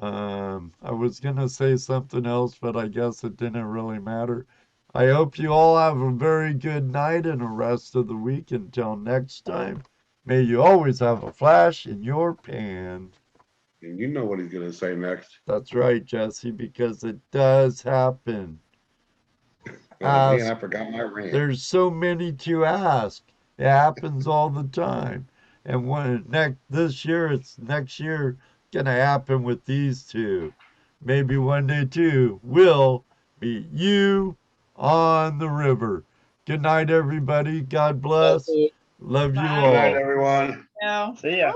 I was going to say something else, but I guess it didn't really matter. I hope you all have a very good night and the rest of the week. Until next time, may you always have a flash in your pan. And you know what he's going to say next. That's right, Jesse, because it does happen. Man, I forgot my rant. There's so many to ask. It happens all the time. And next year gonna happen with these two. Maybe one day too. We'll meet you on the river. Good night, everybody. God bless. Love you Bye. all. Good night, everyone. No. See ya.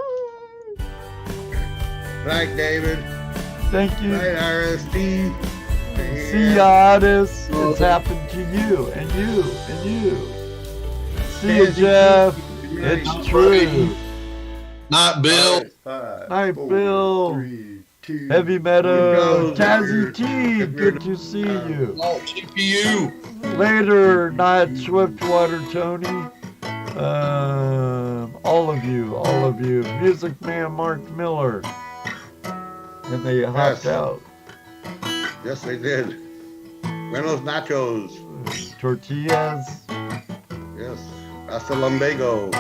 Good night, David. Thank you. Good night, RST. See ya, Otis. It's happened to you and you and you. See ya, Jeff. It's true. Not Bill. Night, Bill. 3, 2, Heavy Meadow. Go, Tazzy Jared. T. Good to see you. Oh, CPU. Later, Night Swiftwater Tony. All of you. Music Man Mark Miller. And they hopped out. Yes, they did. Buenos nachos. Tortillas. Yes. Hasta lumbago.